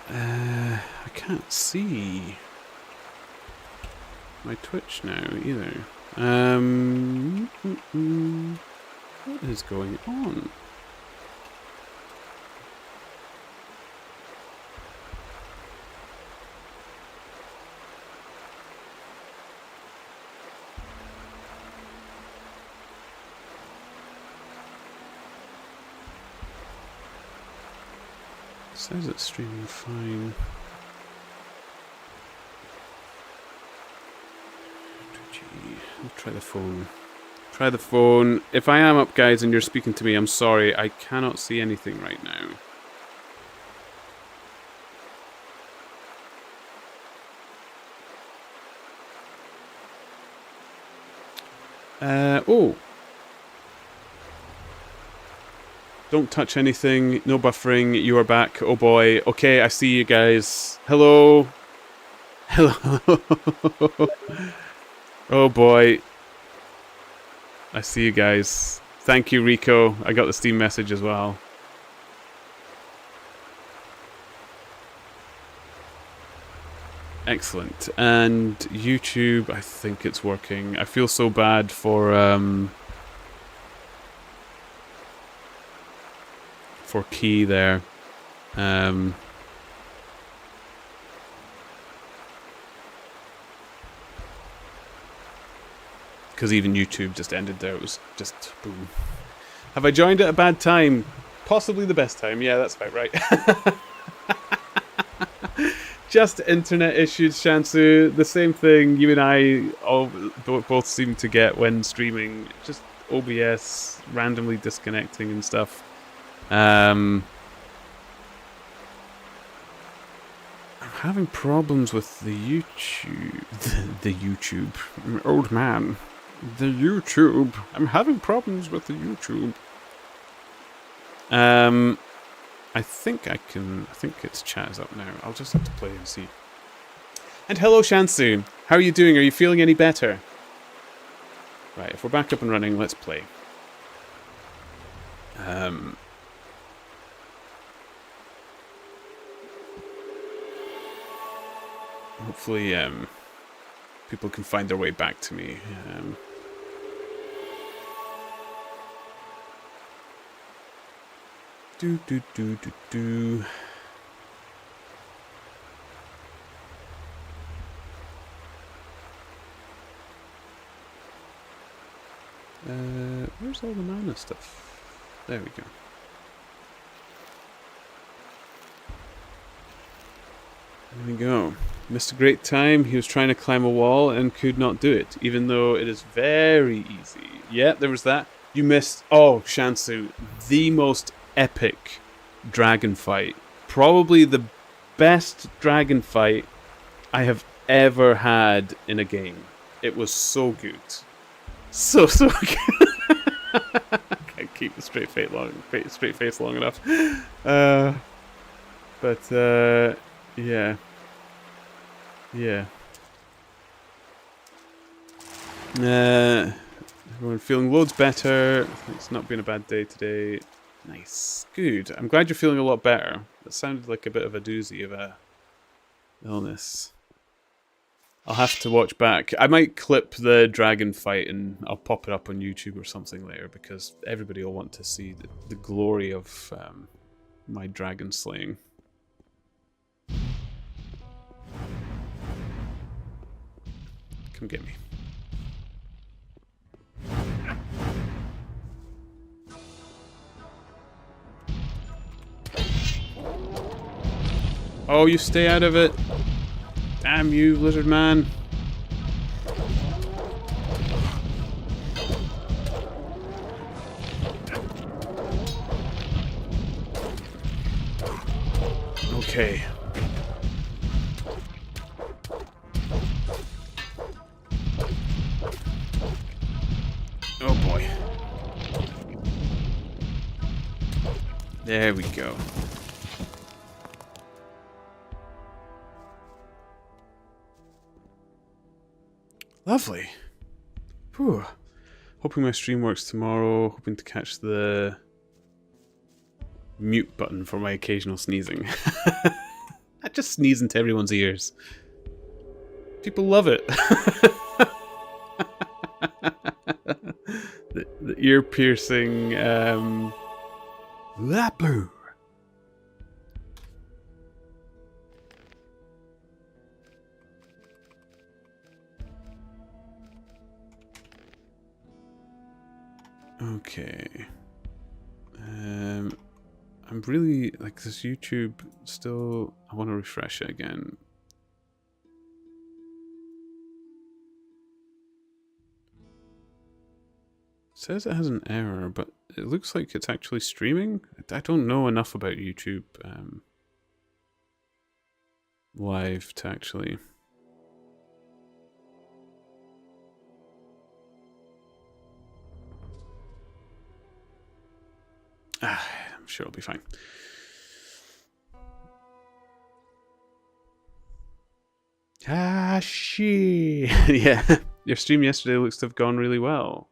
I can't see my Twitch now either. What is going on? It says it's streaming fine. I'll try the phone. Try the phone. If I am up, guys, and you're speaking to me, I'm sorry. I cannot see anything right now. Oh. Don't touch anything. No buffering. You are back. Oh boy. Okay, I see you guys. Hello. Hello. Oh boy. I see you guys. Thank you, Rico. I got the Steam message as well. Excellent. And YouTube, I think it's working. I feel so bad for Key there. Because even YouTube just ended there. It was just boom. Have I joined at a bad time? Possibly the best time. Yeah, that's about right. Just internet issues, Shansu. The same thing you and I both seem to get when streaming. Just OBS randomly disconnecting and stuff. I'm having problems with the YouTube. The YouTube. Old man. The YouTube. I'm having problems with the YouTube. I think I think its chat is up now. I'll just have to play and see. And hello, Shansu. How are you doing? Are you feeling any better? Right, if we're back up and running, let's play. Hopefully, people can find their way back to me. Where's all the mana stuff? There we go. There we go. Missed a great time. He was trying to climb a wall and could not do it, even though it is very easy. Yeah, there was that. You missed... Oh, Shansu. The most epic dragon fight. Probably the best dragon fight I have ever had in a game. It was so good. So good. Can't keep the straight face long enough. Yeah. Yeah. Everyone feeling loads better. It's not been a bad day today. Nice. Good. I'm glad you're feeling a lot better. That sounded like a bit of a doozy of a illness. I'll have to watch back. I might clip the dragon fight and I'll pop it up on YouTube or something later because everybody will want to see the glory of my dragon slaying. Come get me. Oh, you stay out of it. Damn you, lizard man. Okay. Oh boy. There we go. Lovely. Whew. Hoping my stream works tomorrow. Hoping to catch the mute button for my occasional sneezing. Just sneeze into everyone's ears. People love it. the ear-piercing Lapu. Okay. I'm really like this YouTube still. I want to refresh it again. It says it has an error, but it looks like it's actually streaming. I don't know enough about YouTube live to actually. I'm sure it'll be fine. She. Yeah, your stream yesterday looks to have gone really well.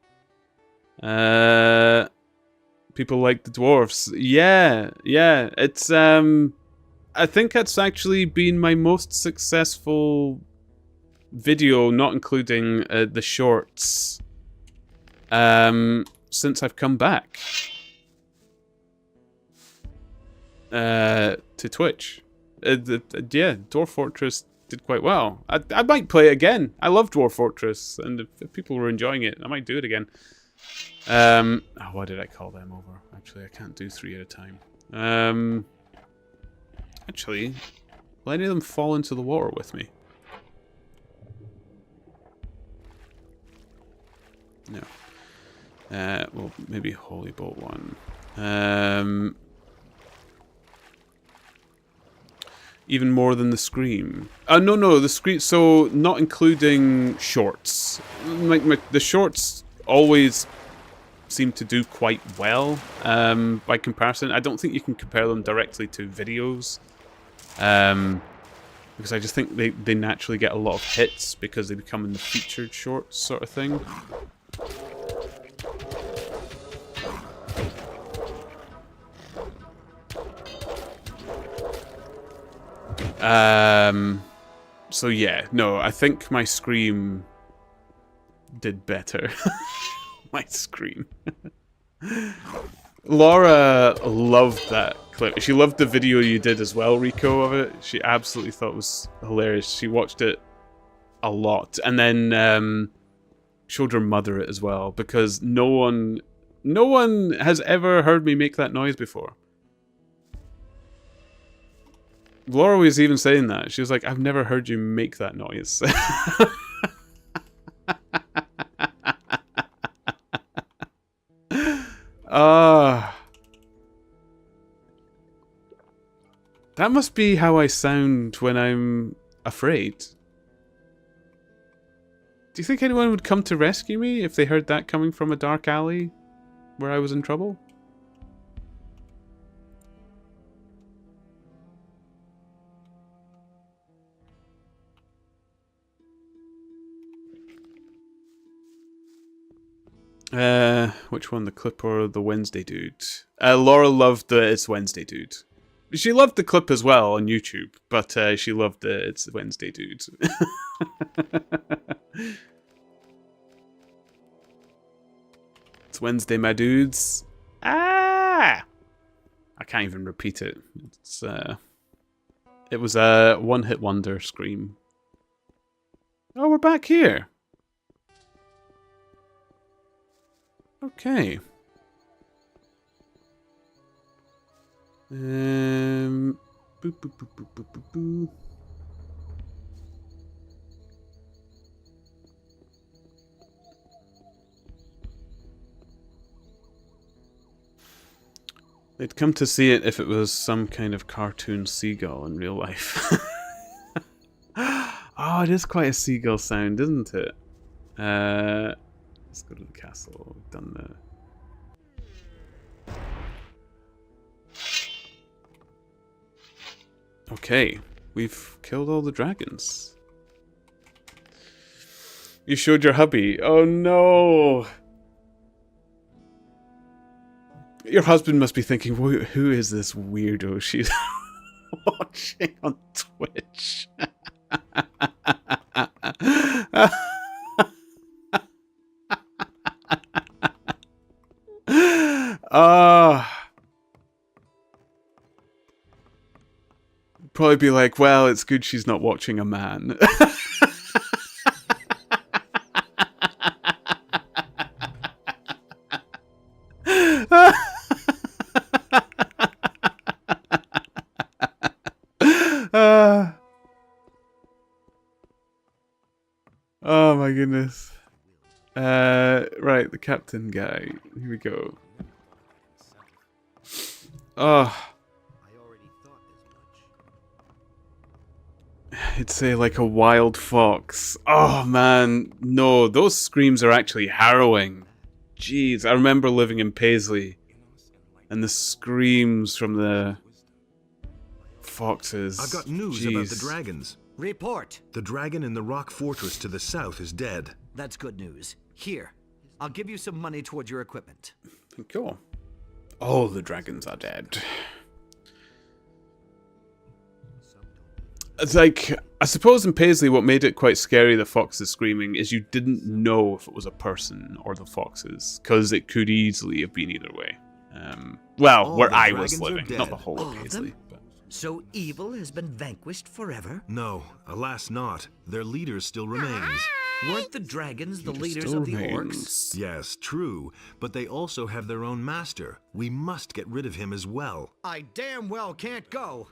People like the dwarves. Yeah. It's I think it's actually been my most successful video, not including the shorts, since I've come back to Twitch. Yeah, Dwarf Fortress did quite well. I might play it again. I love Dwarf Fortress, and if people were enjoying it, I might do it again. Why did I call them over? Actually, I can't do 3 at a time. Actually, will any of them fall into the water with me? No. Well, maybe Holy Bolt one. Even more than the Scream. No, the Scream. So not including shorts. The shorts always seem to do quite well by comparison. I don't think you can compare them directly to videos, because I just think they naturally get a lot of hits because they become in the featured shorts sort of thing. So yeah, no, I think my Scream did better. My Scream. Laura loved that clip. She loved the video you did as well, Rico, of it. She absolutely thought it was hilarious. She watched it a lot, and then showed her mother it as well, because no one has ever heard me make that noise before. Laura was even saying that. She was like, I've never heard you make that noise. That must be how I sound when I'm afraid. Do you think anyone would come to rescue me if they heard that coming from a dark alley where I was in trouble? Which one, the clip or the Wednesday dude? Laura loved the It's Wednesday dude. She loved the clip as well on YouTube, but she loved the It's Wednesday dude. It's Wednesday, my dudes. I can't even repeat it. It was a one-hit wonder Scream. Oh, we're back here. Okay. Boop, boop, boop, boop, boop, boop, boop. They'd come to see it if it was some kind of cartoon seagull in real life. Oh, it is quite a seagull sound, isn't it? Let's go to the castle. We've done the... Okay, we've killed all the dragons. You showed your hubby. Oh no! Your husband must be thinking, who is this weirdo? She's... watching on Twitch. Probably be like, well, it's good she's not watching a man. Oh my goodness. Right, the captain guy. Here we go. Oh. It's like a wild fox. Oh man, no, those screams are actually harrowing. Jeez, I remember living in Paisley, and the screams from the foxes. I've got news about the dragons. Report. The dragon in the rock fortress to the south is dead. That's good news. Here, I'll give you some money towards your equipment. Cool. All the dragons are dead. It's like, I suppose in Paisley what made it quite scary, the foxes screaming, is you didn't know if it was a person or the foxes, because it could easily have been either way. Well, where I was living, not the whole of Paisley. But. So evil has been vanquished forever? No, alas not. Their leader still remains. Weren't the dragons the leaders of the orcs? Yes, true, but they also have their own master. We must get rid of him as well. I damn well can't go.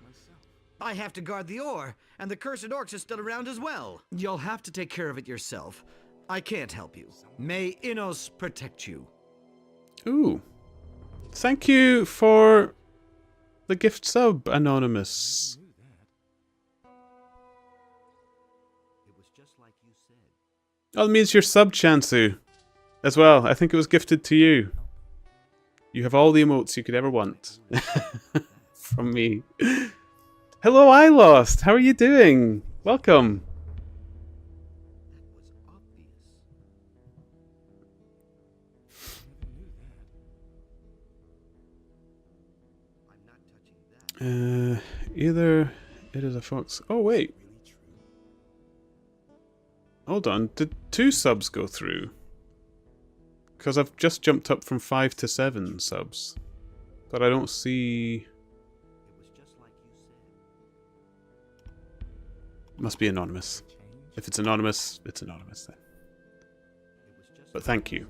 I have to guard the ore, and the cursed orcs are still around as well. You'll have to take care of it yourself. I can't help you. May Innos protect you. Ooh. Thank you for the gift sub, Anonymous. Oh, it means you're sub, Chansu, as well. I think it was gifted to you. You have all the emotes you could ever want. From me. Hello, I Lost. How are you doing? Welcome. Either it is a fox. Oh wait. Hold on. Did 2 subs go through? Because I've just jumped up from 5 to 7 subs, but I don't see. Must be anonymous. If it's anonymous, it's anonymous then. But thank you.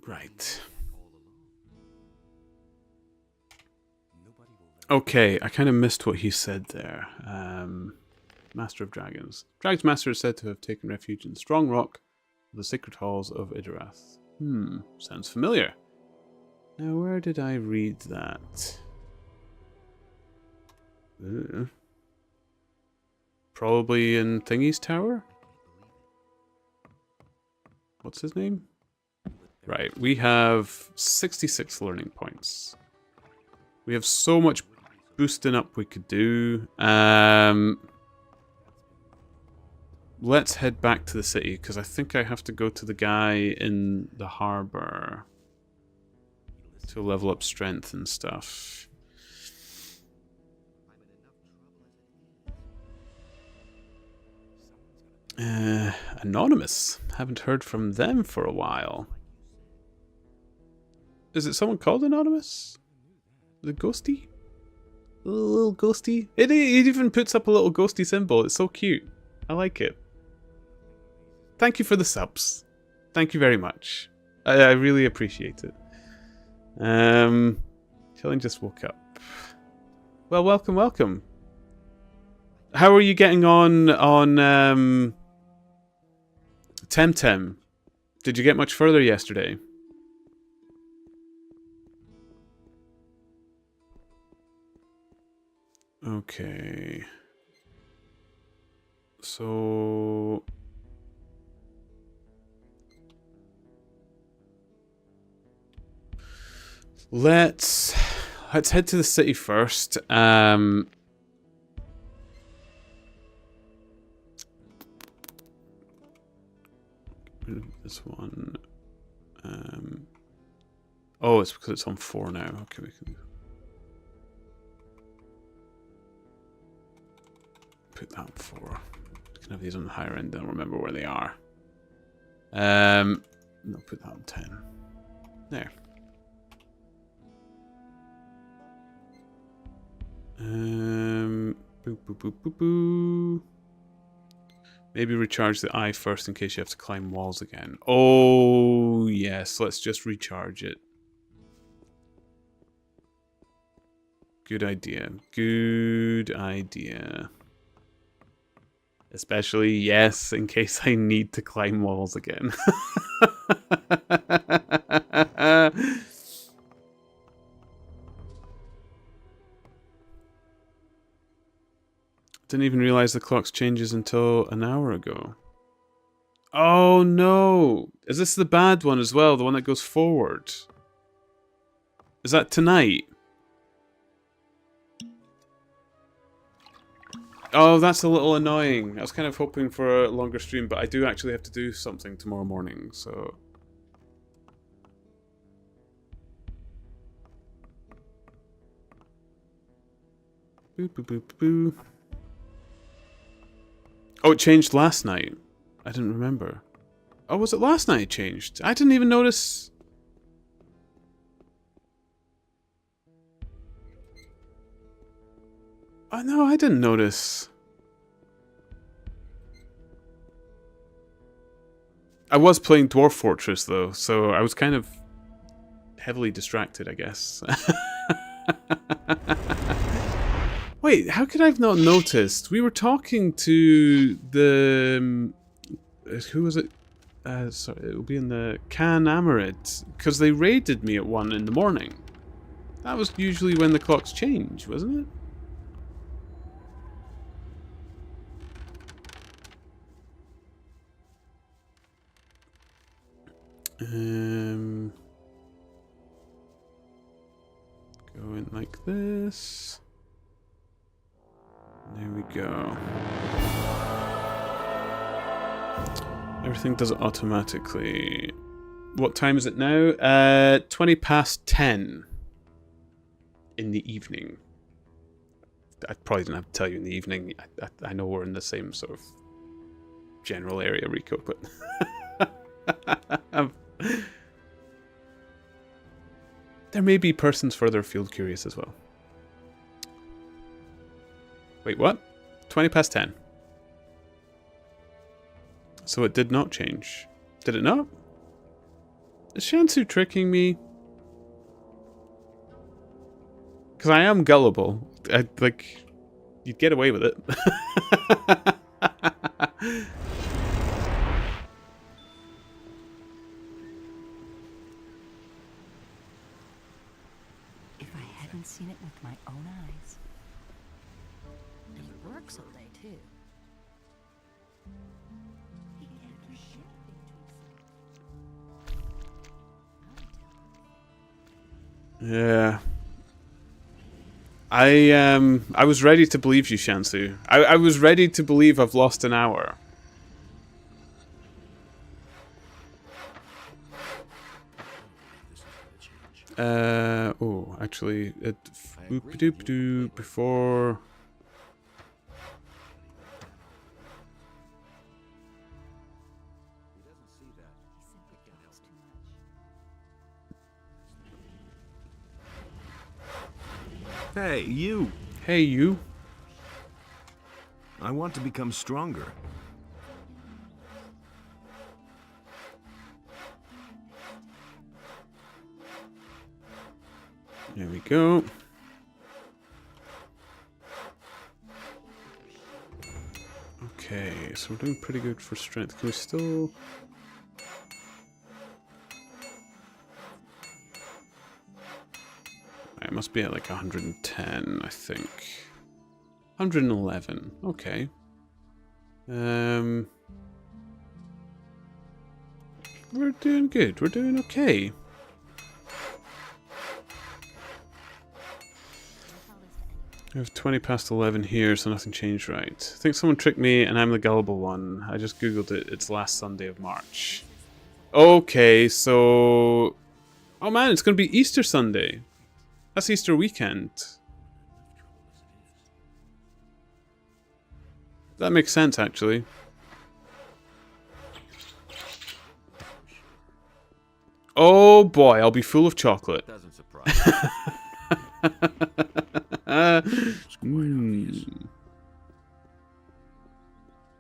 Right. Okay, I kind of missed what he said there. Master of Dragons. Dragon's Master is said to have taken refuge in the strong rock of the sacred halls of Idarath. Sounds familiar. Now, where did I read that? Probably in Thingy's Tower? What's his name? Right, we have 66 learning points. We have so much boosting up we could do. Let's head back to the city, because I think I have to go to the guy in the harbour to level up strength and stuff. Anonymous. Haven't heard from them for a while. Is it someone called Anonymous? The ghosty? A little ghosty? It even puts up a little ghosty symbol. It's so cute. I like it. Thank you for the subs. Thank you very much. I really appreciate it. Chilling just woke up. Well, welcome, welcome. How are you getting on Temtem? Did you get much further yesterday? Okay. So let's head to the city first. This one. Oh, it's because it's on 4 now. Okay, we can put that on 4. We can have these on the higher end. I don't remember where they are. No, put that on 10. There. Boo, boo, boo, boo, boo. Maybe recharge the eye first in case you have to climb walls again. Oh, yes. Let's just recharge it. Good idea. Good idea. Especially, yes, in case I need to climb walls again. Didn't even realize the clock's changes until an hour ago. Oh no! Is this the bad one as well? The one that goes forward? Is that tonight? Oh, that's a little annoying. I was kind of hoping for a longer stream, but I do actually have to do something tomorrow morning, so... Boo, boo, boo, boo, boo. Oh, it changed last night. I didn't remember. Oh, was it last night it changed? I didn't even notice. Oh, no, I didn't notice. I was playing Dwarf Fortress, though, so I was kind of heavily distracted, I guess. Wait, how could I have not noticed? We were talking to the... who was it? Sorry, it will be in the Can Amaret, because they raided me at 1 in the morning. That was usually when the clocks change, wasn't it? Going like this. There we go. Everything does it automatically. What time is it now? 20 past 10 in the evening. I probably didn't have to tell you in the evening. I know we're in the same sort of general area, Rico, but... there may be persons further afield curious as well. Wait, what? 20 past 10. So it did not change. Did it not? Is Shansu tricking me? Because I am gullible. Like, you'd get away with it. If I hadn't seen it with my own eyes. And it works all day, too. Yeah. I was ready to believe you, Shansu. I was ready to believe I've lost an hour. Oh, actually, before... Hey, you! Hey, you. I want to become stronger. There we go. Okay, so we're doing pretty good for strength. Can we still... It must be at like 110, I think. 111. Okay. We're doing good. We're doing okay. We have 20 past 11 here, so nothing changed right. I think someone tricked me and I'm the gullible one. I just googled it. It's last Sunday of March. Okay, so... Oh man, it's going to be Easter Sunday. That's Easter weekend. That makes sense, actually. Oh boy, I'll be full of chocolate. Doesn't surprise me. Mm.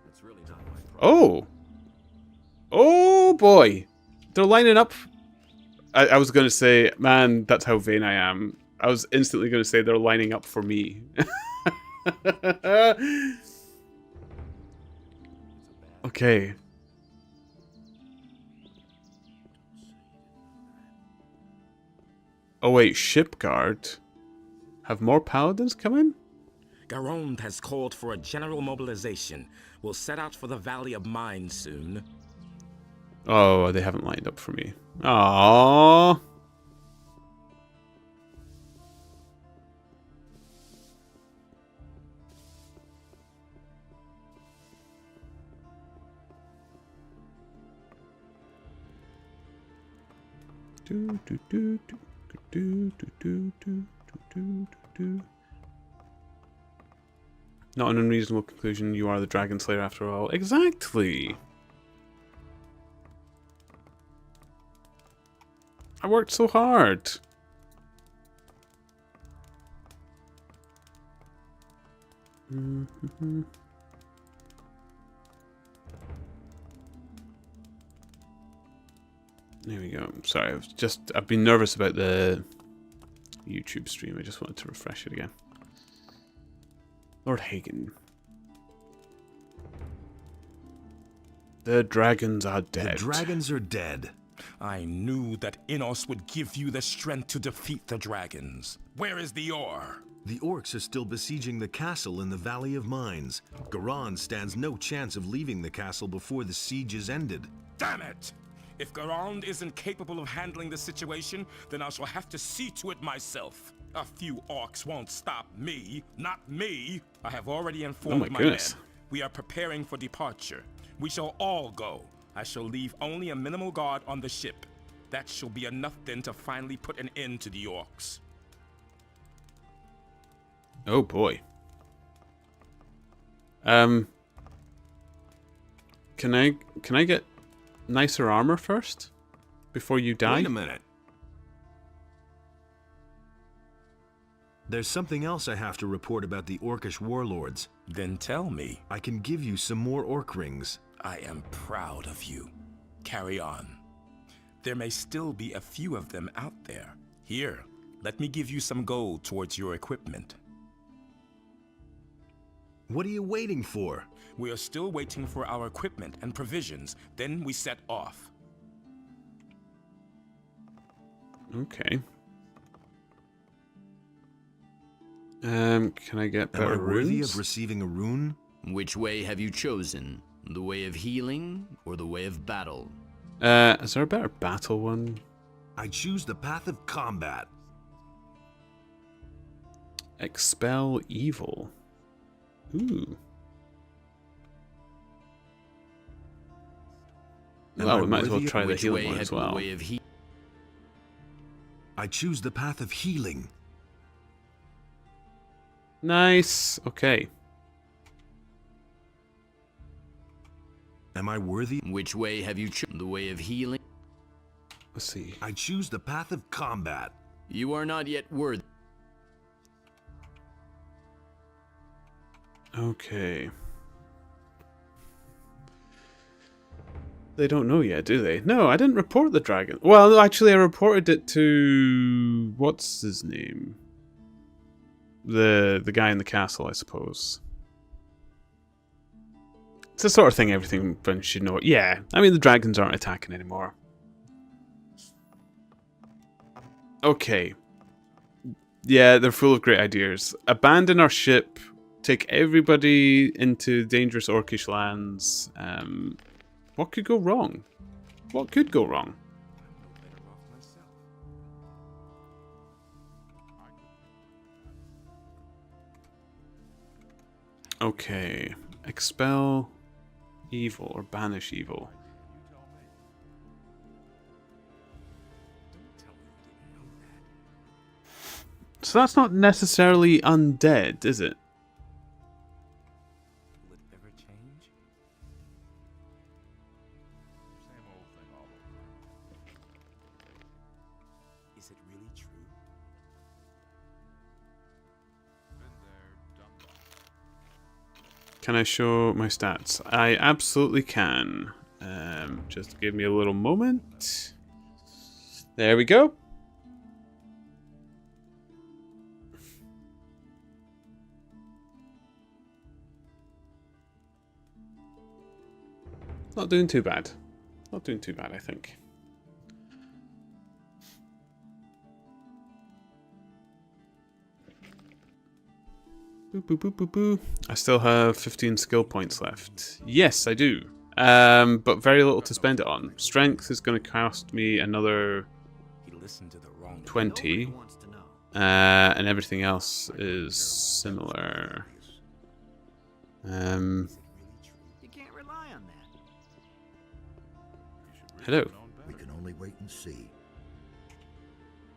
It's really not my problem. Oh! Oh boy! They're lining up. I was going to say, man, that's how vain I am. I was instantly going to say they're lining up for me. Okay. Oh wait, Shipguard? Have more paladins come in? Garond has called for a general mobilization. We'll set out for the Valley of Mines soon. Oh, they haven't lined up for me. Aww. Do, do, do, do, do, do, do, do, do, do. Not an unreasonable conclusion. You are the Dragon Slayer after all. Exactly. I worked so hard. Mm-hmm. There we go. Sorry, I've been nervous about the YouTube stream. I just wanted to refresh it again. Lord Hagen. The dragons are dead. The dragons are dead. I knew that Innos would give you the strength to defeat the dragons. Where is the ore? The orcs are still besieging the castle in the Valley of Mines. Garand stands no chance of leaving the castle before the siege is ended. Damn it! If Garand isn't capable of handling the situation, then I shall have to see to it myself. A few orcs won't stop me. Not me! I have already informed my men. goodness. We are preparing for departure. We shall all go. I shall leave only a minimal guard on the ship. That shall be enough then to finally put an end to the orcs. Oh boy. Can I get nicer armor first before you die? Wait a minute. There's something else I have to report about the orcish warlords. Then tell me. I can give you some more orc rings. I am proud of you. Carry on. There may still be a few of them out there. Here, let me give you some gold towards your equipment. What are you waiting for? We are still waiting for our equipment and provisions, then we set off. Okay. Can I get Am I better worthy runes? of receiving a rune? Which way have you chosen? The way of healing or the way of battle? Is there a better battle one? I choose the path of combat. Expel evil. Ooh. Well, we might as well try the Which healing way one have as the well. way of I choose the path of healing. Nice. Okay. Am I worthy? Which way have you chosen? The way of healing? Let's see. I choose the path of combat. You are not yet worthy. Okay. They don't know yet, do they? No, I didn't report the dragon. Well, no, actually, I reported it to... What's his name? The guy in the castle, I suppose. It's the sort of thing everyone should know. Yeah, I mean, the dragons aren't attacking anymore. Okay. Yeah, they're full of great ideas. Abandon our ship. Take everybody into dangerous orcish lands. What could go wrong? What could go wrong? Okay. Expel evil or banish evil. So that's not necessarily undead, is it? Will it ever change? Same old thing all over. Is it really true? Been there, done that. Can I show my stats? I absolutely can. Just give me a little moment. There we go. Not doing too bad. Not doing too bad, I think. Boop, boop, boop, boop, boop. I still have 15 skill points left. Yes, I do. But very little to spend it on. Strength is going to cost me another He listened to the wrong 20. Nobody wants to know. And everything else is similar. Is it really true? You can't rely on that. You should really Hello. have known better. We can only wait and see.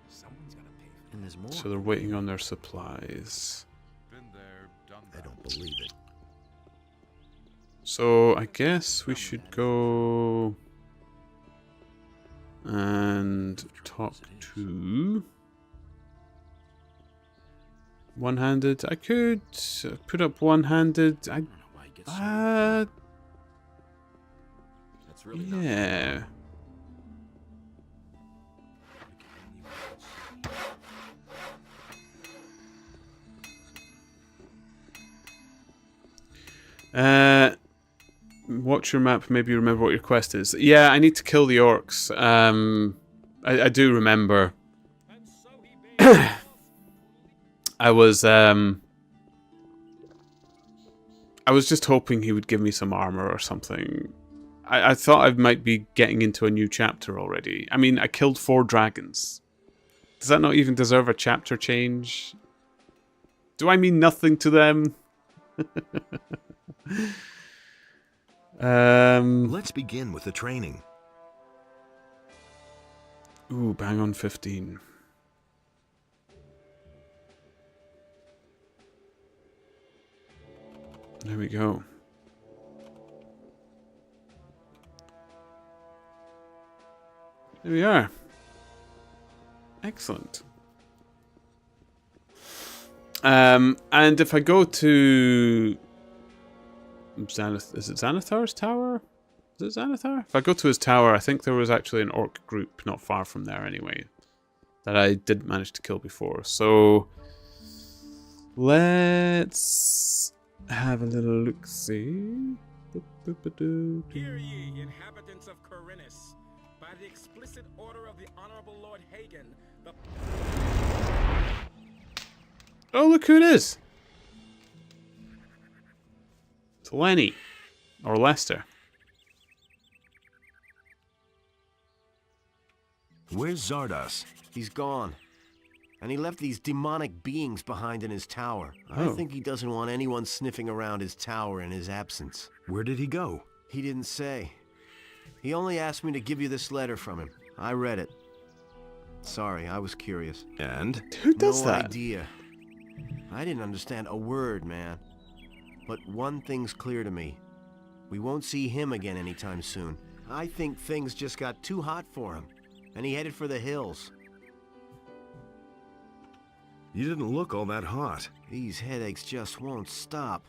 Someone's gotta pay for And there's more. So they're waiting on their supplies. Been there, done I that. don't believe it. So I guess we should go and talk to one-handed. I could put up one-handed. I don't know why he gets so That's really not Yeah. We can only wait and see. Watch your map. Maybe you remember what your quest is. Yeah, I need to kill the orcs. I do remember. I was just hoping he would give me some armor or something. I thought I might be getting into a new chapter already. I mean, I killed 4 dragons. Does that not even deserve a chapter change? Do I mean nothing to them? Let's begin with the training. Ooh, bang on 15. There we go. There we are. Excellent. And if I go to Xanath, is it Xanathar's tower? Is it Xanathar? If I go to his tower, I think there was actually an orc group not far from there anyway that I didn't manage to kill before. So let's have a little look-see. Hear ye, inhabitants of Corinus, by the explicit order of the Honorable Lord Hagen, the Oh, look who it is! It's Lenny. Or Lester. Where's Zardos? He's gone. And he left these demonic beings behind in his tower. I Oh. think he doesn't want anyone sniffing around his tower in his absence. Where did he go? He didn't say. He only asked me to give you this letter from him. I read it. Sorry, I was curious. And? Who does No that? idea. I didn't understand a word, man. But one thing's clear to me. We won't see him again anytime soon. I think things just got too hot for him, and he headed for the hills. You didn't look all that hot. These headaches just won't stop.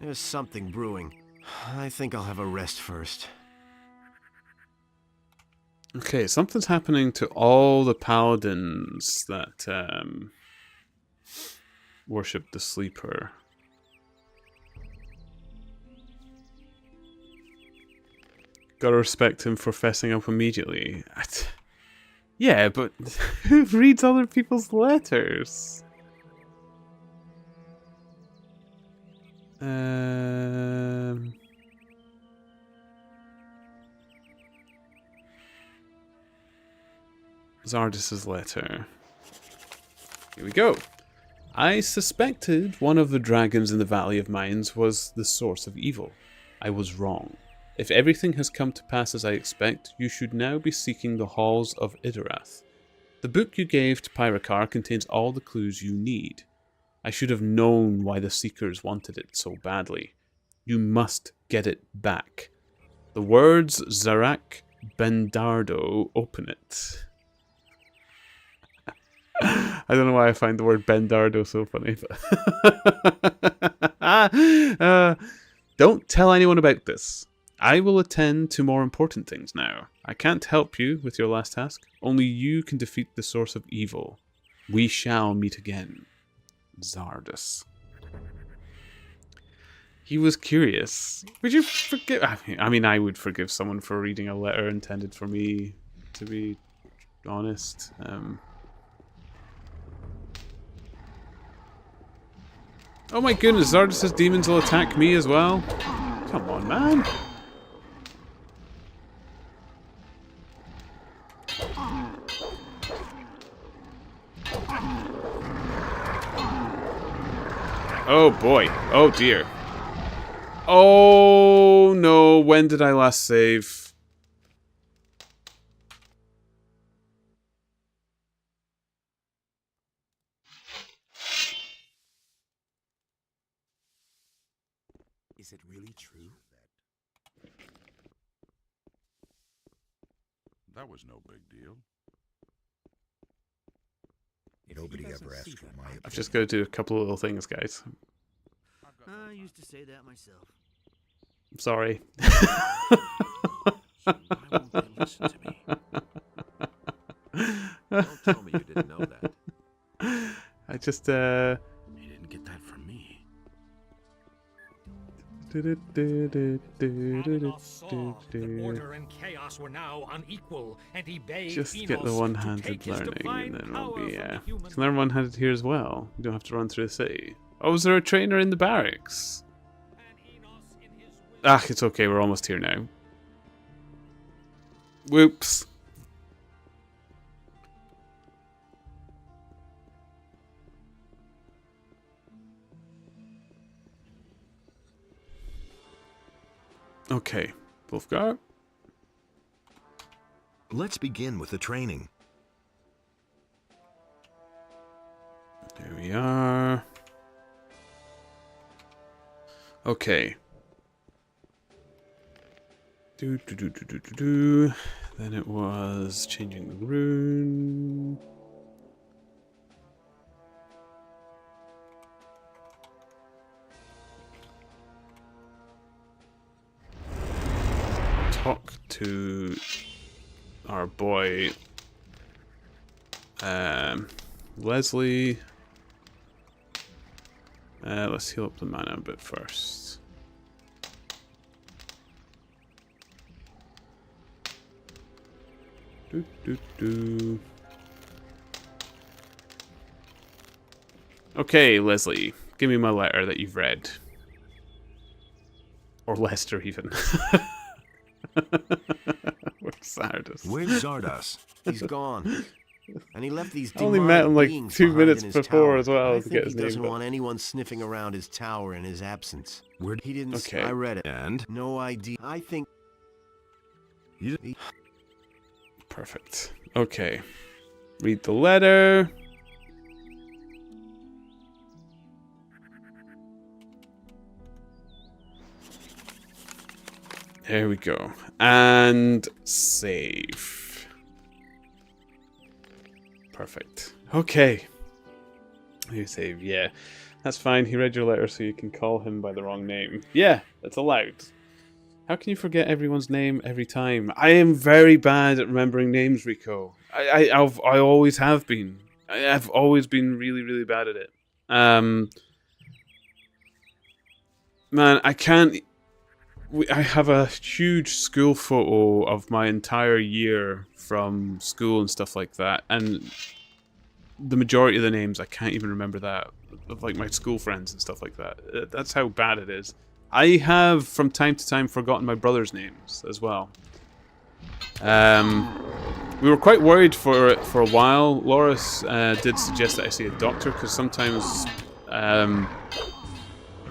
There's something brewing. I think I'll have a rest first. Okay, something's happening to all the paladins that worship the sleeper. Gotta respect him for fessing up immediately. Yeah, but who reads other people's letters? Zardis's letter. Here we go. I suspected one of the dragons in the Valley of Mines was the source of evil. I was wrong. If everything has come to pass as I expect, you should now be seeking the halls of Idarath. The book you gave to Pyrakar contains all the clues you need. I should have known why the Seekers wanted it so badly. You must get it back. The words Zarak Bendardo open it. I don't know why I find the word Bendardo so funny, but don't tell anyone about this. I will attend to more important things now. I can't help you with your last task. Only you can defeat the source of evil. We shall meet again. Zardus. He was curious. Would you forgive... I mean, I would forgive someone for reading a letter intended for me, to be honest. Oh my goodness, Zardus' demons will attack me as well? Come on, man. Oh boy. Oh dear. Oh no, when did I last save? Is it really true? That was no big deal. Nobody ever asked for my opinion. I've just got to do a couple of little things, guys. I used to say that myself. I'm sorry. Why won't they listen to me? Don't tell me you didn't know that. I just, You didn't get that from me. Amenos saw that order and chaos were now unequal, and he bade just Enos get the to one-handed take his learning, and divine then we'll power be, from the human can learn one-handed here as well. You don't have to run through the city. Oh, is there a trainer in the barracks? and Enos in his wisdom Ah, it's okay, we're almost here now. Whoops. Okay, Wolfgar. Let's begin with the training. There we are. Okay. Then it was changing the rune. Talk to our boy Leslie. Let's heal up the mana a bit first. Okay, Leslie, give me my letter that you've read. Or Lester, even. Where's Zardus? Where's Zardos? He's gone. And he left these I only met him like demonic 2 beings minutes behind in his before tower. as well I to think get he his name. doesn't but- want anyone sniffing around his tower in his absence. Where He didn't. Okay. I read it. and No idea. I think. you Perfect. Okay. Read the letter. There we go. And save. Perfect. Okay. You save, yeah. That's fine. He read your letter so you can call him by the wrong name. Yeah, that's allowed. How can you forget everyone's name every time? I am very bad at remembering names, Rico. I always have been. I've always been really, really bad at it. Man, I can't... I have a huge school photo of my entire year from school and stuff like that, and the majority of the names I can't even remember that, of like my school friends and stuff like that. That's how bad it is. I have from time to time forgotten my brother's names as well. We were quite worried for a while. Loris did suggest that I see a doctor because sometimes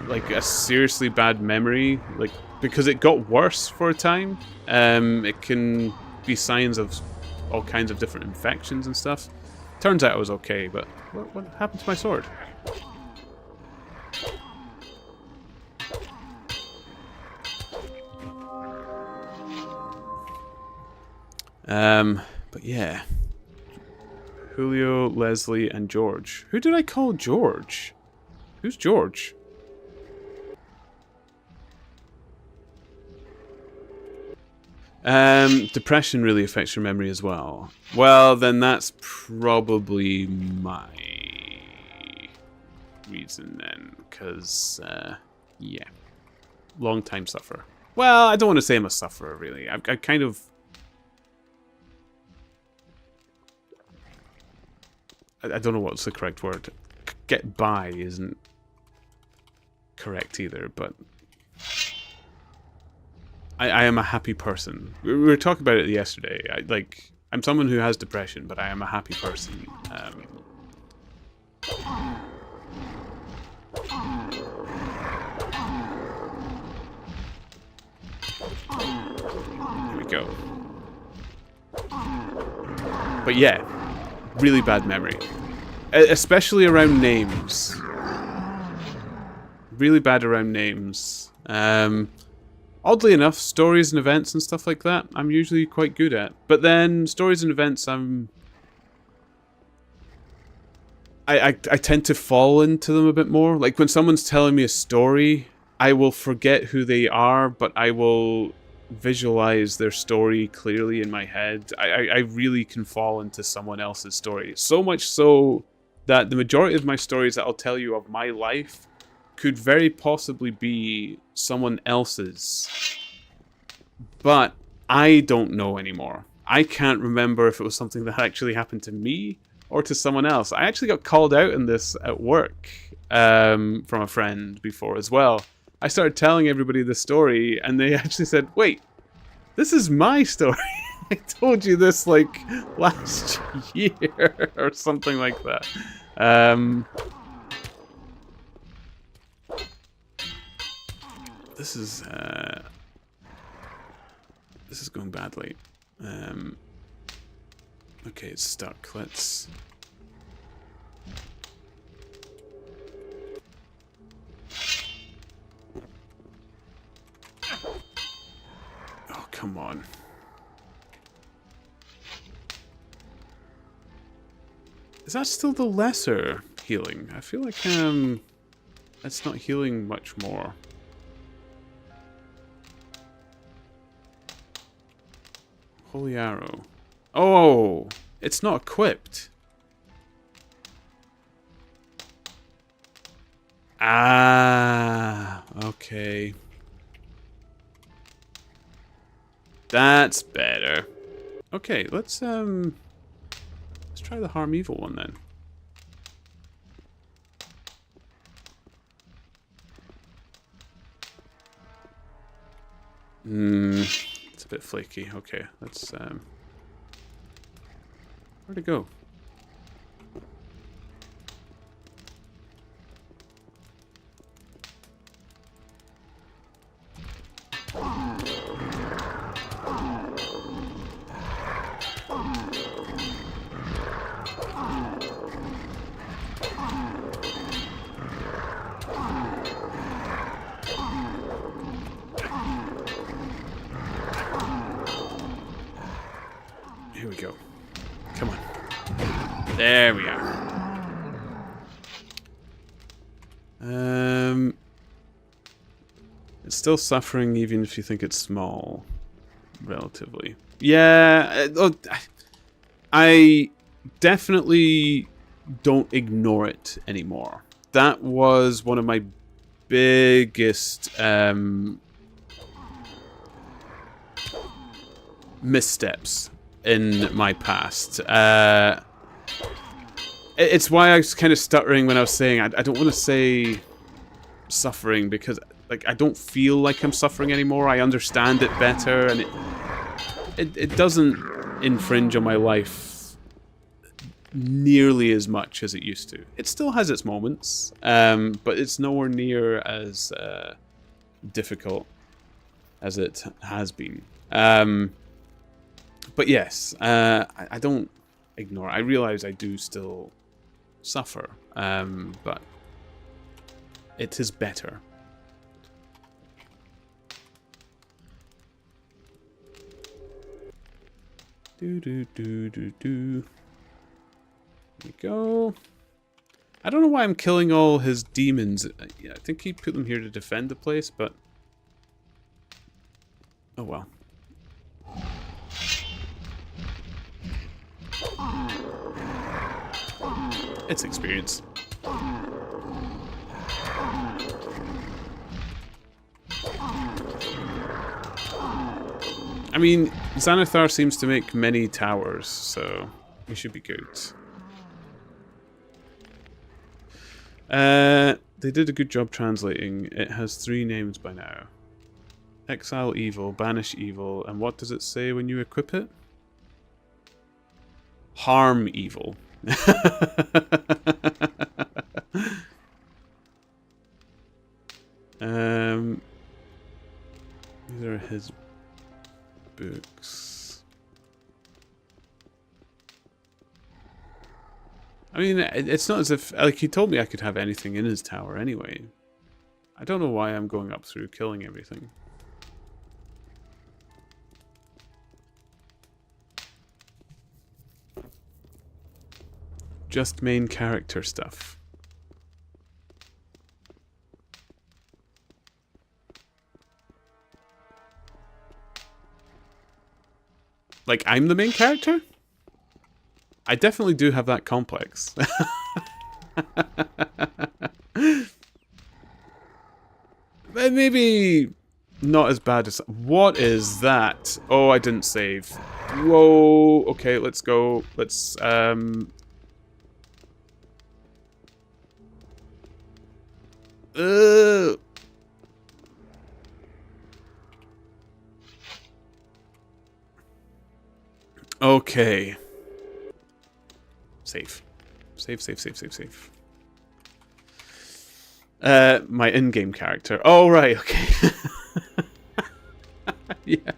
like a seriously bad memory, like because it got worse for a time, it can be signs of all kinds of different infections and stuff. Turns out I was okay, but what happened to my sword? But yeah. Julio, Leslie, and George. Who did I call George? Who's George? Depression really affects your memory as well. Well, then that's probably my reason then, because, yeah. Long time sufferer. Well, I don't want to say I'm a sufferer, really. I kind of... I don't know what's the correct word. Get by isn't correct either, but... I am a happy person. We were talking about it yesterday. I'm someone who has depression, but I am a happy person. Here we go. But yeah, really bad memory. Especially around names. Really bad around names. Oddly enough, stories and events and stuff like that, I'm usually quite good at. But then, stories and events, I tend to fall into them a bit more. Like, when someone's telling me a story, I will forget who they are, but I will visualize their story clearly in my head. I really can fall into someone else's story. So much so that the majority of my stories that I'll tell you of my life could very possibly be someone else's. But I don't know anymore. I can't remember if it was something that actually happened to me or to someone else. I actually got called out on this at work from a friend before as well. I started telling everybody the story and they actually said, wait, this is my story. I told you this like last year or something like that. This is going badly. Okay, it's stuck. Let's... Oh, come on. Is that still the lesser healing? I feel like that's not healing much more. Holy arrow. Oh, it's not equipped. Ah, okay. That's better. Okay, let's try the harm evil one then. It's a bit flaky. Okay, let's where'd it go? Here we go. Come on. There we are. It's still suffering even if you think it's small. Relatively. Yeah, I definitely don't ignore it anymore. That was one of my biggest missteps in my past. It's why I was kind of stuttering when I was saying I don't want to say suffering, because like I don't feel like I'm suffering anymore. I understand it better, and it doesn't infringe on my life nearly as much as it used to. It still has its moments, but it's nowhere near as difficult as it has been. But yes, I don't ignore it. I realize I do still suffer, but it is better. There we go. I don't know why I'm killing all his demons. Yeah, I think he put them here to defend the place, but... oh well. It's experience. I mean, Xanathar seems to make many towers, so we should be good. They did a good job translating. It has 3 names by now. Exile evil, banish evil, and what does it say when you equip it? Harm evil. These are his books. I mean, it's not as if, like, he told me I could have anything in his tower anyway. I don't know why I'm going up through killing everything. Just main character stuff. Like, I'm the main character? I definitely do have that complex. Maybe not as bad as... what is that? Oh, I didn't save. Whoa. Okay, let's go. Let's, okay. Save. Save, save, save, save, save. My in-game character. Oh, right, okay. Yeah.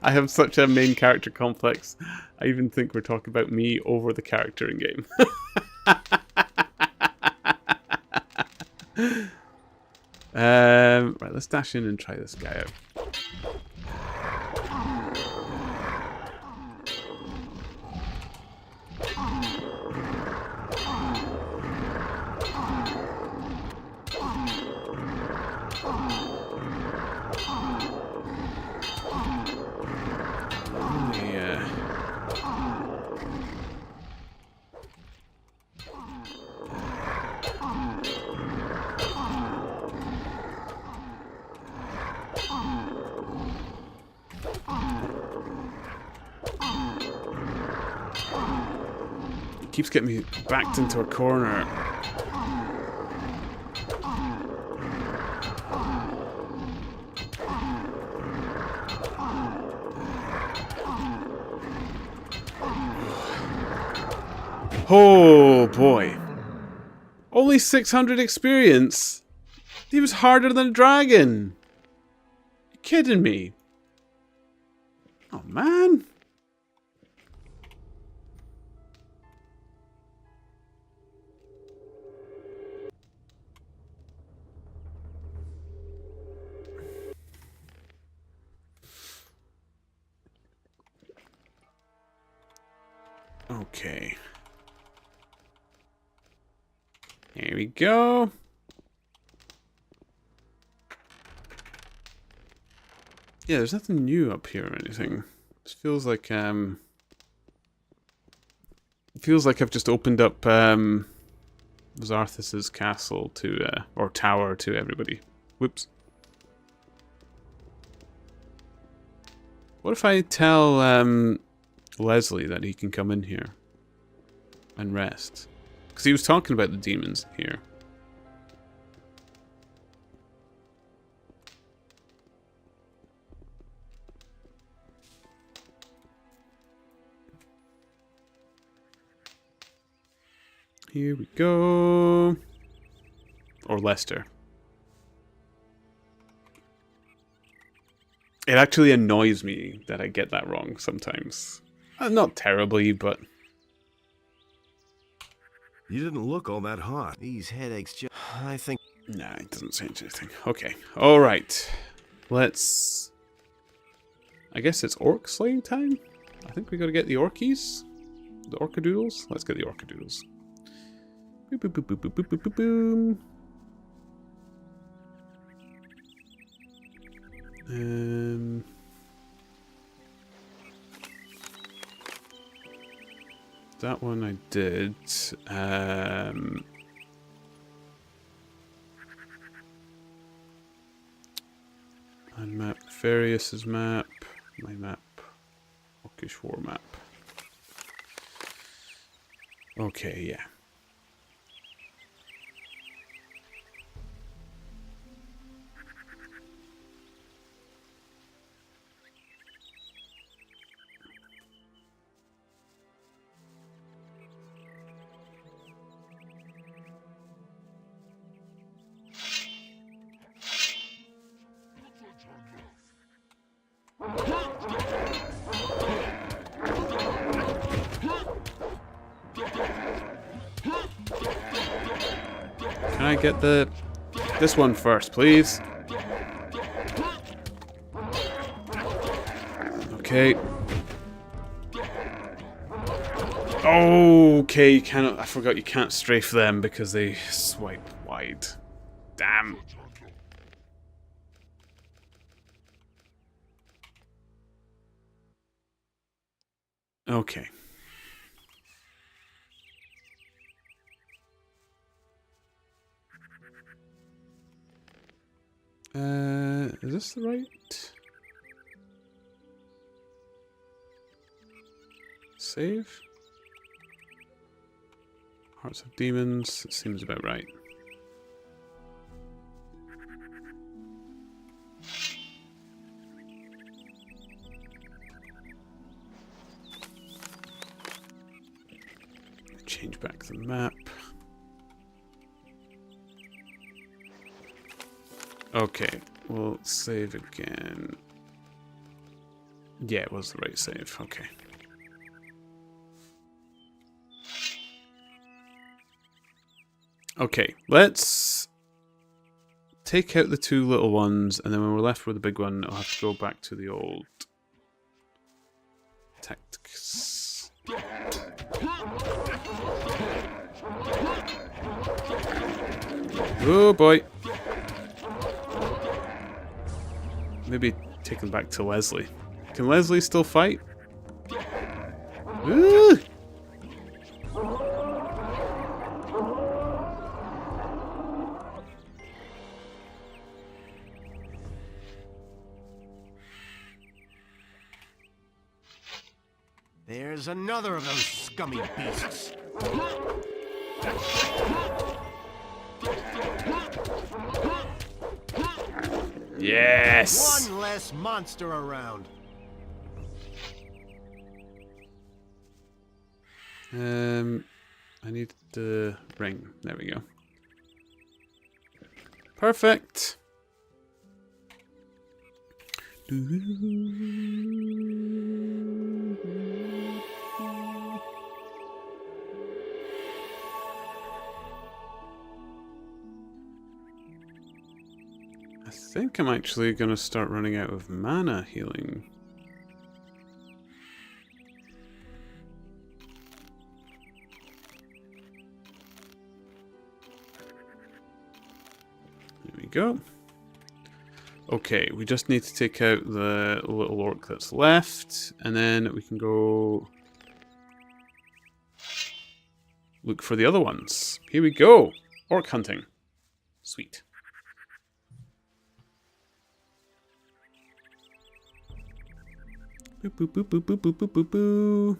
I have such a main character complex. I even think we're talking about me over the character in-game. Right, let's dash in and try this guy out. Keeps getting me backed into a corner. Oh boy. Only 600 experience? He was harder than a dragon. You kidding me? Oh man. Okay. Here we go. Yeah, there's nothing new up here or anything. It feels like I've just opened up Zarthus's castle to or tower to everybody. Whoops. What if I tell Leslie that he can come in here and rest? Because he was talking about the demons here. Here we go. Or Lester. It actually annoys me that I get that wrong sometimes. Not terribly, but... You didn't look all that hot. These headaches just... I think... Nah, it doesn't change anything. Okay, alright. Let's... I guess it's orc slaying time? I think we gotta get the orkies? The orcadoodles? Let's get the orcadoodles. Boop, boop, boop, boop, boop, boop, boop, boop, boom. That one I did. And map, Various' map, my map, Orcish War map. Okay, yeah. Can I get this one first, please? Okay. Okay, you cannot. I forgot you can't strafe them because they swipe wide. Damn. Okay. Is this the right? Save? Hearts of Demons, it seems about right. Change back the map. Okay, we'll save again. Yeah, it was the right save. Okay. Okay, let's take out the two little ones, and then when we're left with the big one, I'll have to go back to the old tactics. Oh boy. Maybe take them back to Leslie. Can Leslie still fight? Ooh! There's another of those scummy beasts. Yes! One less monster around. I need the ring. There we go. Perfect. I think I'm actually going to start running out of mana healing. There we go. Okay, we just need to take out the little orc that's left, and then we can go look for the other ones. Here we go! Orc hunting. Sweet. Boop, boop, boop, boop, boop, boop, boop, boop, boop.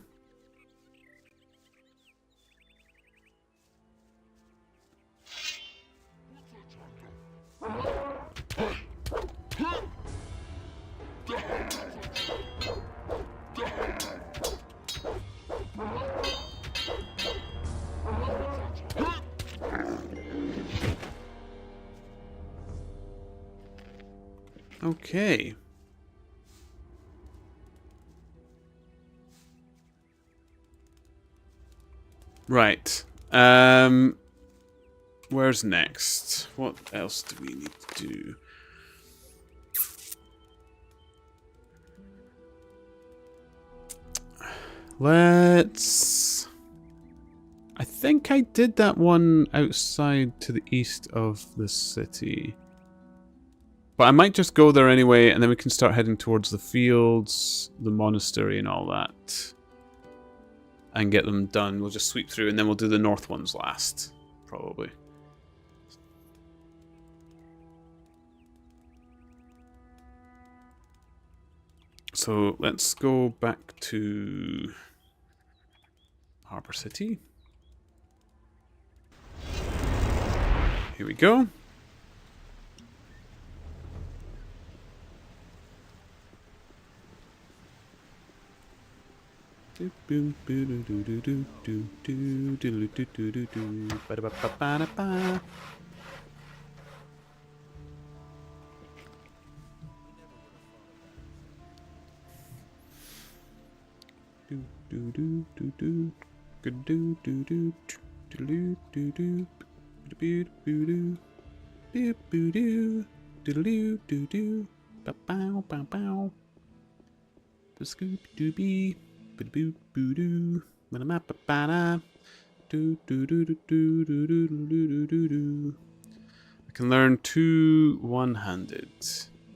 Okay. Right. Where's next? What else do we need to do? Let's... I think I did that one outside to the east of the city. But I might just go there anyway, and then we can start heading towards the fields, the monastery and all that. And get them done. We'll just sweep through, and then we'll do the north ones last. Probably. So let's go back to Harbor City. Here we go. I can learn 2 one-handed.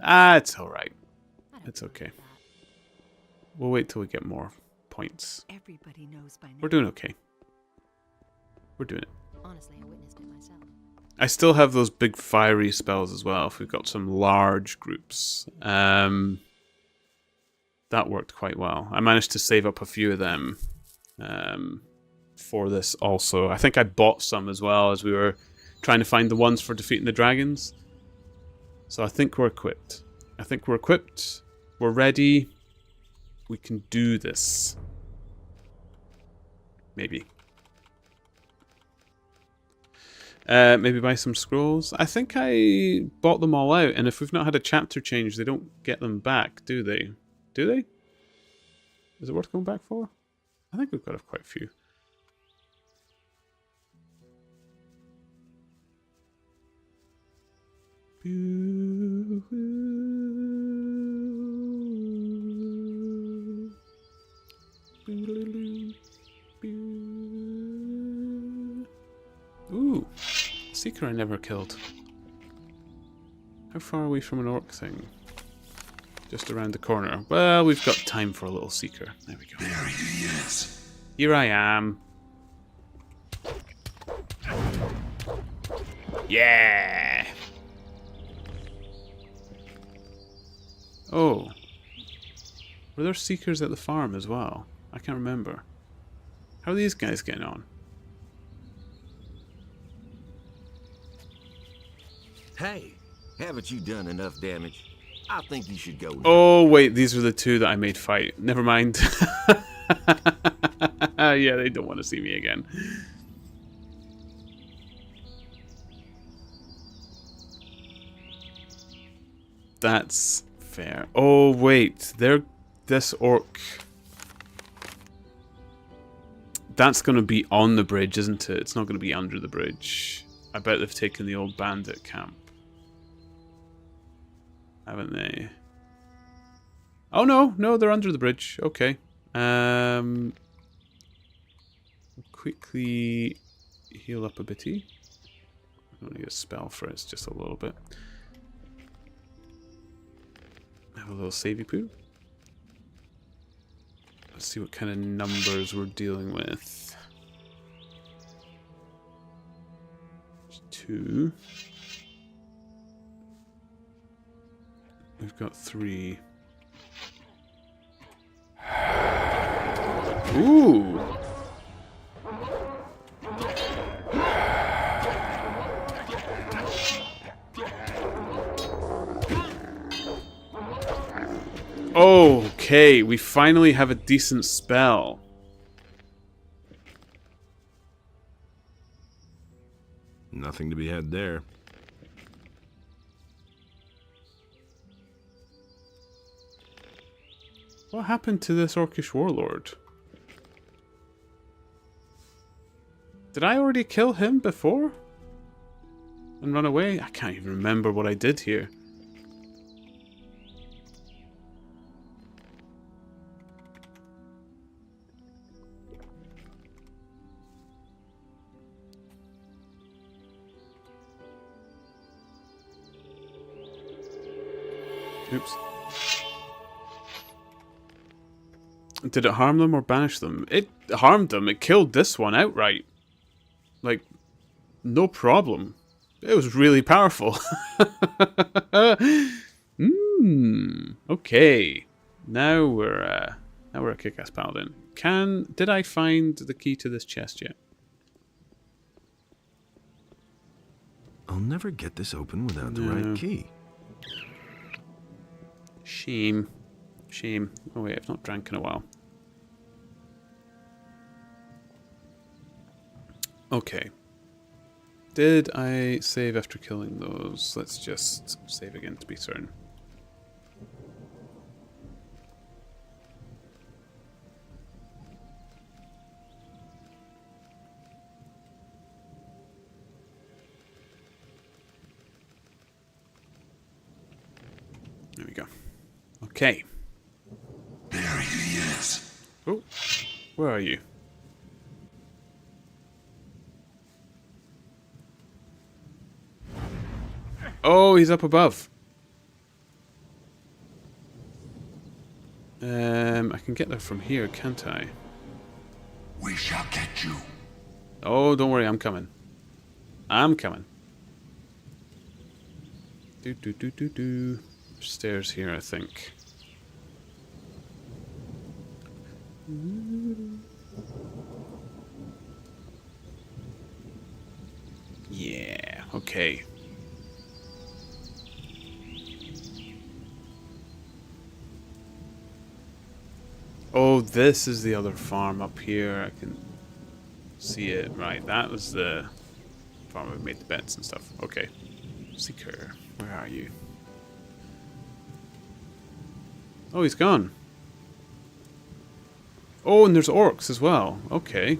Ah, it's alright. It's okay. We'll wait till we get more points. Everybody knows by now. We're doing okay. We're doing it. Honestly, I witnessed it myself. I still have those big fiery spells as well if we've got some large groups. That worked quite well. I managed to save up a few of them for this also. I think I bought some as well as we were trying to find the ones for defeating the dragons. So I think we're equipped. We're ready. We can do this. Maybe. Maybe buy some scrolls. I think I bought them all out, and if we've not had a chapter change, they don't get them back, do they? Do they? Is it worth going back for? I think we've got quite a few. Ooh, Seeker I never killed. How far are we from an orc thing? Just around the corner. Well, we've got time for a little Seeker. There we go. There he is. Here I am. Yeah! Oh. Were there Seekers at the farm as well? I can't remember. How are these guys getting on? Hey, haven't you done enough damage? I think you should go now. Oh, wait, these are the two that I made fight. Never mind. Yeah, they don't want to see me again. That's fair. Oh, wait. This orc... That's going to be on the bridge, isn't it? It's not going to be under the bridge. I bet they've taken the old bandit camp. Haven't they? Oh, no, they're under the bridge. Okay. Quickly heal up a bitty. I don't need a spell for it, it's just a little bit. Have a little savey poo. Let's see what kind of numbers we're dealing with. 2. We've got 3. Ooh! Okay, we finally have a decent spell. Nothing to be had there. What happened to this Orcish warlord? Did I already kill him before? And run away? I can't even remember what I did here. Oops. Did it harm them or banish them? It harmed them. It killed this one outright. Like, no problem. It was really powerful. Okay. Now we're a kick-ass paladin. Did I find the key to this chest yet? I'll never get this open without the right key. Shame. Shame. Oh wait, I've not drank in a while. Okay. Did I save after killing those? Let's just save again to be certain. There we go. Okay. There he is. Oh, where are you? Oh, he's up above. I can get there from here, can't I? We shall get you. Oh, don't worry, I'm coming. I'm coming. Stairs here, I think. Yeah, okay. Oh, this is the other farm up here. I can see it. Right, that was the farm we made the beds and stuff. Okay. Seeker, where are you? Oh, he's gone. Oh, and there's orcs as well. Okay.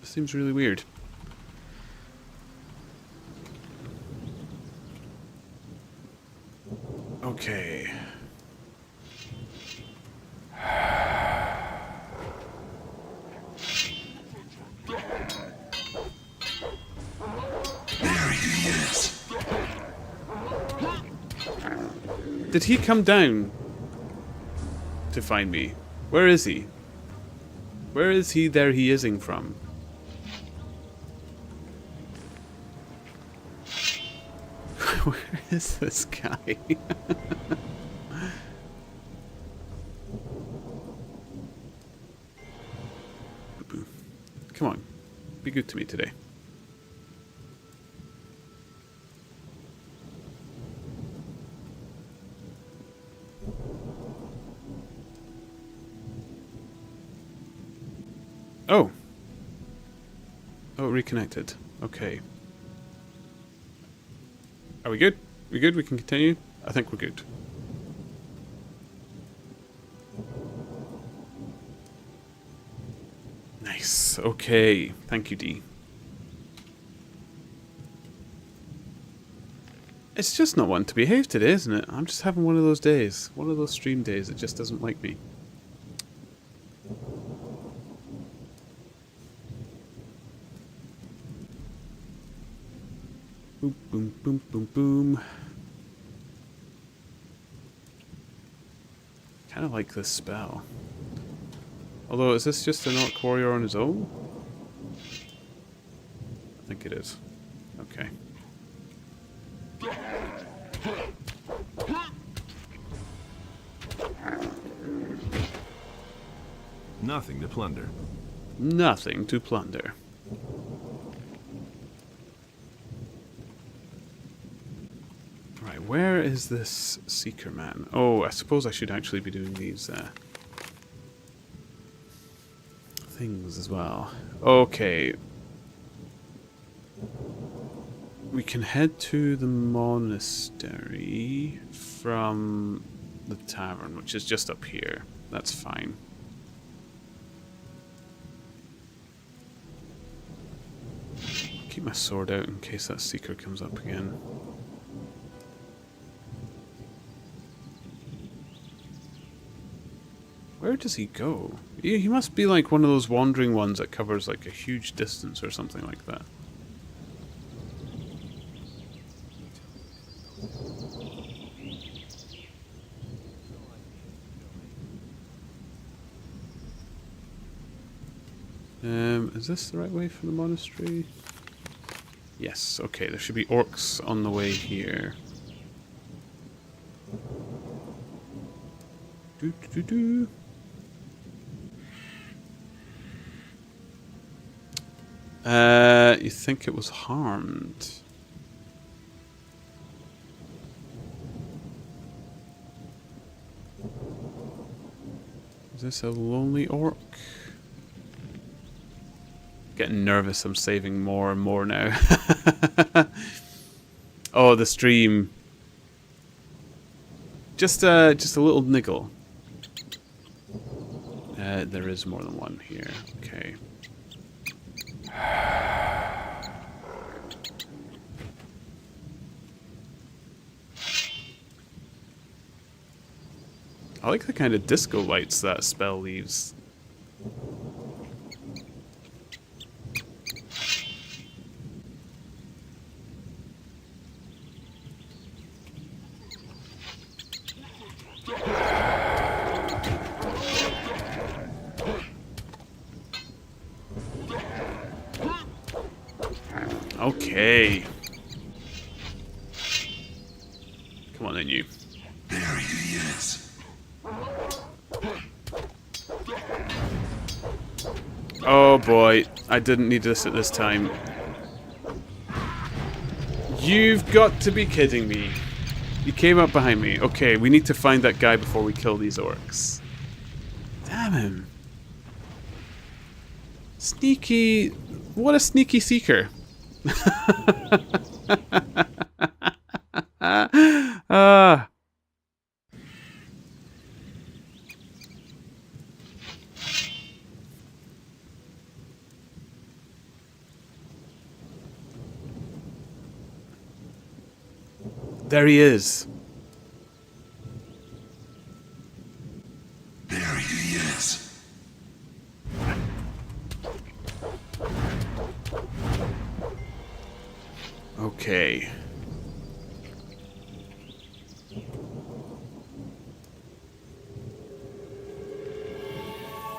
Seems really weird. Okay. There he is. Did he come down to find me? Where is he? Where is he there he ising from? Where is this guy? Come on. Be good to me today. Oh. Oh, reconnected. Okay. Are we good? We good? We can continue? I think we're good. Nice. Okay. Thank you, D. It's just not one to behave today, isn't it? I'm just having one of those days. One of those stream days that just doesn't like me. Boom, boom, boom, boom, boom. Kind of like this spell. Although, is this just an orc warrior on his own? I think it is. Okay. Nothing to plunder. Nothing to plunder. Right, where is this seeker man? Oh, I suppose I should actually be doing these things as well. Okay. We can head to the monastery from the tavern, which is just up here. That's fine. Keep my sword out in case that seeker comes up again. Where does he go? He must be like one of those wandering ones that covers like a huge distance or something like that. Is this the right way for the monastery? Yes, okay, there should be orcs on the way here. Do do do do. You think it was harmed? Is this a lonely orc? Getting nervous, I'm saving more and more now. Oh, the stream. Just a little niggle. There is more than one here. Okay. I like the kind of disco lights that spell leaves. Okay. Come on then, you. There he is. Oh boy, I didn't need this at this time. You've got to be kidding me. You came up behind me. Okay, we need to find that guy before we kill these orcs. Damn him. Sneaky. What a sneaky seeker. Ah. There he is. There he is. Okay.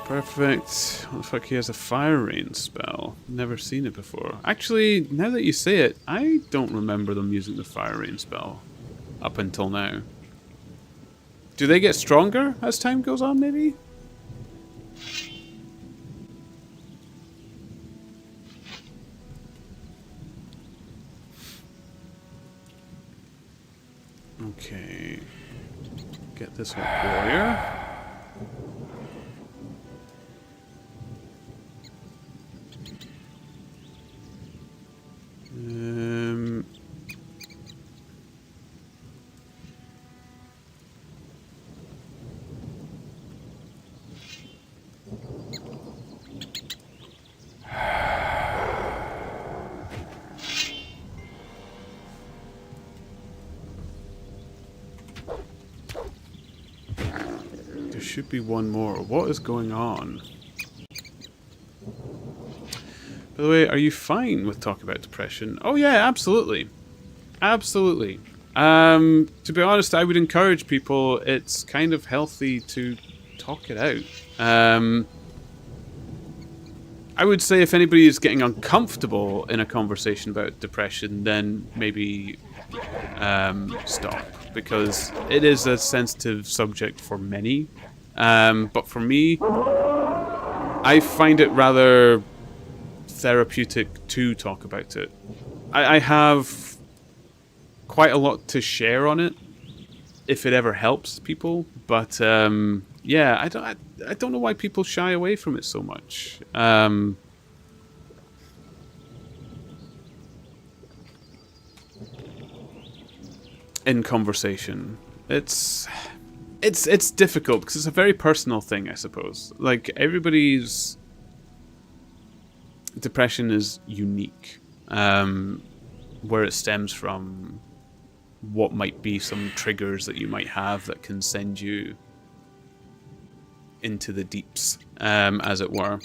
Perfect. What the fuck, he has a fire rain spell. Never seen it before. Actually, now that you say it, I don't remember them using the fire rain spell up until now. Do they get stronger as time goes on, maybe? Okay. Get this one warrior. There should be one more. What is going on? By the way, are you fine with talking about depression? Oh yeah, absolutely. Absolutely. To be honest, I would encourage people, it's kind of healthy to talk it out. I would say if anybody is getting uncomfortable in a conversation about depression, then maybe stop, because it is a sensitive subject for many. But for me, I find it rather therapeutic to talk about it. I have quite a lot to share on it, if it ever helps people. But yeah, I don't know why people shy away from it so much. in conversation. It's difficult because it's a very personal thing, I suppose. Like, everybody's depression is unique. Where it stems from, what might be some triggers that you might have that can send you into the deeps, as it were.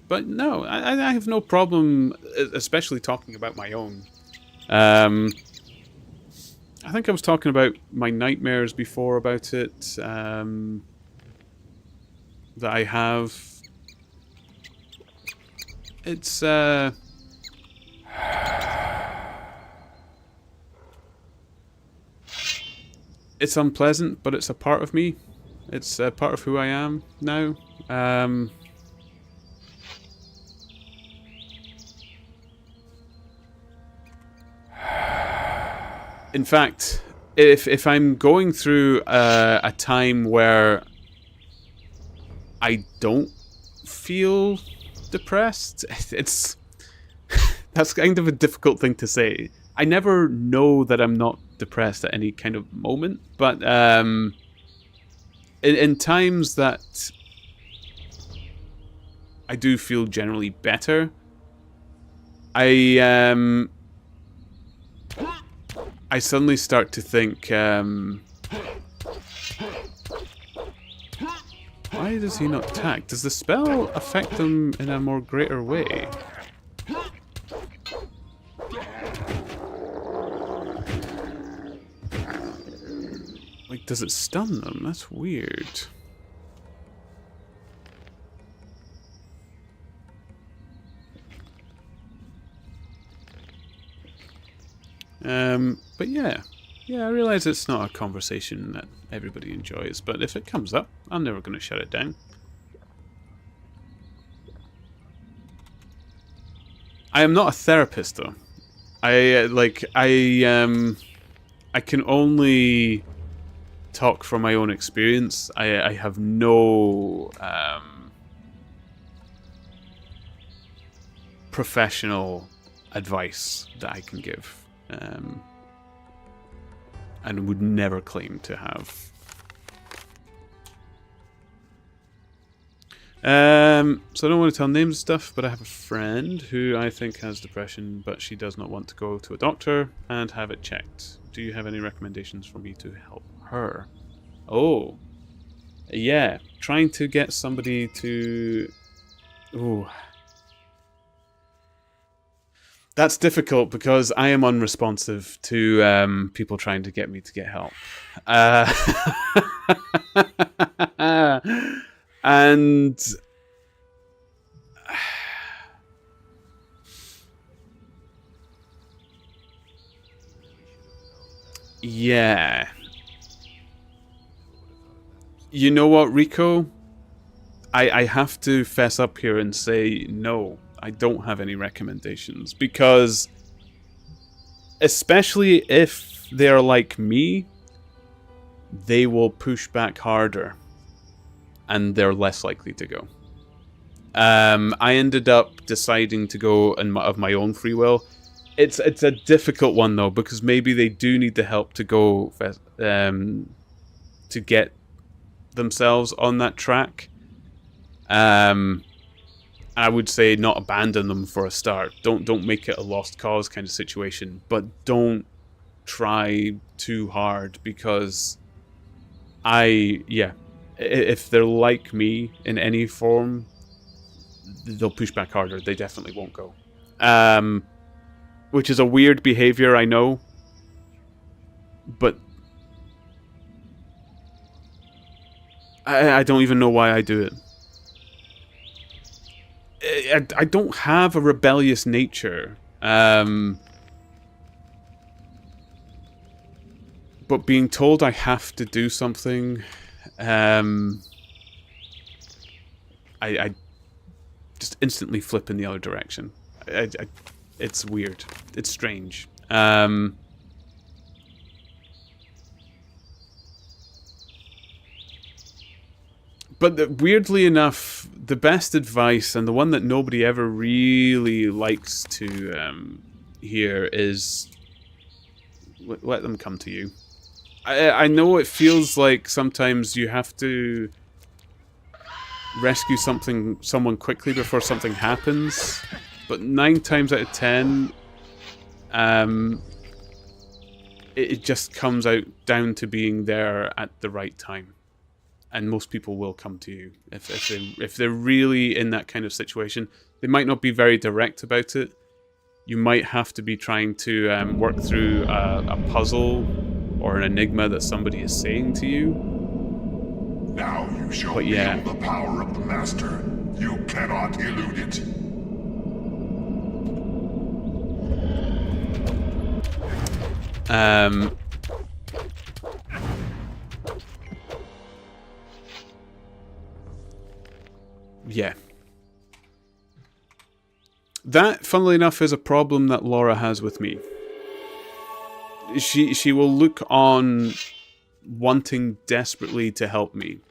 But no, I have no problem, especially talking about my own. I think I was talking about my nightmares before about it, that I have. It's, it's unpleasant, but it's a part of me. It's a part of who I am now. In fact, if I'm going through a time where I don't feel depressed, it's that's kind of a difficult thing to say. I never know that I'm not depressed at any kind of moment, but in times that I do feel generally better, I suddenly start to think, why does he not attack? Does the spell affect him in a more greater way? Like, does it stun them? That's weird. But yeah, I realize it's not a conversation that everybody enjoys, but if it comes up, I'm never going to shut it down. I am not a therapist, though. I can only talk from my own experience. I have no professional advice that I can give. And would never claim to have. So I don't want to tell names and stuff, but I have a friend who I think has depression, but she does not want to go to a doctor and have it checked. Do you have any recommendations for me to help her? Oh, yeah, trying to get somebody to... Ooh. That's difficult because I am unresponsive to people trying to get me to get help. And yeah. You know what, Rico? I have to fess up here and say no. I don't have any recommendations because, especially if they're like me, they will push back harder and they're less likely to go. I ended up deciding to go of my own free will. It's a difficult one though, because maybe they do need the help to go to get themselves on that track. I would say not abandon them for a start. Don't make it a lost cause kind of situation, but don't try too hard because if they're like me in any form, they'll push back harder. They definitely won't go. Which is a weird behavior, I know, but I don't even know why I do it. I don't have a rebellious nature, but being told I have to do something, I just instantly flip in the other direction. It's weird. It's strange. But weirdly enough, the best advice, and the one that nobody ever really likes to hear, is let them come to you. I know it feels like sometimes you have to rescue someone quickly before something happens, but 9 times out of 10, it just comes out down to being there at the right time, and most people will come to you if they're really in that kind of situation. They might not be very direct about it. You might have to be trying to work through a puzzle or an enigma that somebody is saying to you. Now you shall But feel yeah. the power of the Master. You cannot elude it. Yeah. That, funnily enough, is a problem that Laura has with me. She will look on wanting desperately to help me,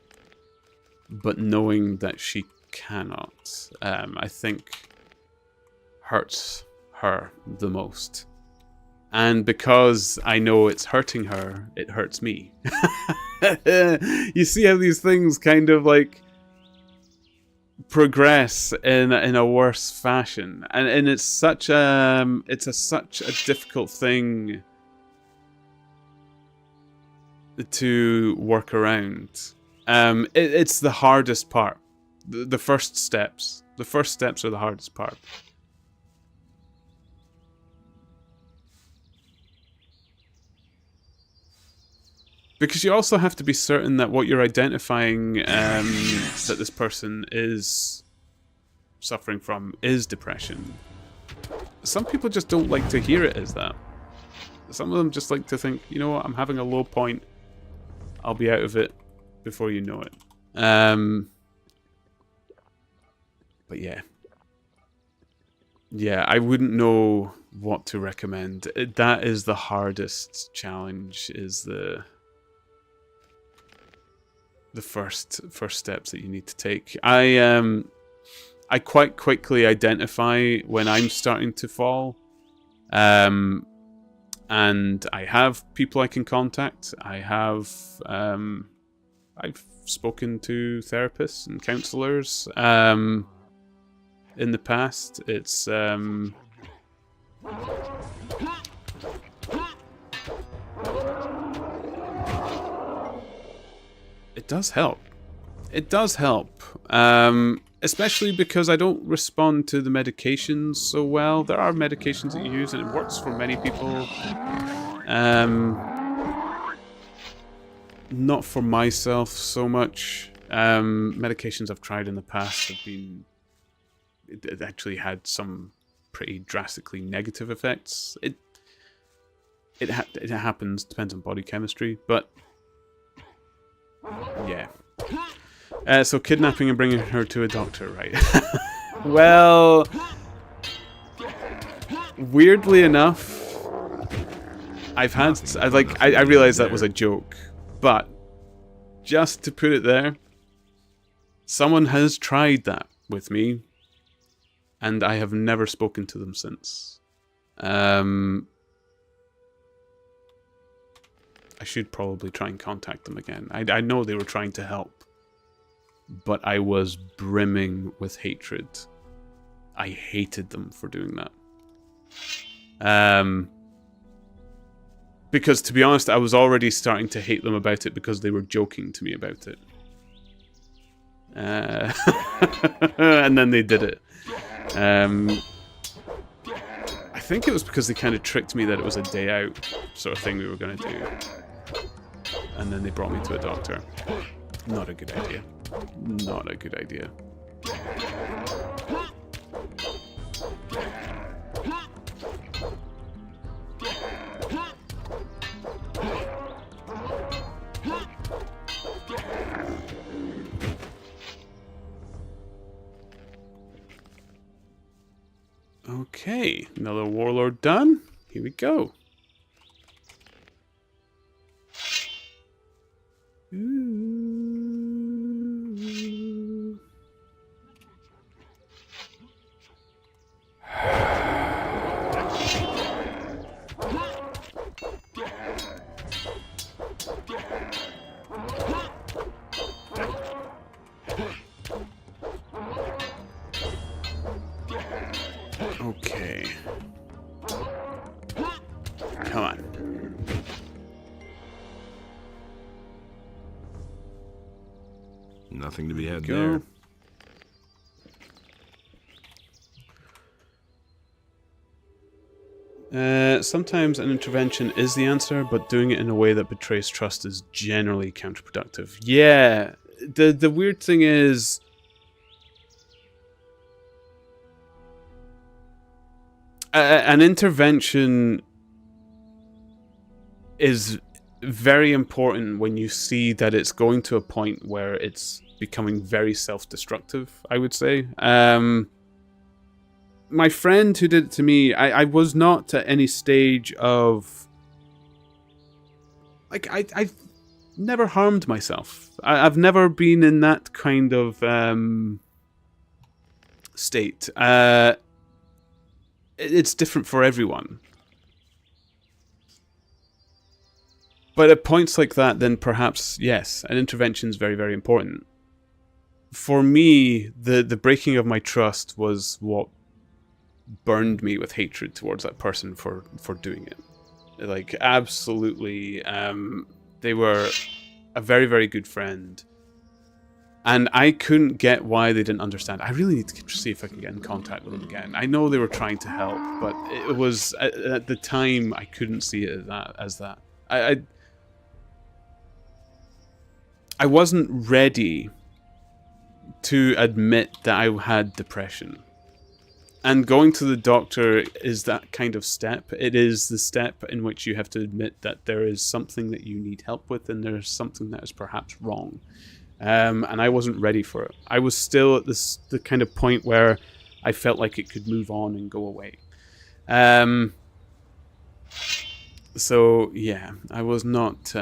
but knowing that she cannot, I think, hurts her the most. And because I know it's hurting her, it hurts me. You see how these things kind of like progress in a worse fashion, and it's such such a difficult thing to work around. It's the hardest part. The first steps. The first steps are the hardest part. Because you also have to be certain that what you're identifying that this person is suffering from is depression. Some people just don't like to hear it as that. Some of them just like to think, you know what, I'm having a low point. I'll be out of it before you know it. But yeah. Yeah, I wouldn't know what to recommend. That is the hardest challenge, is the first steps that you need to take. I quite quickly identify when I'm starting to fall, and I have people I can contact. I've spoken to therapists and counselors in the past. It's it does help. It does help. Especially because I don't respond to the medications so well. There are medications that you use and it works for many people. Not for myself so much. Medications I've tried in the past have been... It actually had some pretty drastically negative effects. It happens, depends on body chemistry, but... Yeah. So kidnapping and bringing her to a doctor, right? Well, weirdly enough, I realized that was a joke, but just to put it there, someone has tried that with me, and I have never spoken to them since. I should probably try and contact them again. I know they were trying to help, but I was brimming with hatred. I hated them for doing that. Because to be honest, I was already starting to hate them about it because they were joking to me about it. And then they did it. I think it was because they kind of tricked me that it was a day out sort of thing we were going to do. And then they brought me to a doctor. Not a good idea. Not a good idea. Okay, another warlord done. Here we go. Ooh. Nothing to be had Go. there. Sometimes an intervention is the answer, but doing it in a way that betrays trust is generally counterproductive. Yeah, the weird thing is, an intervention is very important when you see that it's going to a point where it's becoming very self-destructive, I would say. My friend who did it to me, I was not at any stage of... Like, I've never harmed myself. I've never been in that kind of state. It's different for everyone. But at points like that, then perhaps, yes, an intervention is very, very important. For me, the breaking of my trust was what burned me with hatred towards that person for doing it. Like, absolutely. They were a very, very good friend. And I couldn't get why they didn't understand. I really need to see if I can get in contact with them again. I know they were trying to help, but it was, at the time, I couldn't see it as that. I wasn't ready to admit that I had depression. And going to the doctor is that kind of step. It is the step in which you have to admit that there is something that you need help with and there's something that is perhaps wrong. And I wasn't ready for it. I was still at the kind of point where I felt like it could move on and go away. So, yeah, I was not...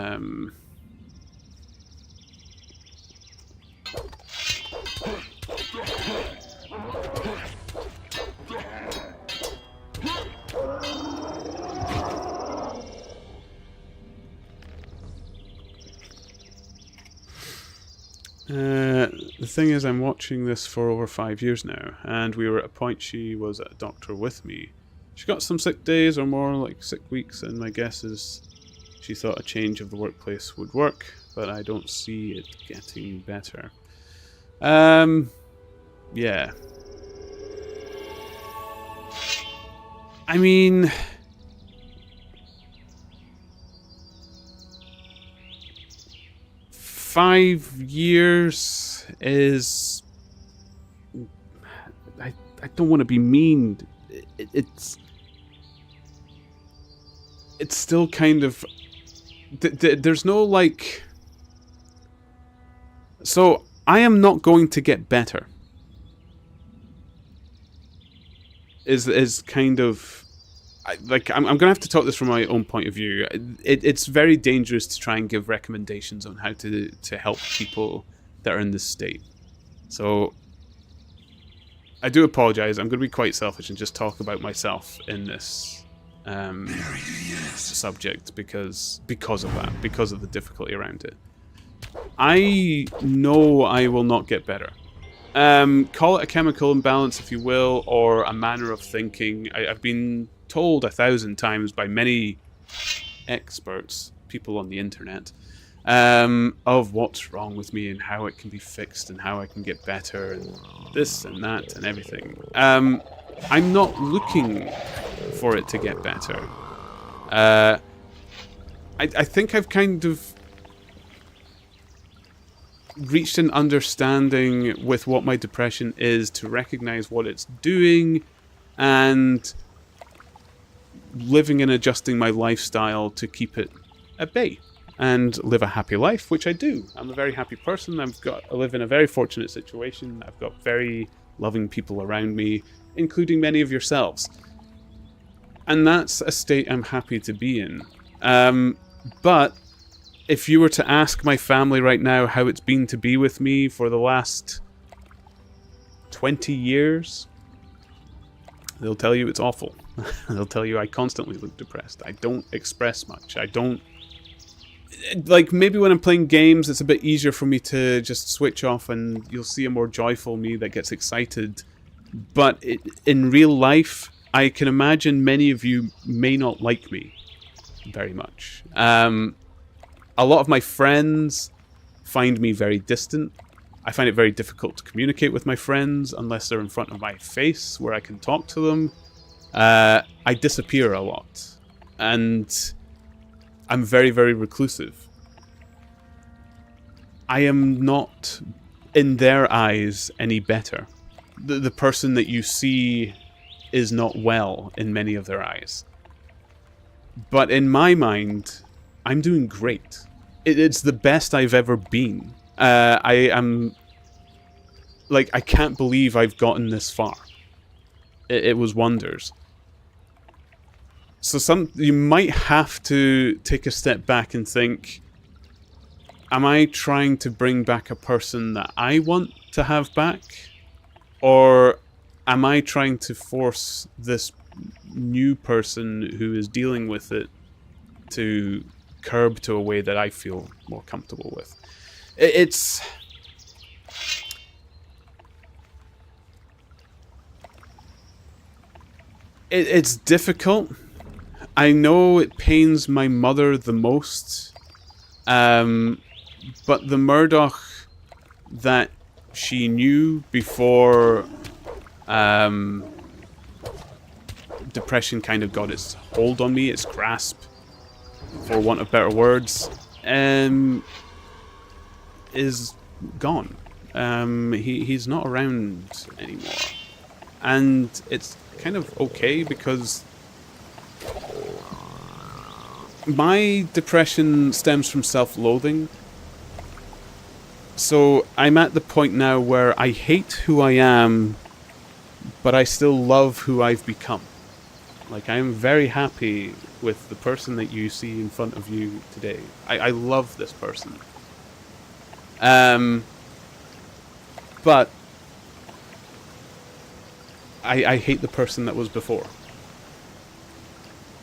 the thing is, I'm watching this for over 5 years now, and we were at a point she was at a doctor with me. She got some sick days or more, like sick weeks, and my guess is she thought a change of the workplace would work, but I don't see it getting better. Yeah. I mean... $5 years is... I don't want to be mean. It's still kind of... There's no, like... So, I am not going to get better. Is kind of... I'm going to have to talk this from my own point of view. It's very dangerous to try and give recommendations on how to help people that are in this state. So, I do apologize. I'm going to be quite selfish and just talk about myself in this subject because of that, because of the difficulty around it. I know I will not get better. Call it a chemical imbalance, if you will, or a manner of thinking. I've been told 1,000 times by many experts, people on the internet, of what's wrong with me and how it can be fixed and how I can get better and this and that and everything. I'm not looking for it to get better. I think I've kind of reached an understanding with what my depression is to recognize what it's doing and living and adjusting my lifestyle to keep it at bay and live a happy life, which I do. I'm a very happy person. I live in a very fortunate situation. I've got very loving people around me, including many of yourselves. And that's a state I'm happy to be in. But if you were to ask my family right now how it's been to be with me for the last 20 years, they'll tell you it's awful. They'll tell you I constantly look depressed. I don't express much. I don't... Like, maybe when I'm playing games, it's a bit easier for me to just switch off and you'll see a more joyful me that gets excited. But in real life, I can imagine many of you may not like me very much. A lot of my friends find me very distant. I find it very difficult to communicate with my friends unless they're in front of my face where I can talk to them. I disappear a lot. And I'm very, very reclusive. I am not, in their eyes, any better. The person that you see is not well in many of their eyes. But in my mind, I'm doing great. It's the best I've ever been. I am... Like, I can't believe I've gotten this far. It was wonders. So you might have to take a step back and think, am I trying to bring back a person that I want to have back? Or am I trying to force this new person who is dealing with it to curb to a way that I feel more comfortable with? It's difficult. I know it pains my mother the most, but the Murdoch that she knew before depression kind of got its hold on me, its grasp, for want of better words, is gone. He's not around anymore. And it's kind of okay because my depression stems from self-loathing. So I'm at the point now where I hate who I am, but I still love who I've become. Like, I'm very happy with the person that you see in front of you today. I love this person. But I hate the person that was before.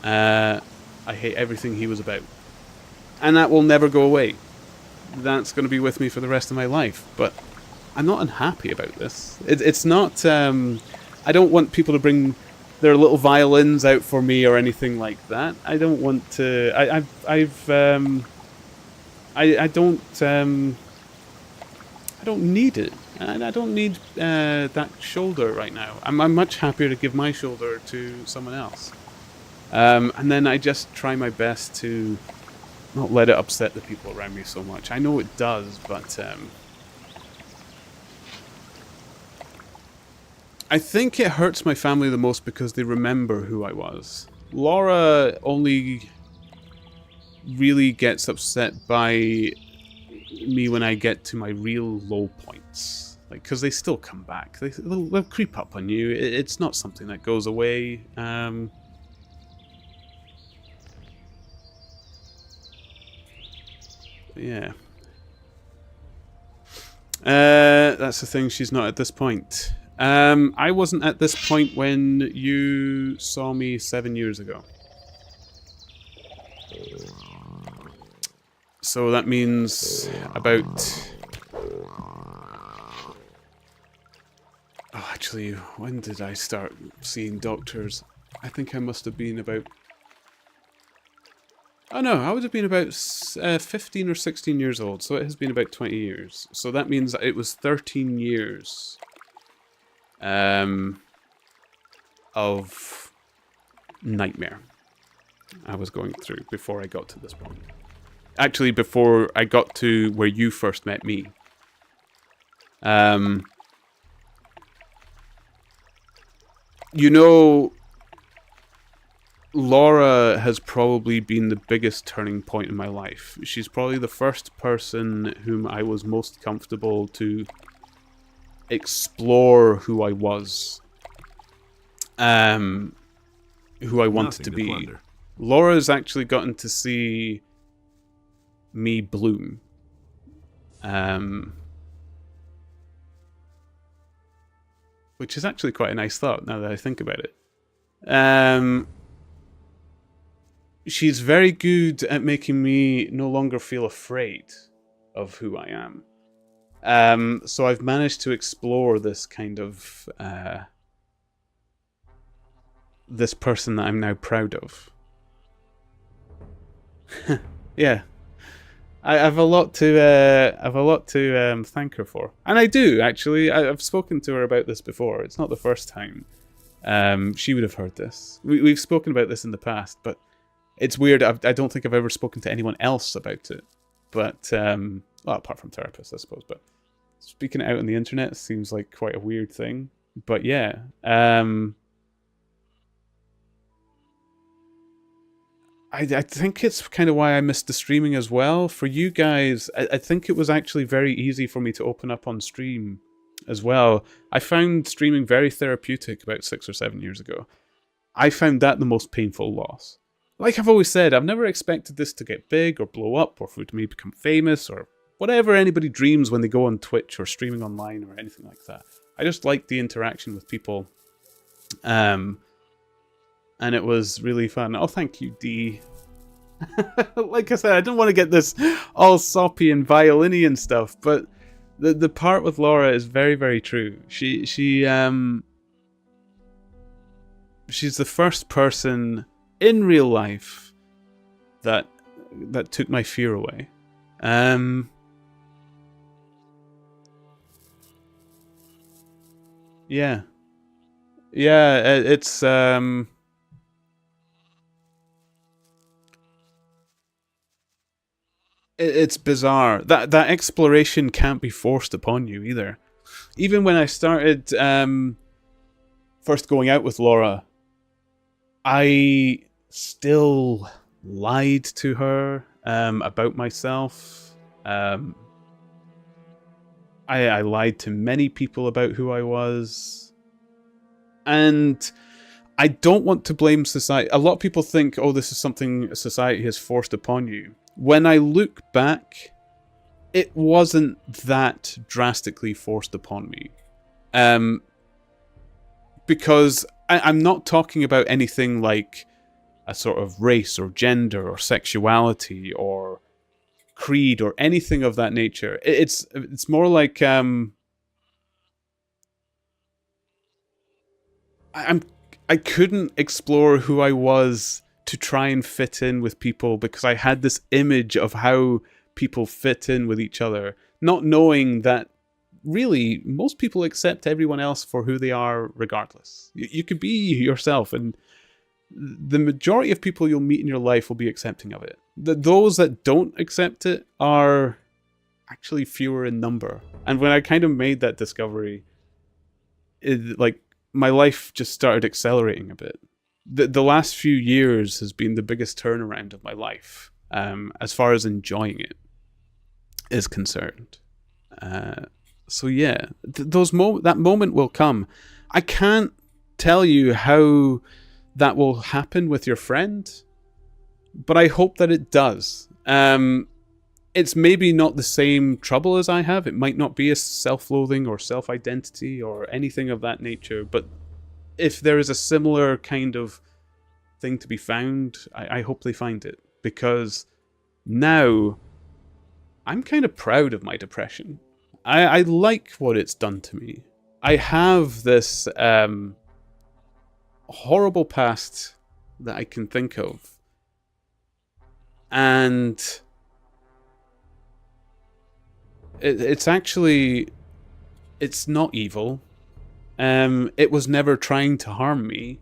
I hate everything he was about. And that will never go away. That's going to be with me for the rest of my life. But I'm not unhappy about this. It's not... I don't want people to bring their little violins out for me or anything like that. I don't want to... I don't need it. I don't need that shoulder right now. I'm much happier to give my shoulder to someone else. And then I just try my best to not let it upset the people around me so much. I know it does, but I think it hurts my family the most because they remember who I was. Laura only really gets upset by me when I get to my real low points. Like, because they still come back. They'll creep up on you. It's not something that goes away. Yeah. That's the thing, she's not at this point. I wasn't at this point when you saw me 7 years ago. So that means about... Oh, actually, when did I start seeing doctors? I think I must have been about... Oh no, I would have been about 15 or 16 years old, so it has been about 20 years. So that means that it was 13 years of nightmare I was going through before I got to this point. Actually, before I got to where you first met me. You know, Laura has probably been the biggest turning point in my life. She's probably the first person whom I was most comfortable to explore who I was. Who I wanted to be. plunder. Laura's actually gotten to see me bloom. Which is actually quite a nice thought now that I think about it. She's very good at making me no longer feel afraid of who I am. So I've managed to explore this kind of... this person that I'm now proud of. Yeah. I've a lot to thank her for, and I do actually. I've spoken to her about this before. It's not the first time. She would have heard this. We've spoken about this in the past, but it's weird. I don't think I've ever spoken to anyone else about it. But well, apart from therapists, I suppose. But speaking it out on the internet seems like quite a weird thing. But yeah. I think it's kind of why I missed the streaming as well. For you guys, I think it was actually very easy for me to open up on stream as well. I found streaming very therapeutic about 6 or 7 years ago. I found that the most painful loss. Like I've always said, I've never expected this to get big or blow up or for it to me become famous or whatever anybody dreams when they go on Twitch or streaming online or anything like that. I just like the interaction with people. And it was really fun. Oh, thank you, Dee. Like I said, I don't want to get this all soppy and violin-y and stuff, but the part with Laura is very, very true. She's the first person in real life that took my fear away. Yeah. Yeah, it's bizarre. That exploration can't be forced upon you either. Even when I started first going out with Laura, I still lied to her about myself. I lied to many people about who I was. And I don't want to blame society. A lot of people think, oh, this is something society has forced upon you. When I look back, it wasn't that drastically forced upon me. Because I'm not talking about anything like a sort of race or gender or sexuality or creed or anything of that nature. It's more like I couldn't explore who I was to try and fit in with people because I had this image of how people fit in with each other, not knowing that really most people accept everyone else for who they are regardless. You could be yourself, and the majority of people you'll meet in your life will be accepting of it. Those that don't accept it are actually fewer in number. And when I kind of made that discovery, my life just started accelerating a bit. The last few years has been the biggest turnaround of my life, as far as enjoying it is concerned. So yeah, that moment will come. I can't tell you how that will happen with your friend, but I hope that it does. It's maybe not the same trouble as I have. It might not be a self-loathing or self-identity or anything of that nature, but if there is a similar kind of thing to be found, I hope they find it. Because now, I'm kind of proud of my depression. I like what it's done to me. I have this horrible past that I can think of. And it's actually, it's not evil. It was never trying to harm me.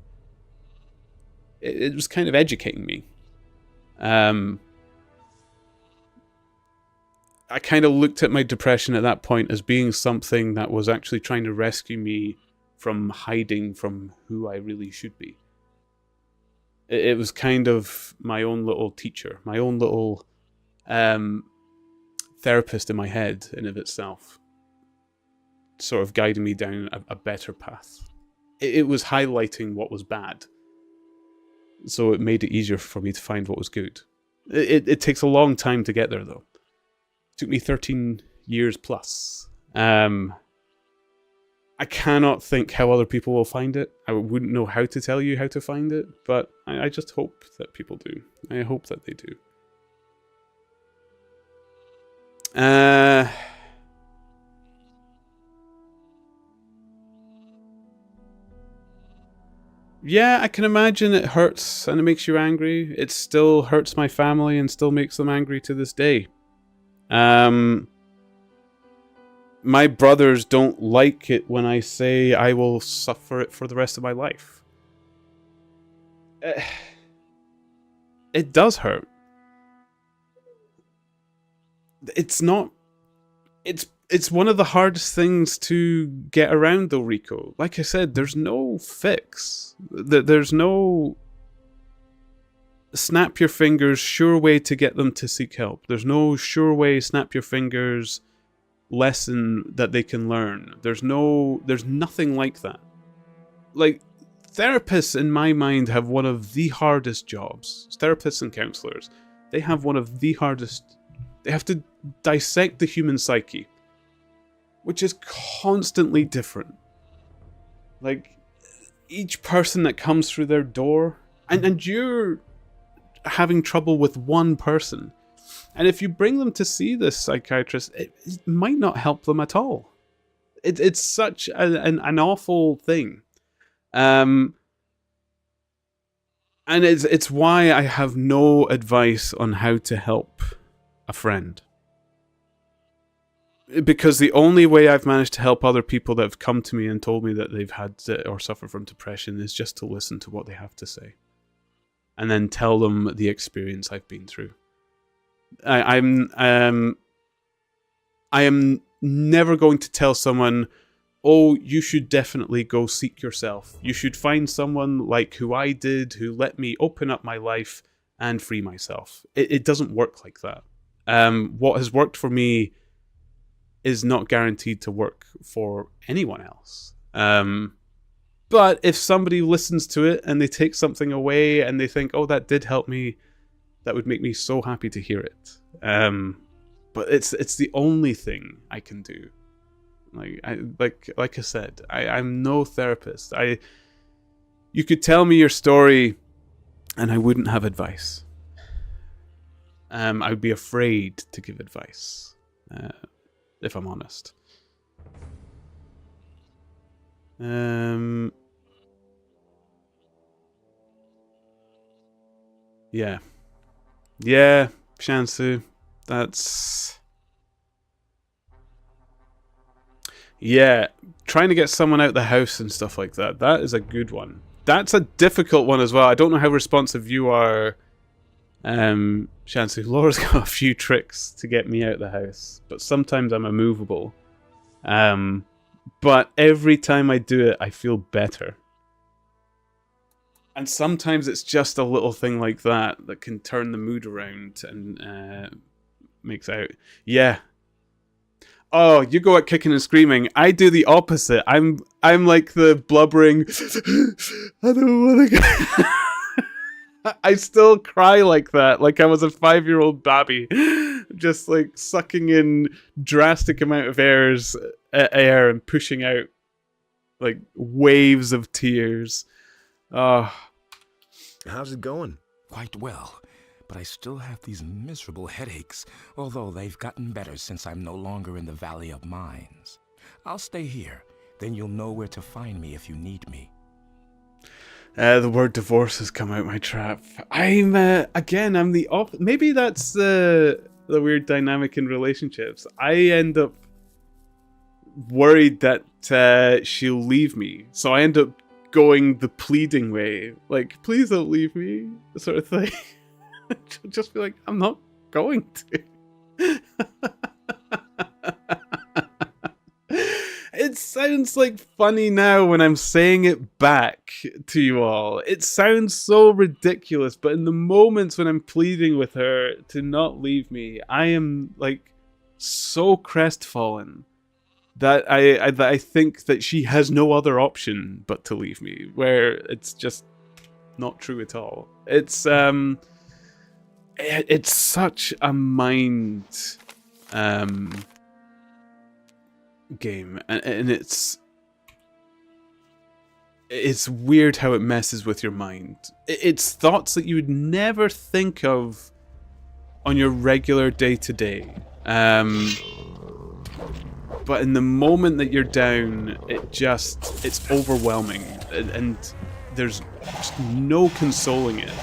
It was kind of educating me. I kind of looked at my depression at that point as being something that was actually trying to rescue me from hiding from who I really should be. It was kind of my own little teacher, my own little therapist in my head in of itself, sort of guiding me down a better path. It was highlighting what was bad, so it made it easier for me to find what was good. It takes a long time to get there, though. It took me 13 years plus. I cannot think how other people will find it. I wouldn't know how to tell you how to find it, but I just hope that people do. I hope that they do. Yeah, I can imagine it hurts and it makes you angry. It still hurts my family and still makes them angry to this day. My brothers don't like it when I say I will suffer it for the rest of my life. It does hurt. It's not... It's one of the hardest things to get around, though, Rico. Like I said, there's no fix. There's no snap your fingers, sure way to get them to seek help. There's no sure way, snap your fingers lesson that they can learn. There's nothing like that. Like, therapists, in my mind, have one of the hardest jobs. Therapists and counselors, they have one of the hardest. They have to dissect the human psyche, which is constantly different. Like, each person that comes through their door, and you're having trouble with one person, and if you bring them to see this psychiatrist, it might not help them at all. It's such an awful thing. And it's why I have no advice on how to help a friend. Because the only way I've managed to help other people that have come to me and told me that they've had or suffer from depression is just to listen to what they have to say. And then tell them the experience I've been through. I am never going to tell someone, oh, you should definitely go seek yourself. You should find someone like who I did, who let me open up my life and free myself. It doesn't work like that. What has worked for me is not guaranteed to work for anyone else. But if somebody listens to it and they take something away and they think, oh, that did help me, that would make me so happy to hear it. But it's the only thing I can do. Like I said, I'm no therapist. You could tell me your story and I wouldn't have advice. I would be afraid to give advice, if I'm honest. Yeah. Yeah, Shansu. That's... Yeah, trying to get someone out the house and stuff like that. That is a good one. That's a difficult one as well. I don't know how responsive you are, Shansu. Laura's got a few tricks to get me out the house, but sometimes I'm immovable. But every time I do it, I feel better. And sometimes it's just a little thing like that can turn the mood around and makes out. Yeah. Oh, you go at kicking and screaming. I do the opposite. I'm like the blubbering. I don't want to go. I still cry like that, like I was a 5-year-old baby, just like sucking in drastic amount of air and pushing out like waves of tears. Oh. How's it going? Quite well, but I still have these miserable headaches, although they've gotten better since I'm no longer in the Valley of Mines. I'll stay here, then you'll know where to find me if you need me. The word divorce has come out my trap. I'm the opposite. Maybe that's the weird dynamic in relationships. I end up worried that she'll leave me, so I end up going the pleading way, like, please don't leave me, sort of thing. She'll just be like, I'm not going to. It sounds like funny now when I'm saying it back to you all. It sounds so ridiculous, but in the moments when I'm pleading with her to not leave me, I am like so crestfallen that I think that she has no other option but to leave me, where it's just not true at all. It's such a mind game, and it's weird how it messes with your mind. It's thoughts that you would never think of on your regular day-to-day. But in the moment that you're down, it's overwhelming, and there's just no consoling it.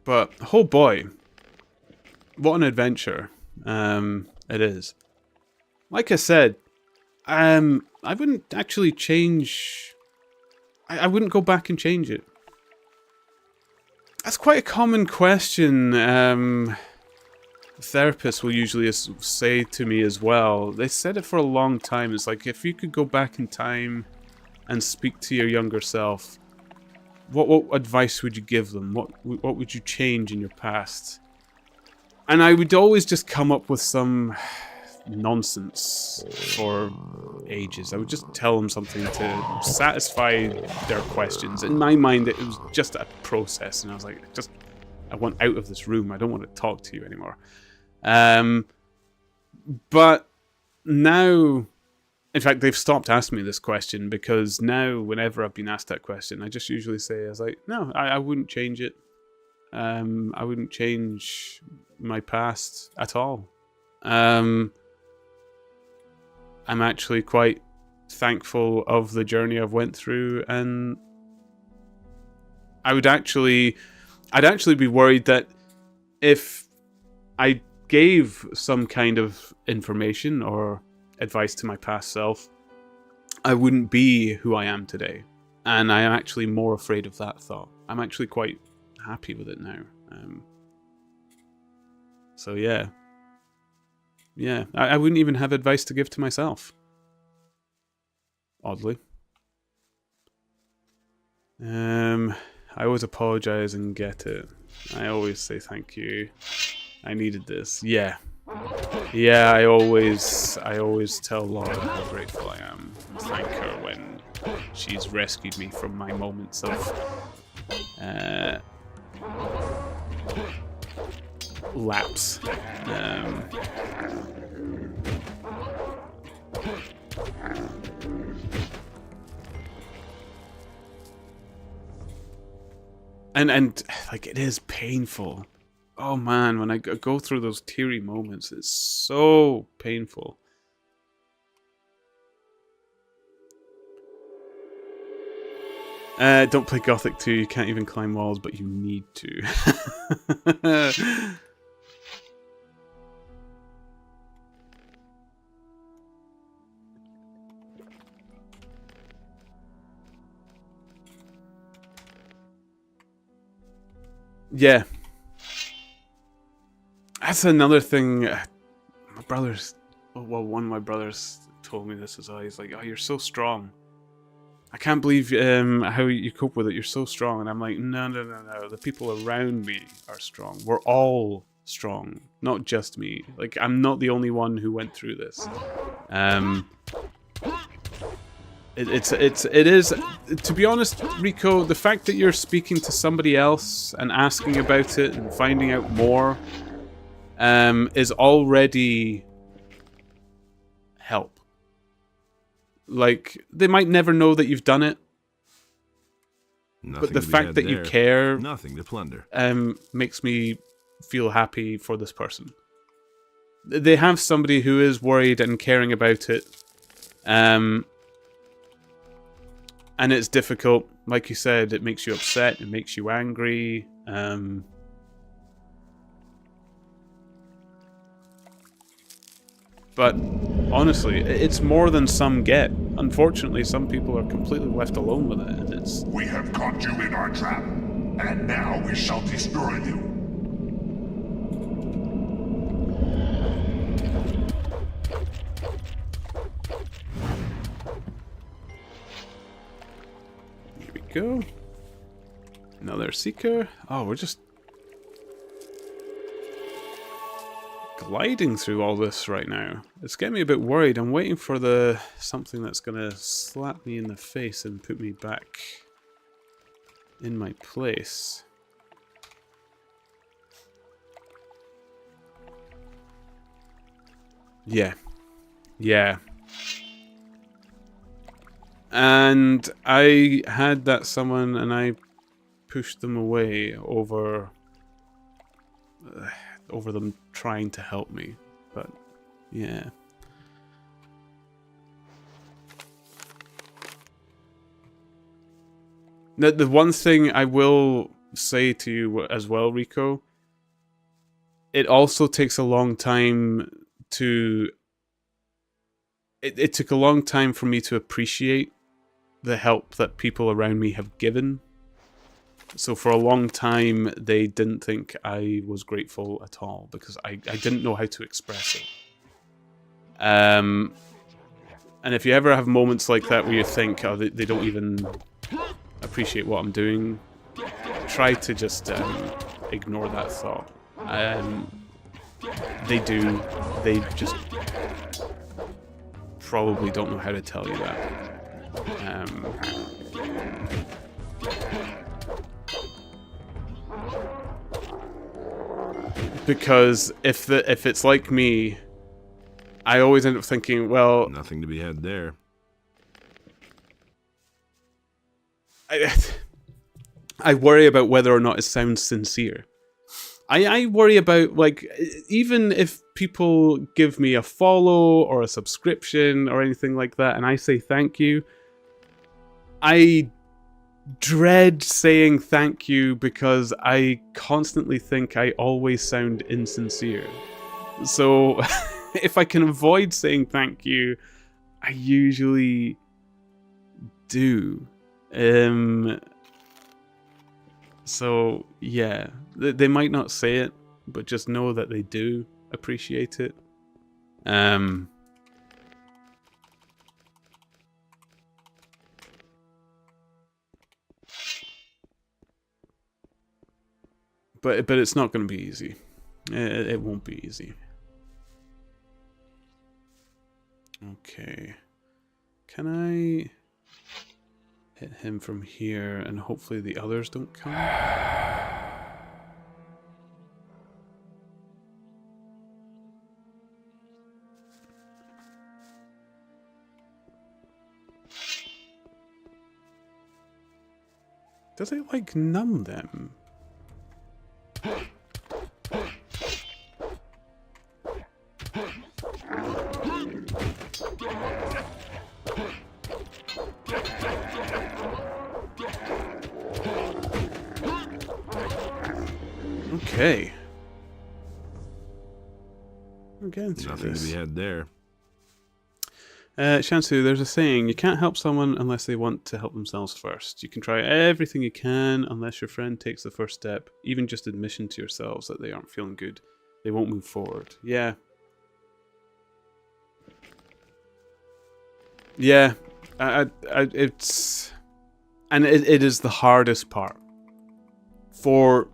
But, oh boy, what an adventure it is. Like I said, I wouldn't actually change... I wouldn't go back and change it. That's quite a common question therapists will usually say to me as well. They said it for a long time. It's like, if you could go back in time and speak to your younger self, what advice would you give them? What would you change in your past? And I would always just come up with some nonsense for ages. I would just tell them something to satisfy their questions. In my mind, it was just a process, and I was like, I want out of this room. I don't want to talk to you anymore. But now, in fact, they've stopped asking me this question, because now, whenever I've been asked that question, I just usually say, I was like, no, I wouldn't change it. I wouldn't change my past at all. I'm actually quite thankful of the journey I've went through, and I'd actually be worried that if I gave some kind of information or advice to my past self, I wouldn't be who I am today. And I am actually more afraid of that thought. I'm actually quite happy with it now. So yeah. Yeah, I wouldn't even have advice to give to myself. Oddly. I always apologize and get it. I always say thank you. I needed this. Yeah. Yeah, I always tell Laura how grateful I am. Thank her when she's rescued me from my moments of lapse. And like, it is painful. Oh man, when I go through those teary moments, it's so painful. Don't play Gothic 2, you can't even climb walls, but you need to. Yeah. That's another thing. My brothers, well, one of my brothers told me this as well. He's like, oh, you're so strong. I can't believe how you cope with it. You're so strong. And I'm like, no. The people around me are strong. We're all strong, not just me. Like, I'm not the only one who went through this. It is, to be honest, Rico, the fact that you're speaking to somebody else and asking about it and finding out more is already help. Like, they might never know that you've done it, Nothing but the to be fact had that you there. care Nothing to plunder. makes me feel happy for this person. They have somebody who is worried and caring about it. And it's difficult. Like you said, it makes you upset, it makes you angry. But honestly, it's more than some get. Unfortunately, some people are completely left alone with it, and it's... We have caught you in our trap, and now we shall destroy you. Here we go. Another seeker. Oh, we're just gliding through all this right now. It's getting me a bit worried. I'm waiting for something that's gonna slap me in the face and put me back in my place. Yeah. Yeah. And I had that someone and I pushed them away over them trying to help me. But yeah. Now, the one thing I will say to you as well, Rico, it also takes a long time to... It took a long time for me to appreciate the help that people around me have given. So for a long time, they didn't think I was grateful at all because I didn't know how to express it. And if you ever have moments like that where you think, oh, they don't even appreciate what I'm doing, try to just ignore that thought. They do. They just probably don't know how to tell you that. Because if it's like me, I always end up thinking, well, nothing to be had there. I worry about whether or not it sounds sincere. I worry about, like, even if people give me a follow or a subscription or anything like that, and I say thank you, I dread saying thank you because I constantly think I always sound insincere. So if I can avoid saying thank you, I usually do. So yeah, they might not say it, but just know that they do appreciate it. But it's not going to be easy. It won't be easy. Okay. Can I hit him from here and hopefully the others don't come? Does it, like, numb them? Okay. I'm getting through Nothing this. to be had there. Shansu, there's a saying, you can't help someone unless they want to help themselves first. You can try everything you can unless your friend takes the first step. Even just admission to yourselves that they aren't feeling good, they won't move forward. Yeah. Yeah. It's... And it is the hardest part. For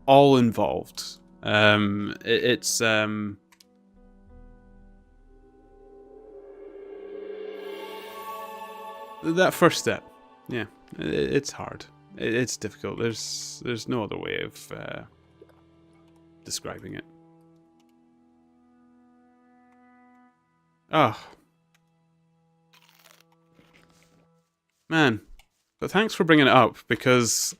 all involved. It's... That first step, yeah, it's hard. It's difficult. There's no other way of describing it. Oh, man, but thanks for bringing it up because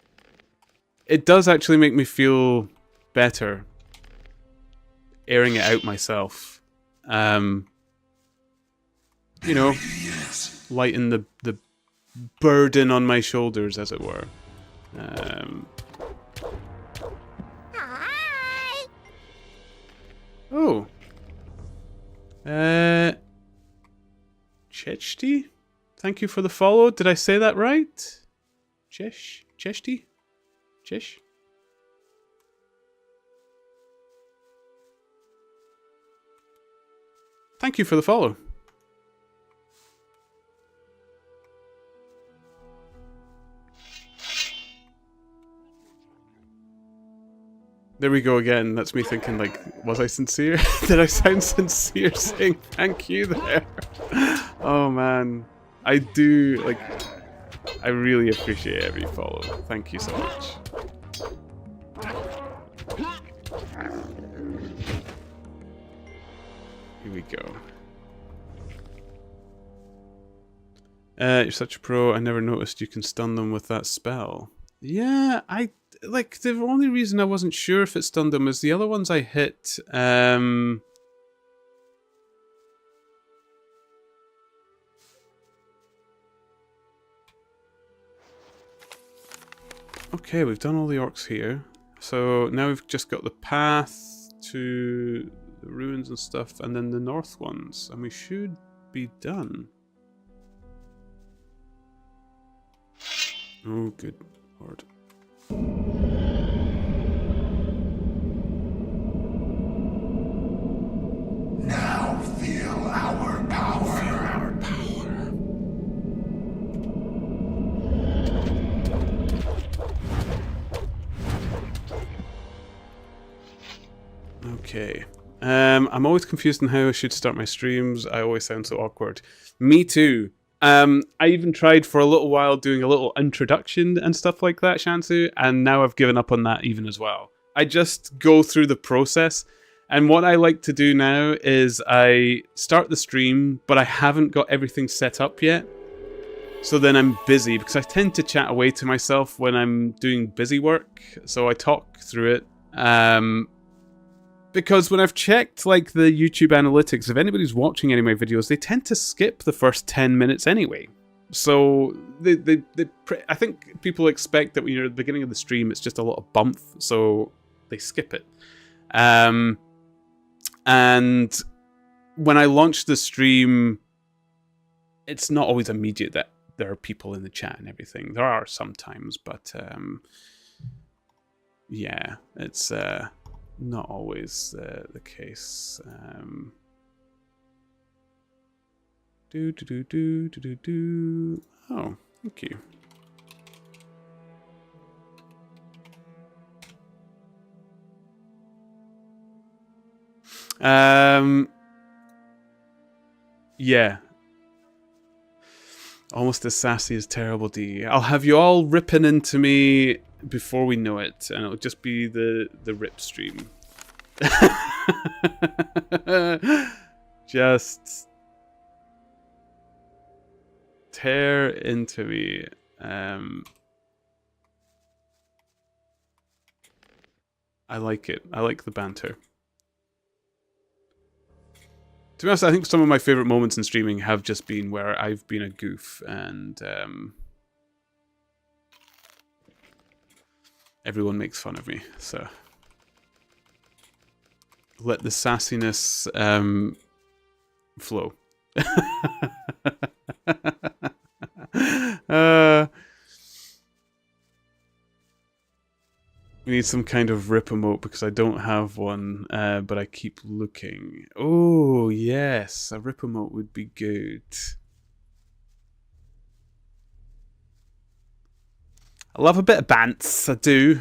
it does actually make me feel better airing it out myself. You know, lighten the burden on my shoulders, as it were. Hi. Oh. Cheshti? Thank you for the follow. Did I say that right? Cheshti? Chesh? Thank you for the follow. There we go again. That's me thinking, like, was I sincere? Did I sound sincere saying thank you there? Oh, man. I do, like, I really appreciate every follow. Thank you so much. Here we go. You're such a pro. I never noticed you can stun them with that spell. Yeah, like, the only reason I wasn't sure if it stunned them is the other ones I hit, Okay, we've done all the orcs here. So now we've just got the path to the ruins and stuff, and then the north ones, and we should be done. Oh, good lord. Now feel our power. Okay. I'm always confused on how I should start my streams. I always sound so awkward. Me too. I even tried for a little while doing a little introduction and stuff like that, Shansu, and now I've given up on that even as well. I just go through the process, and what I like to do now is I start the stream, but I haven't got everything set up yet. So then I'm busy, because I tend to chat away to myself when I'm doing busy work, so I talk through it. Because when I've checked like the YouTube analytics, if anybody's watching any of my videos, they tend to skip the first 10 minutes anyway. So I think people expect that when you're at the beginning of the stream, it's just a little bump, so they skip it. And when I launch the stream, it's not always immediate that there are people in the chat and everything. There are sometimes, but yeah, it's not always the case. Oh, thank you. Yeah. Almost as sassy as Terrible D. I'll have you all ripping into me before we know it, and it'll just be the rip stream. Just tear into me. I like it. I like the banter. To be honest, I think some of my favorite moments in streaming have just been where I've been a goof and everyone makes fun of me. So let the sassiness flow. We need some kind of rip emote because I don't have one, but I keep looking. Oh, yes, a rip emote would be good. I love a bit of bants, I do.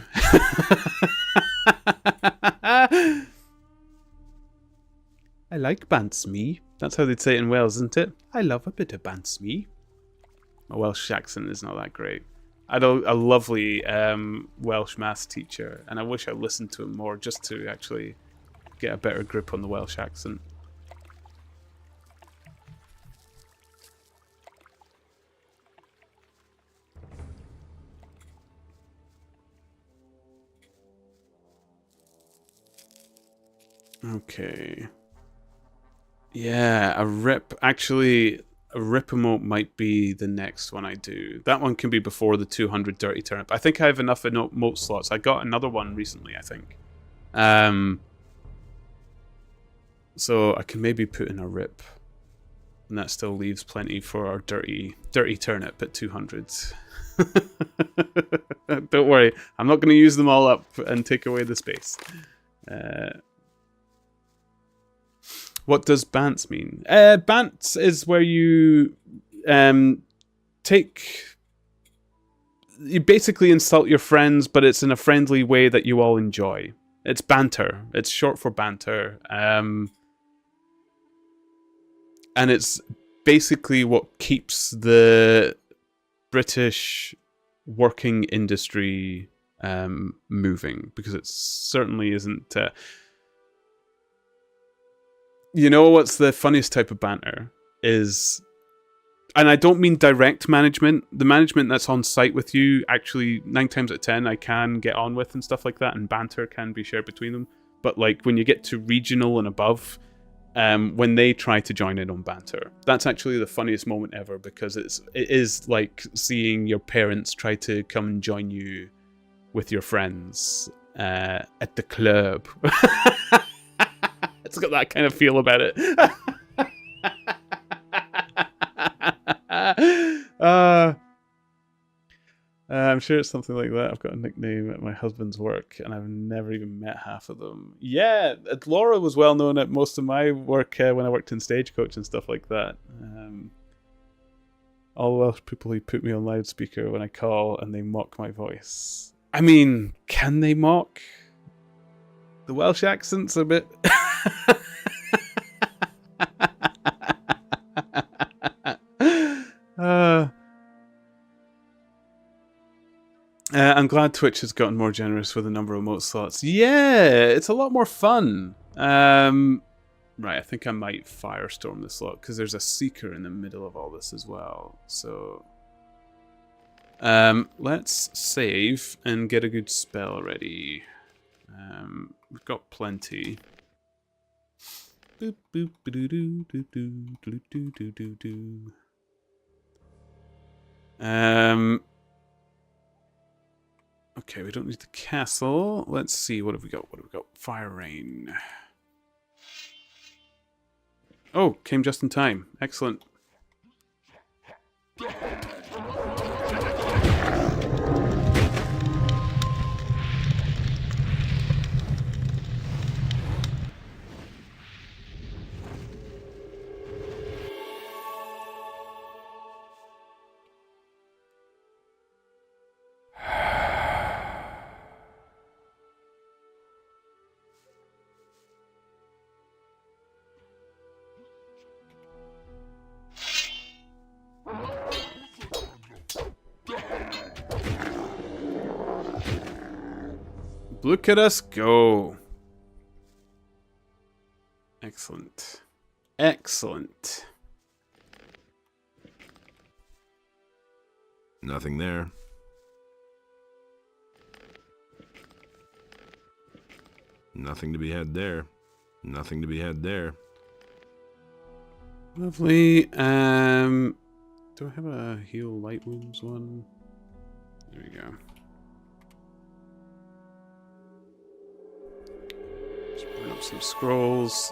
I like bants me. That's how they'd say it in Wales, isn't it? I love a bit of bants me. My Welsh accent is not that great. I had a lovely Welsh maths teacher, and I wish I listened to him more just to actually get a better grip on the Welsh accent. Okay. Yeah, a rip. Actually, a rip emote might be the next one I do. That one can be before the 200 Dirty Turnip. I think I have enough emote slots. I got another one recently, I think. So I can maybe put in a rip. And that still leaves plenty for our Dirty Turnip at 200. Don't worry, I'm not going to use them all up and take away the space. What does bants mean? Bants is where you you basically insult your friends, but it's in a friendly way that you all enjoy. It's banter. It's short for banter. And it's basically what keeps the British working industry moving, because it certainly isn't... You know what's the funniest type of banter is, and I don't mean direct management, the management that's on site with you, actually 9 times out of 10 I can get on with and stuff like that, and banter can be shared between them. But like when you get to regional and above, when they try to join in on banter, that's actually the funniest moment ever, because it is like seeing your parents try to come and join you with your friends at the club. It's got that kind of feel about it. I'm sure it's something like that. I've got a nickname at my husband's work, and I've never even met half of them. Yeah, Laura was well known at most of my work when I worked in Stagecoach and stuff like that. All the Welsh people who put me on loudspeaker when I call and they mock my voice. I mean, can they mock? The Welsh accent's a bit... I'm glad Twitch has gotten more generous with the number of emote slots. Yeah, it's a lot more fun. Right, I think I might firestorm this slot because there's a seeker in the middle of all this as well. So, let's save and get a good spell ready. We've got plenty. Boop boop doo doo doo doo doo doo doo doo. Okay, we don't need the castle. Let's see, what have we got? What have we got? Fire Rain. Oh, came just in time. Excellent. Look at us go. Excellent. Excellent. Nothing there. Nothing to be had there. Nothing to be had there. Lovely. Do I have a heal light wounds one? There we go. Just burn up some scrolls.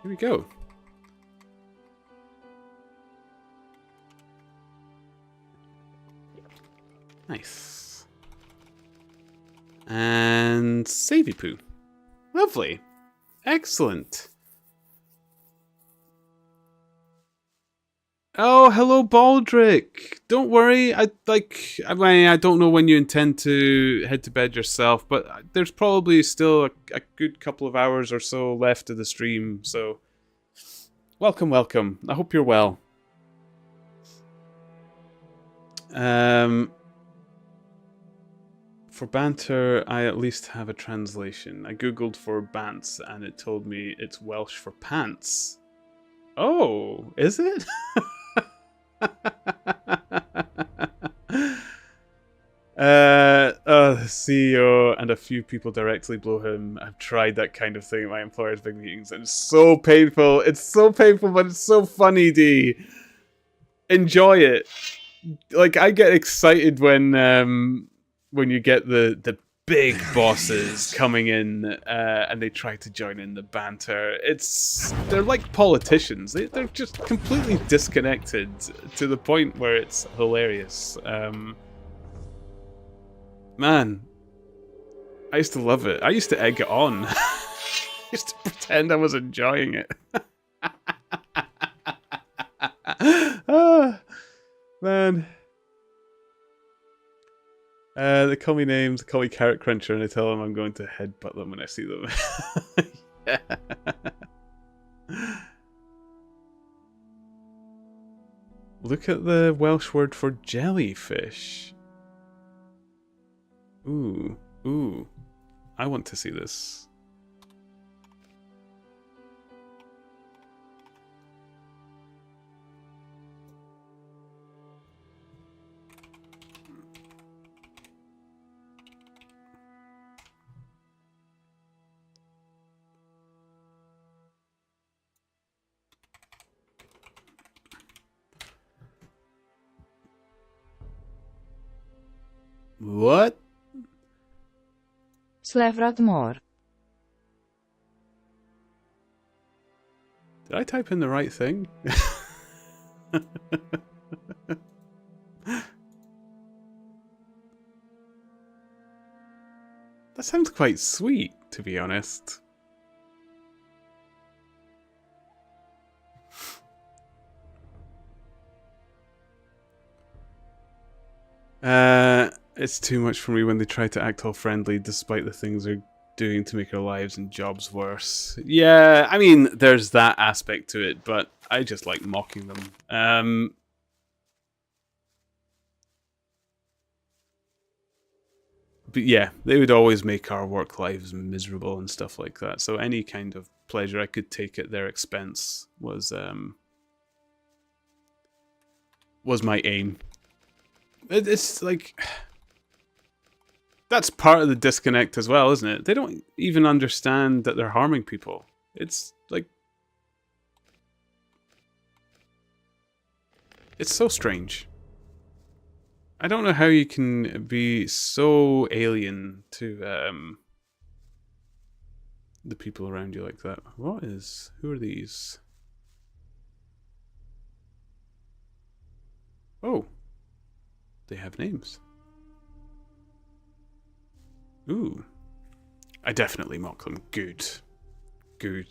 Here we go. Nice. And savey poo. Lovely. Excellent. Oh, hello, Baldric. Don't worry. I mean, I don't know when you intend to head to bed yourself, but there's probably still a good couple of hours or so left of the stream. So, welcome, welcome. I hope you're well. For banter, I at least have a translation. I googled for bants, and it told me it's Welsh for pants. Oh, is it? The CEO and a few people directly below him have tried that kind of thing at my employer's big meetings, and it's so painful. It's so painful, but it's so funny, D. Enjoy it. Like, I get excited when you get the big bosses coming in and they try to join in the banter. They're like politicians. They're just completely disconnected to the point where it's hilarious. Man, I used to love it. I used to egg it on. I used to pretend I was enjoying it. Man. They call me names, they call me Carrot Cruncher, and I tell them I'm going to headbutt them when I see them. Yeah. Look at the Welsh word for jellyfish. Ooh, ooh. I want to see this. What? Slevradmor. Did I type in the right thing? That sounds quite sweet, to be honest. It's too much for me when they try to act all friendly despite the things they're doing to make our lives and jobs worse. Yeah, I mean, there's that aspect to it, but I just like mocking them. But yeah, they would always make our work lives miserable and stuff like that. So any kind of pleasure I could take at their expense was my aim. It's like, that's part of the disconnect as well, isn't it? They don't even understand that they're harming people. It's like, it's so strange. I don't know how you can be so alien to the people around you like that. Who are these? Oh, they have names. Ooh. I definitely mock them. Good. Good.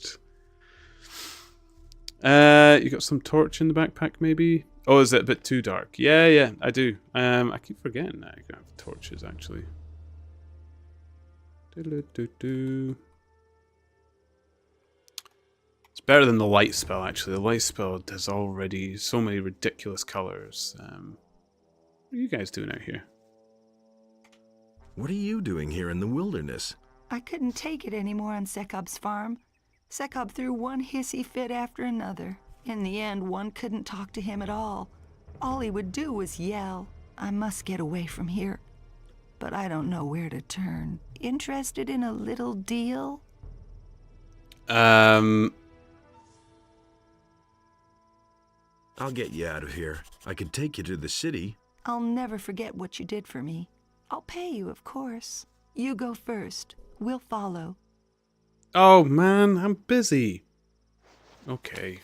You got some torch in the backpack, maybe? Oh, is it a bit too dark? Yeah, I do. I keep forgetting that I can have torches, actually. It's better than the light spell, actually. The light spell does already so many ridiculous colors. What are you guys doing out here? What are you doing here in the wilderness? I couldn't take it anymore on Sekob's farm. Sekob threw one hissy fit after another. In the end, one couldn't talk to him at all. All he would do was yell. I must get away from here. But I don't know where to turn. Interested in a little deal? I'll get you out of here. I could take you to the city. I'll never forget what you did for me. I'll pay you, of course. You go first. We'll follow. Oh, man, I'm busy. Okay.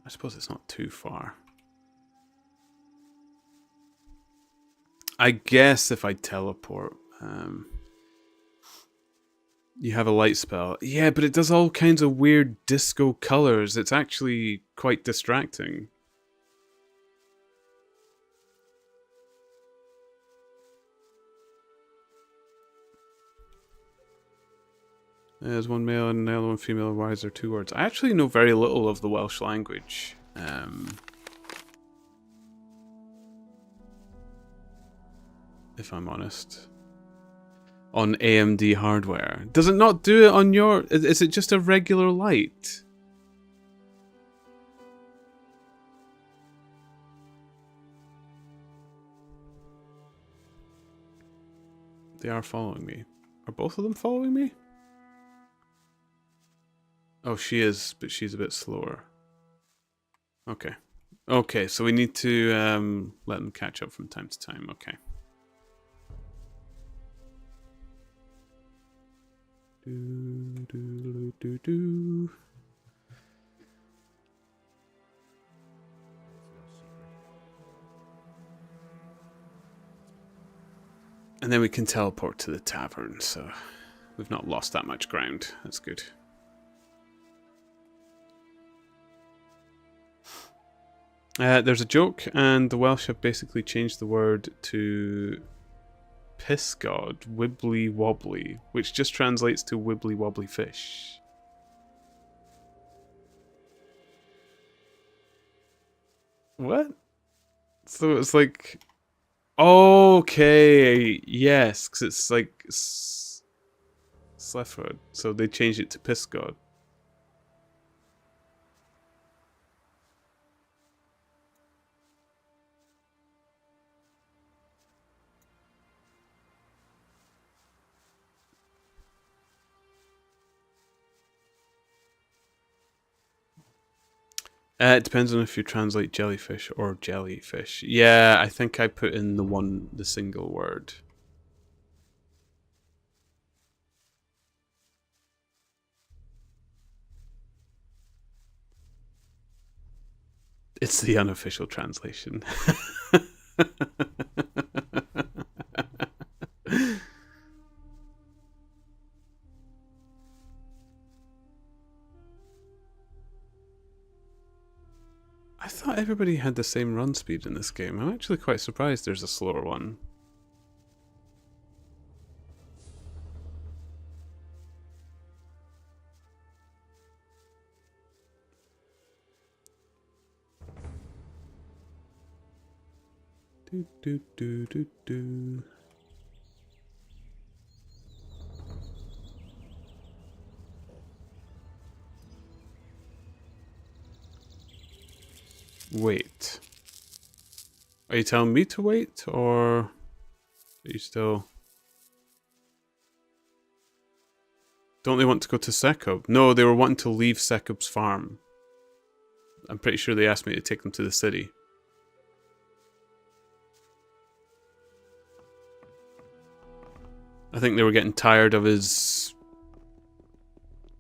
I suppose it's not too far. I guess if I teleport, you have a light spell. Yeah, but it does all kinds of weird disco colors. It's actually quite distracting. There's one male and the other one female. Why is there two words? I actually know very little of the Welsh language. If I'm honest. On AMD hardware. Does it not do it on your... Is it just a regular light? They are following me. Are both of them following me? Oh, she is, but she's a bit slower. Okay. Okay, so we need to let them catch up from time to time. Okay. Do. And then we can teleport to the tavern, so we've not lost that much ground. That's good. There's a joke, and the Welsh have basically changed the word to piss god, wibbly wobbly, which just translates to wibbly wobbly fish. What? So it's like... Okay, yes, because it's like... Slefford, so they changed it to piss god. It depends on if you translate jellyfish or jellyfish. Yeah, I think I put in the single word. It's the unofficial translation. I thought everybody had the same run speed in this game. I'm actually quite surprised there's a slower one. Do do do do do. Wait. Are you telling me to wait, or are you still... Don't they want to go to Sekub? No, they were wanting to leave Sekub's farm. I'm pretty sure they asked me to take them to the city. I think they were getting tired of his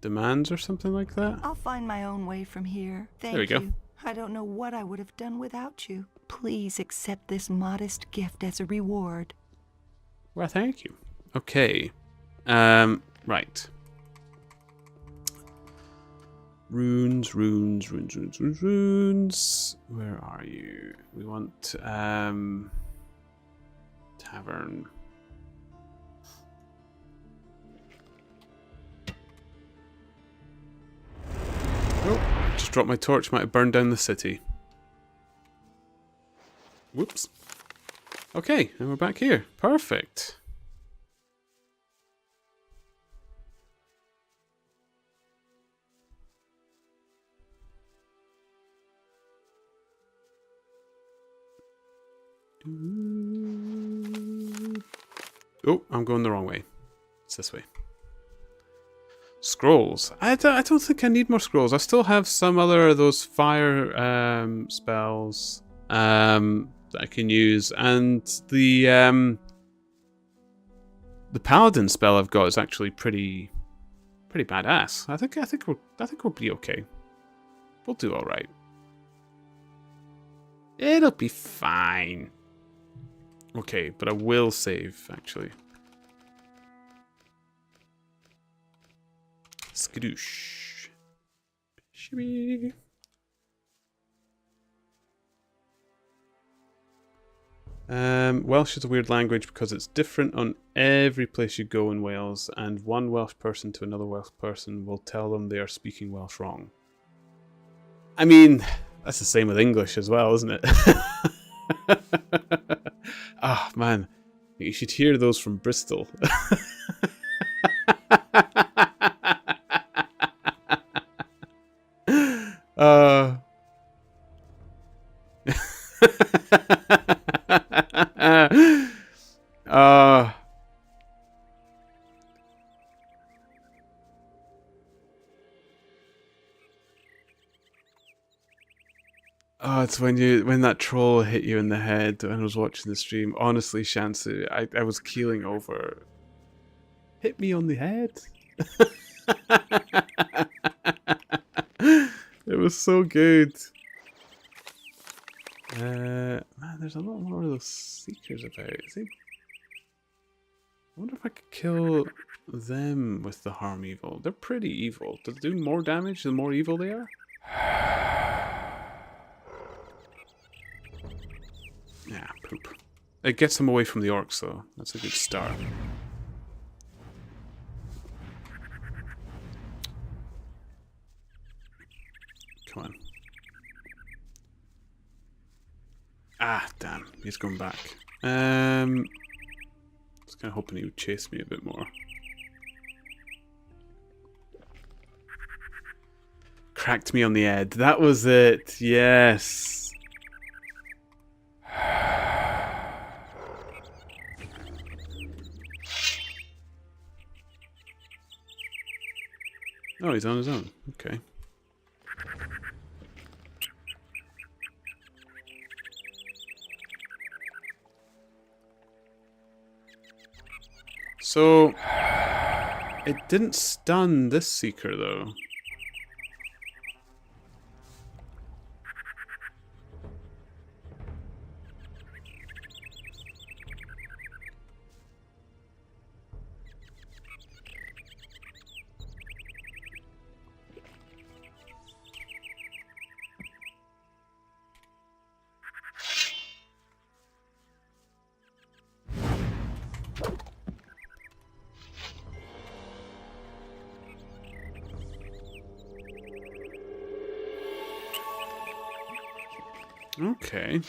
demands or something like that. I'll find my own way from here. Thank There we go. you. I don't know what I would have done without you. Please accept this modest gift as a reward. Well, thank you. Okay. Right. Runes. Where are you? We want, tavern. Oh, just dropped my torch. Might have burned down the city. Whoops. Okay, and we're back here. Perfect. Oh, I'm going the wrong way. It's this way. Scrolls. I don't think I need more scrolls. I still have some other of those fire spells that I can use, and the paladin spell I've got is actually pretty badass. I think we'll be okay. We'll do all right. It'll be fine. Okay, but I will save actually. Skadoosh. Shibby. Welsh is a weird language because it's different on every place you go in Wales, and one Welsh person to another Welsh person will tell them they are speaking Welsh wrong. I mean, that's the same with English as well, isn't it? Ah, man. You should hear those from Bristol. Oh, it's when that troll hit you in the head when I was watching the stream. Honestly, Shansu, I was keeling over. Hit me on the head. It was so good. Man, there's a lot more of those seekers about. I wonder if I could kill them with the harm evil. They're pretty evil. Do they do more damage the more evil they are? Yeah, poop. It gets them away from the orcs, though. That's a good start. Come on. Ah, damn. He's going back. I was kind of hoping he would chase me a bit more. Cracked me on the head. That was it. Yes. Oh, he's on his own. Okay. So, it didn't stun this seeker, though. Okay.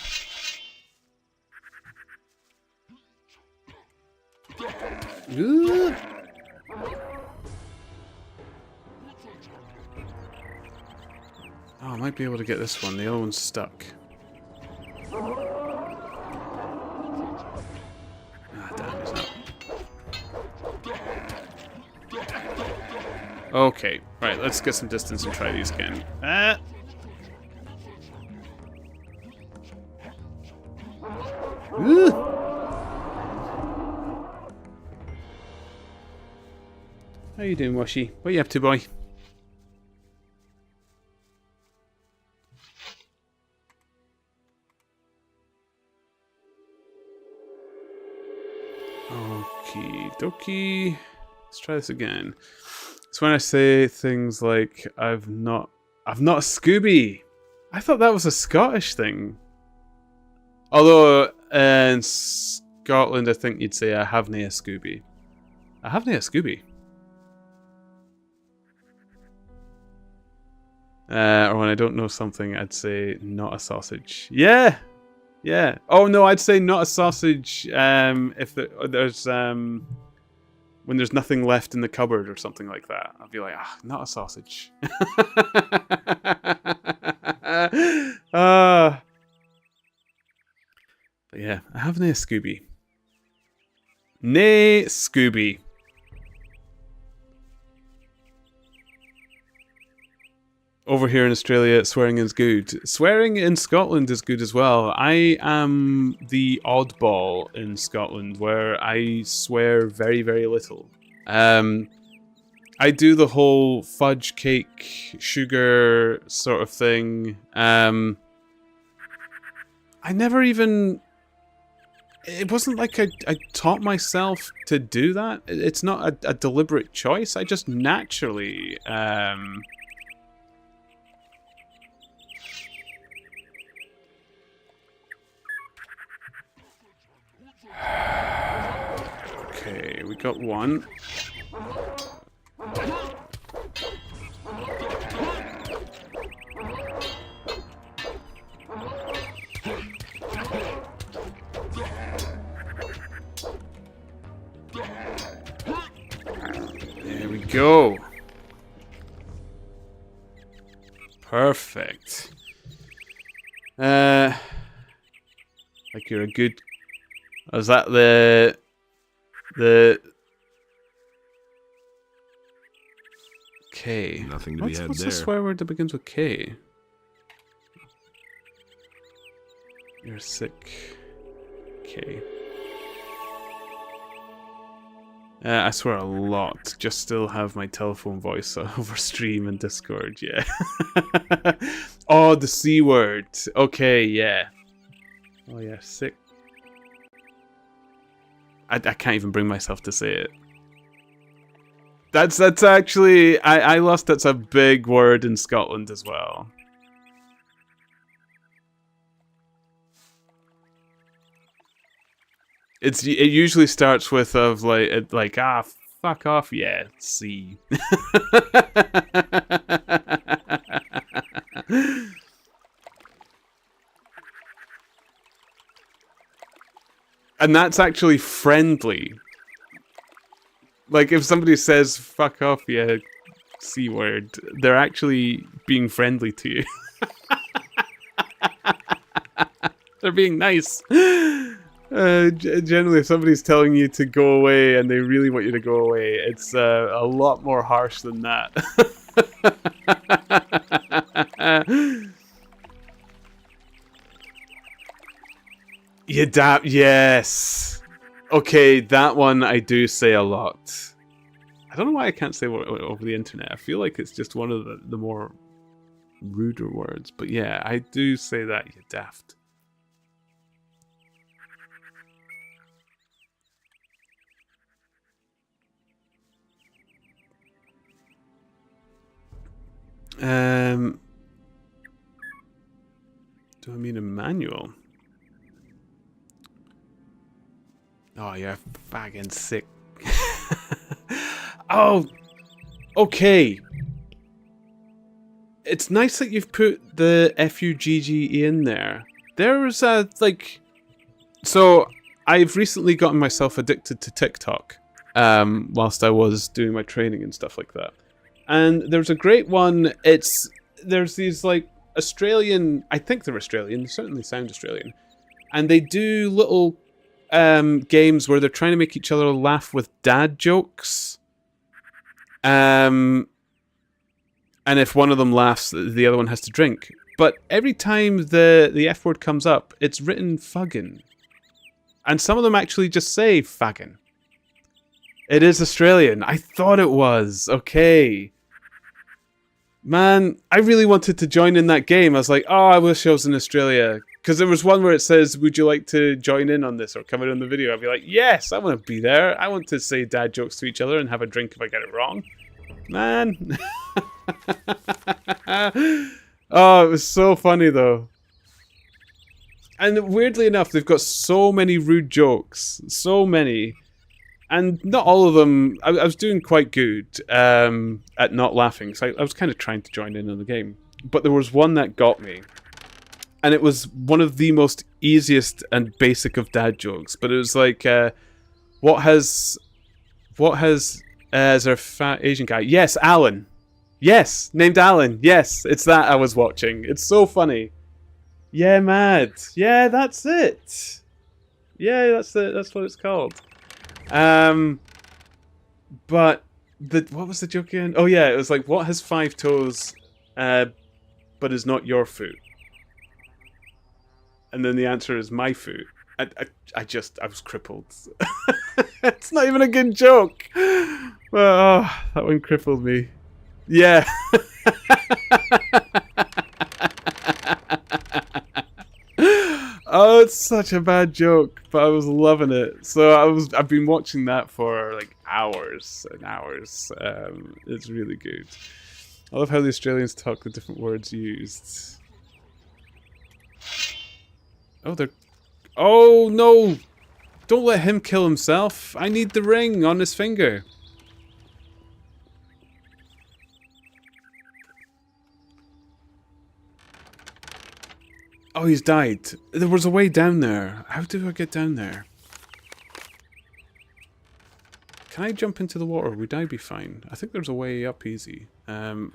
Ooh. Oh, I might be able to get this one. The other one's stuck. Ah, damn, it's not. Okay, right, let's get some distance and try these again. Ah! Ooh. How you doing, Washy? What are you up to, boy? Okie dokie. Let's try this again. It's when I say things like I've not a Scooby. I thought that was a Scottish thing. Although in Scotland I think you'd say I have nae a Scooby. I have nae a Scooby. Or when I don't know something I'd say not a sausage. Yeah! Yeah. Oh no, I'd say not a sausage if there's when there's nothing left in the cupboard or something like that. I'll be like, not a sausage. But yeah, I have nae Scooby. Nae Scooby. Over here in Australia, swearing is good. Swearing in Scotland is good as well. I am the oddball in Scotland where I swear very, very little. I do the whole fudge cake, sugar sort of thing. I never even... It wasn't like I taught myself to do that. It's not a deliberate choice. I just naturally... Okay, we got one. There we go. Perfect. Like you're a good... Is that the... K. Nothing to be had What's there. the swear word that begins with K? You're sick. K. I swear a lot. Just still have my telephone voice over stream and Discord, yeah. Oh, the C word. Okay, yeah. Oh yeah, sick. I can't even bring myself to say it. That's actually... I lost that's a big word in Scotland as well. It usually starts with fuck off, yeah, see. And that's actually friendly. Like if somebody says fuck off, yeah, C word, they're actually being friendly to you. They're being nice. Generally, if somebody's telling you to go away and they really want you to go away, it's a lot more harsh than that. Yes. Okay, that one I do say a lot. I don't know why I can't say it over the internet. I feel like it's just one of the more ruder words. But yeah, I do say that, you daft. Do I mean a manual? Oh, you're fucking sick. Oh, okay. It's nice that you've put the FUGGE in there. There's like, so I've recently gotten myself addicted to TikTok, whilst I was doing my training and stuff like that. And there's a great one. There's these like Australian, I think they're Australian, they certainly sound Australian, and they do little games where they're trying to make each other laugh with dad jokes. And if one of them laughs, the other one has to drink. But every time the F word comes up, it's written fuggin'. And some of them actually just say faggin'. It is Australian. I thought it was. Okay. Man, I really wanted to join in that game. I was like, oh, I wish I was in Australia. Because there was one where it says, would you like to join in on this or come in on the video? I'd be like, yes, I want to be there. I want to say dad jokes to each other and have a drink if I get it wrong. Man. Oh, it was so funny though. And weirdly enough, they've got so many rude jokes. So many. And not all of them... I was doing quite good at not laughing. So I was kind of trying to join in on the game. But there was one that got me. And it was one of the most easiest and basic of dad jokes. But it was like, what has as our fat Asian guy? Yes, Alan. Yes, named Alan. Yes, it's that I was watching. It's so funny. Yeah, mad. Yeah, that's it. Yeah, that's what it's called. But what was the joke again? Oh yeah, it was like, what has 5 toes, but is not your foot? And then the answer is my foot. I was crippled. It's not even a good joke. Well, oh, that one crippled me. Yeah. Oh, it's such a bad joke, but I was loving it. So I've been watching that for like hours and hours. It's really good. I love how the Australians talk the different words used. Oh no! Don't let him kill himself. I need the ring on his finger. Oh, he's died. There was a way down there. How do I get down there? Can I jump into the water? Would I be fine? I think there's a way up easy. Damn.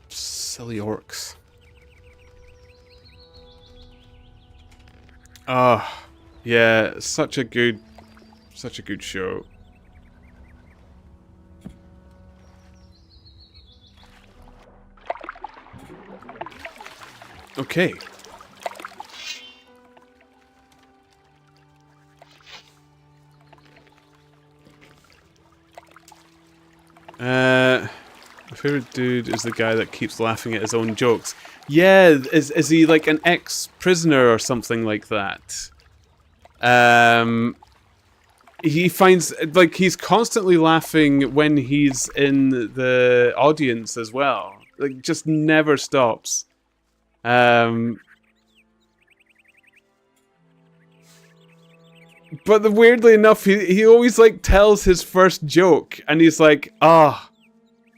Silly orcs. Ah, yeah, such a good show. Okay. My favorite dude is the guy that keeps laughing at his own jokes. Yeah, is he like an ex-prisoner or something like that? He finds, like, he's constantly laughing when he's in the audience as well. Like, just never stops. But weirdly enough, he always like tells his first joke, and he's like, "Ah,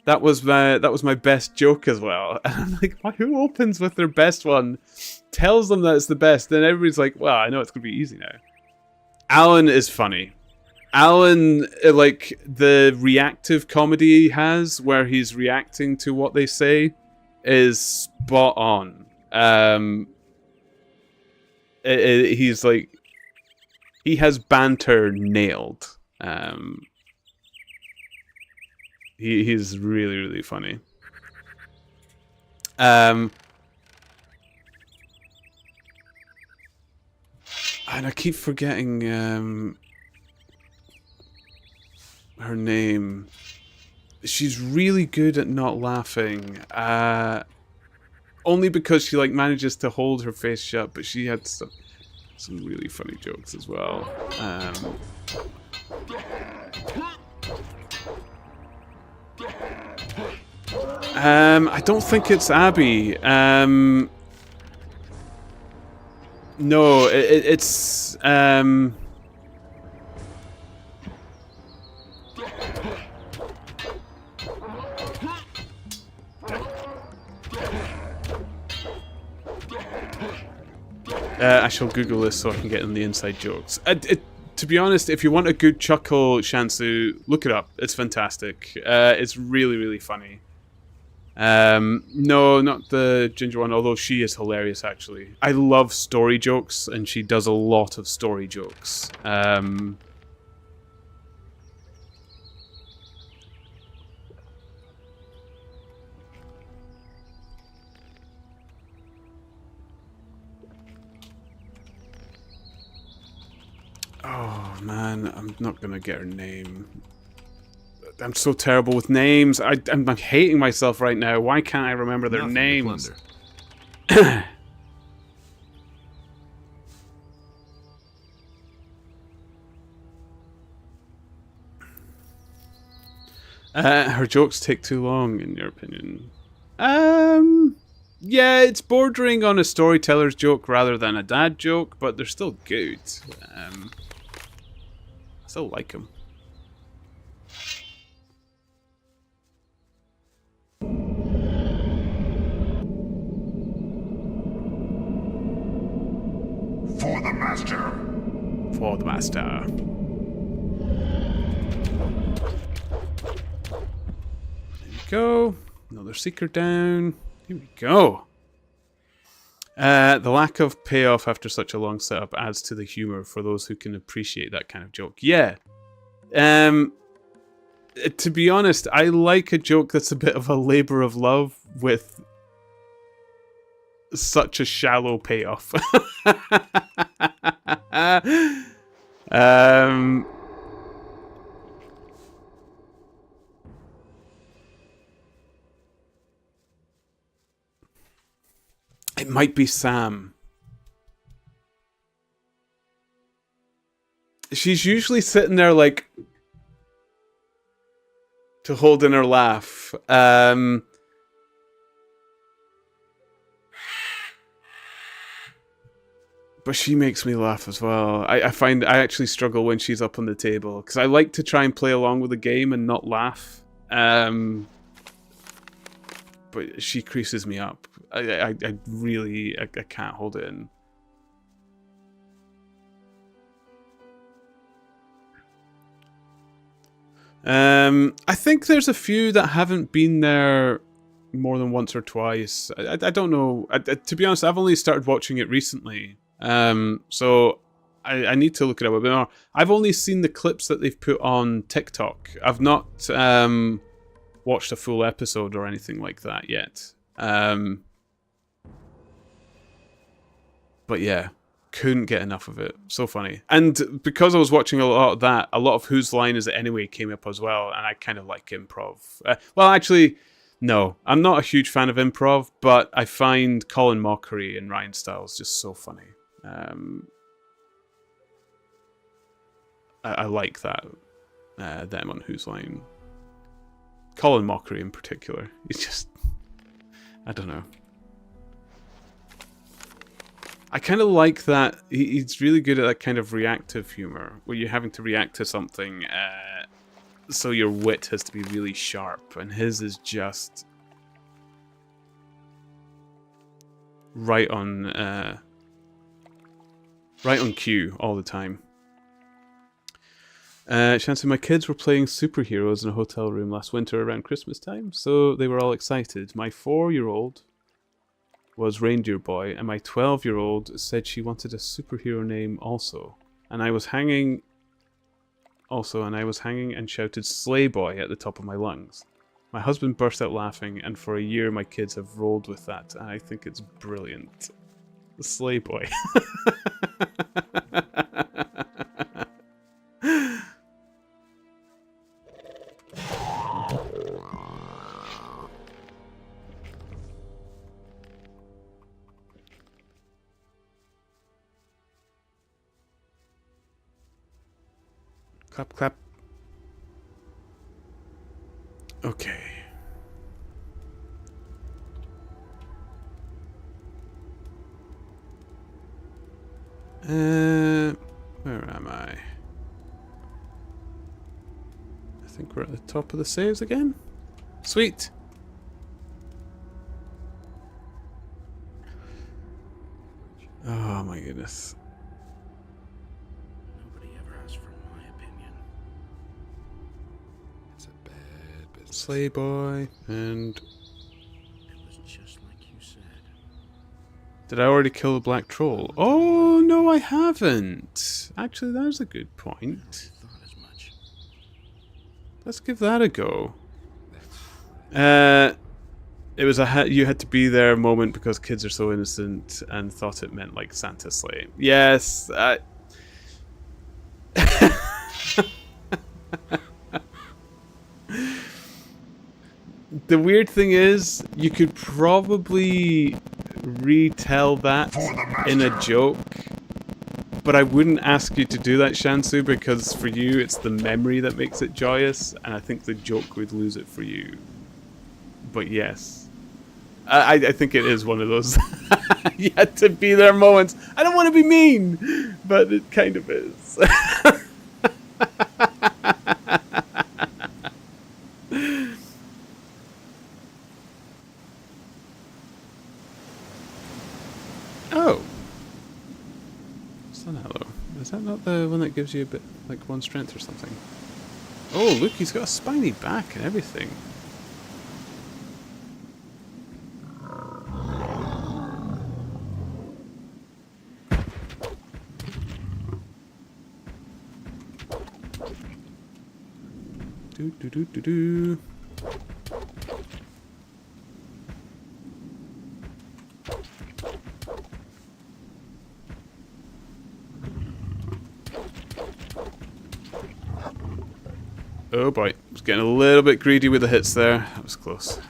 that was my best joke as well." And I'm like, "Why? Who opens with their best one, tells them that it's the best, then everybody's like, well, I know it's gonna be easy now." Alan is funny. Alan, like the reactive comedy he has, where he's reacting to what they say, is spot on. He's like, he has banter nailed. He's really, really funny. And I keep forgetting her name. She's really good at not laughing. Only because she like manages to hold her face shut, but she had some really funny jokes as well. I don't think it's Abby. No, it's I shall Google this so I can get in the inside jokes. To be honest, if you want a good chuckle, Shansu, look it up. It's fantastic. It's really, really funny. No, not the ginger one, although she is hilarious, actually. I love story jokes, and she does a lot of story jokes. Oh, man, I'm not gonna get her name. I'm so terrible with names. I'm hating myself right now. Why can't I remember their Nothing to names? plunder. Her jokes take too long, in your opinion. Yeah, it's bordering on a storyteller's joke rather than a dad joke, but they're still good. I still like them. For the master. For the master. There we go. Another seeker down. Here we go. The lack of payoff after such a long setup adds to the humor for those who can appreciate that kind of joke. Yeah. To be honest, I like a joke that's a bit of a labor of love with such a shallow payoff. It might be Sam. She's usually sitting there like to hold in her laugh. But she makes me laugh as well. I find I actually struggle when she's up on the table because I like to try and play along with the game and not laugh. But she creases me up. I really can't hold it in. I think there's a few that haven't been there more than once or twice. I don't know. To be honest, I've only started watching it recently. So I need to look it up a bit more. I've only seen the clips that they've put on TikTok. I've not watched a full episode or anything like that yet. But yeah, couldn't get enough of it. So funny. And because I was watching a lot of that, a lot of Whose Line Is It Anyway came up as well, and I kind of like improv. Well, actually, no. I'm not a huge fan of improv, but I find Colin Mockery and Ryan Stiles just so funny. I like that. Them on Whose Line. Colin Mockery in particular. He's just... I don't know. I kind of like that. He's really good at that kind of reactive humor, where you're having to react to something, so your wit has to be really sharp, and his is just right on cue all the time. Shansi, my kids were playing superheroes in a hotel room last winter around Christmas time, so they were all excited. My 4-year-old was Reindeer Boy, and my 12-year-old said she wanted a superhero name also. And I was hanging and shouted Sleigh Boy at the top of my lungs. My husband burst out laughing, and for a year my kids have rolled with that, and I think it's brilliant. The Sleigh Boy. Clap, clap. Okay. Where am I? I think we're at the top of the saves again. Sweet. Oh my goodness. Nobody ever asked for my opinion. It's a bad business. Sleigh boy and... It was just like you said. Did I already kill the black troll? Oh, no, I haven't. Actually, that's a good point. Thought as much. Let's give that a go. It was you had to be there moment because kids are so innocent and thought it meant like Santa's sleigh. Yes. The weird thing is, you could probably retell that in a joke, but I wouldn't ask you to do that, Shansu, because for you it's the memory that makes it joyous, and I think the joke would lose it for you. But yes, I think it is one of those you had to be there moments. I don't want to be mean, but it kind of is. Oh. Sun Aloe. Is that not the one that gives you a bit, like, 1 strength or something? Oh, look, he's got a spiny back and everything. Do do do do do. Oh boy, I was getting a little bit greedy with the hits there. That was close.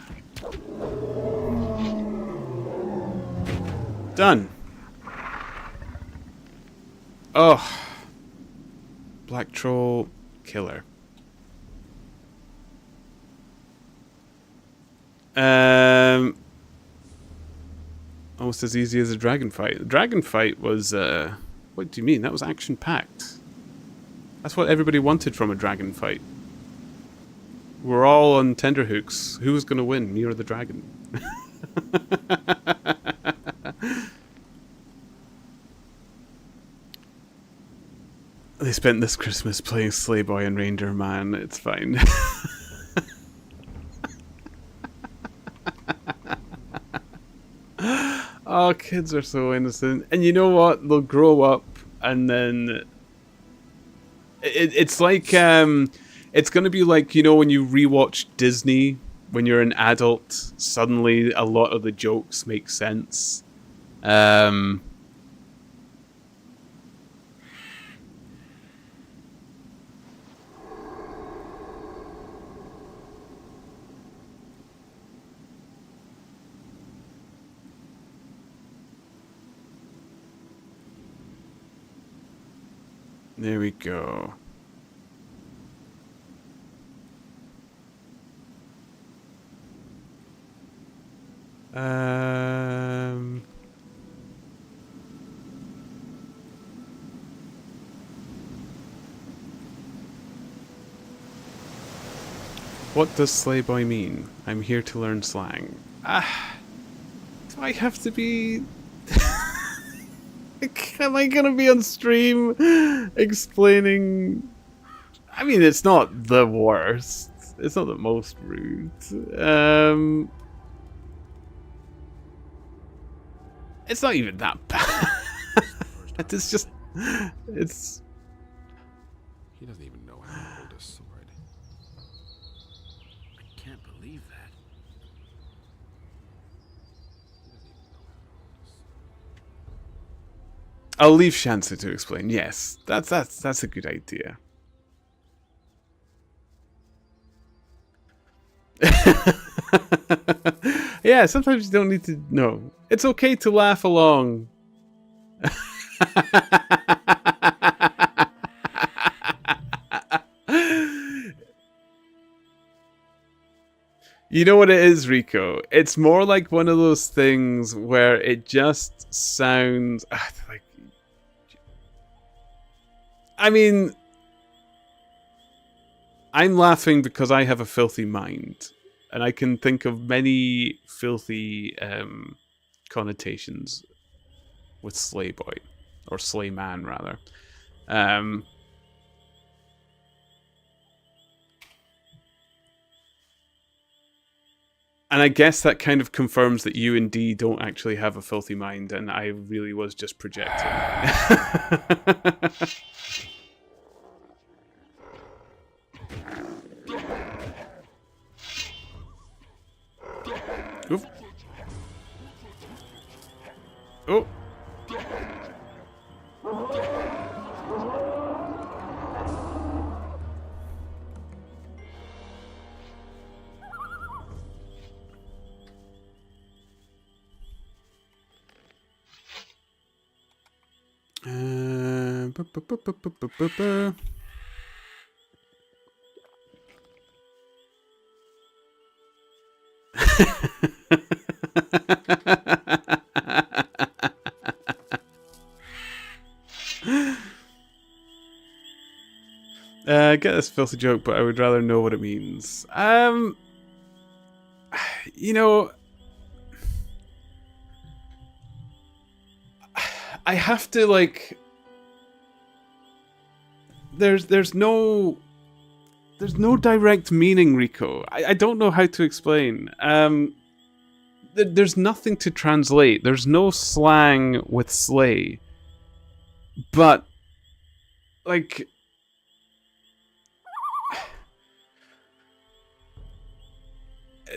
Done. Oh. Black Troll Killer. Almost as easy as a dragon fight. The dragon fight was, what do you mean? That was action-packed. That's what everybody wanted from a dragon fight. We're all on tenterhooks. Who was going to win, me or the dragon? They spent this Christmas playing Sleigh Boy and Reindeer Man. It's fine. Oh, kids are so innocent. And you know what? They'll grow up and then... It's like... it's going to be like, you know, when you rewatch Disney, when you're an adult, suddenly a lot of the jokes make sense. There we go. What does Sleigh Boy mean? I'm here to learn slang. Do I have to be... Am I gonna be on stream explaining... I mean, it's not the worst. It's not the most rude. It's not even that bad. It's just... It's... He doesn't even know how to hold a sword. I can't believe that. I'll leave Shansa to explain. Yes, that's a good idea. Yeah, sometimes you don't need to know. It's okay to laugh along. You know what it is, Rico? It's more like one of those things where it just sounds like... I mean, I'm laughing because I have a filthy mind, and I can think of many filthy connotations with Slay Boy, or Slay Man rather. And I guess that kind of confirms that you and D don't actually have a filthy mind, and I really was just projecting. Oof. Oh. Bu- bu- bu- bu- bu- bu- bu- bu. I get this filthy joke, but I would rather know what it means. You know, I have to like. There's no direct meaning, Rico. I don't know how to explain. There's nothing to translate. There's no slang with slay. But like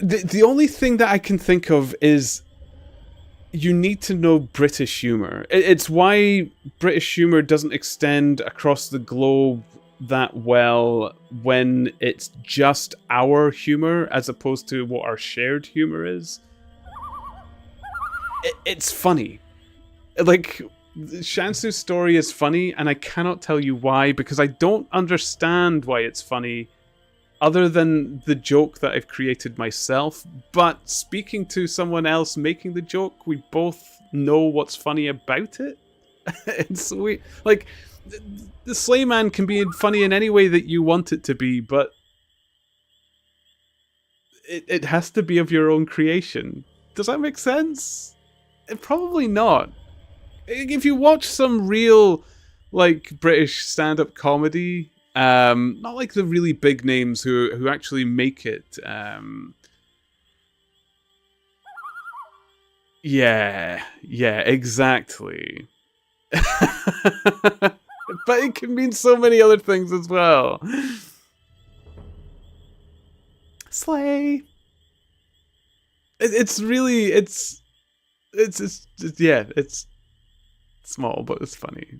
the only thing that I can think of is you need to know British humor. It's why British humor doesn't extend across the globe that well when it's just our humor as opposed to what our shared humor is. It's funny. Like, Shansu's story is funny, and I cannot tell you why, because I don't understand why it's funny other than the joke that I've created myself. But speaking to someone else making the joke, we both know what's funny about it. It's weird. Like, the Slayman can be funny in any way that you want it to be, but it has to be of your own creation. Does that make sense? Probably not. If you watch some real, like, British stand-up comedy, not like the really big names who actually make it. Yeah, exactly. But it can mean so many other things as well. Slay. It's really, it's yeah, it's small, but it's funny.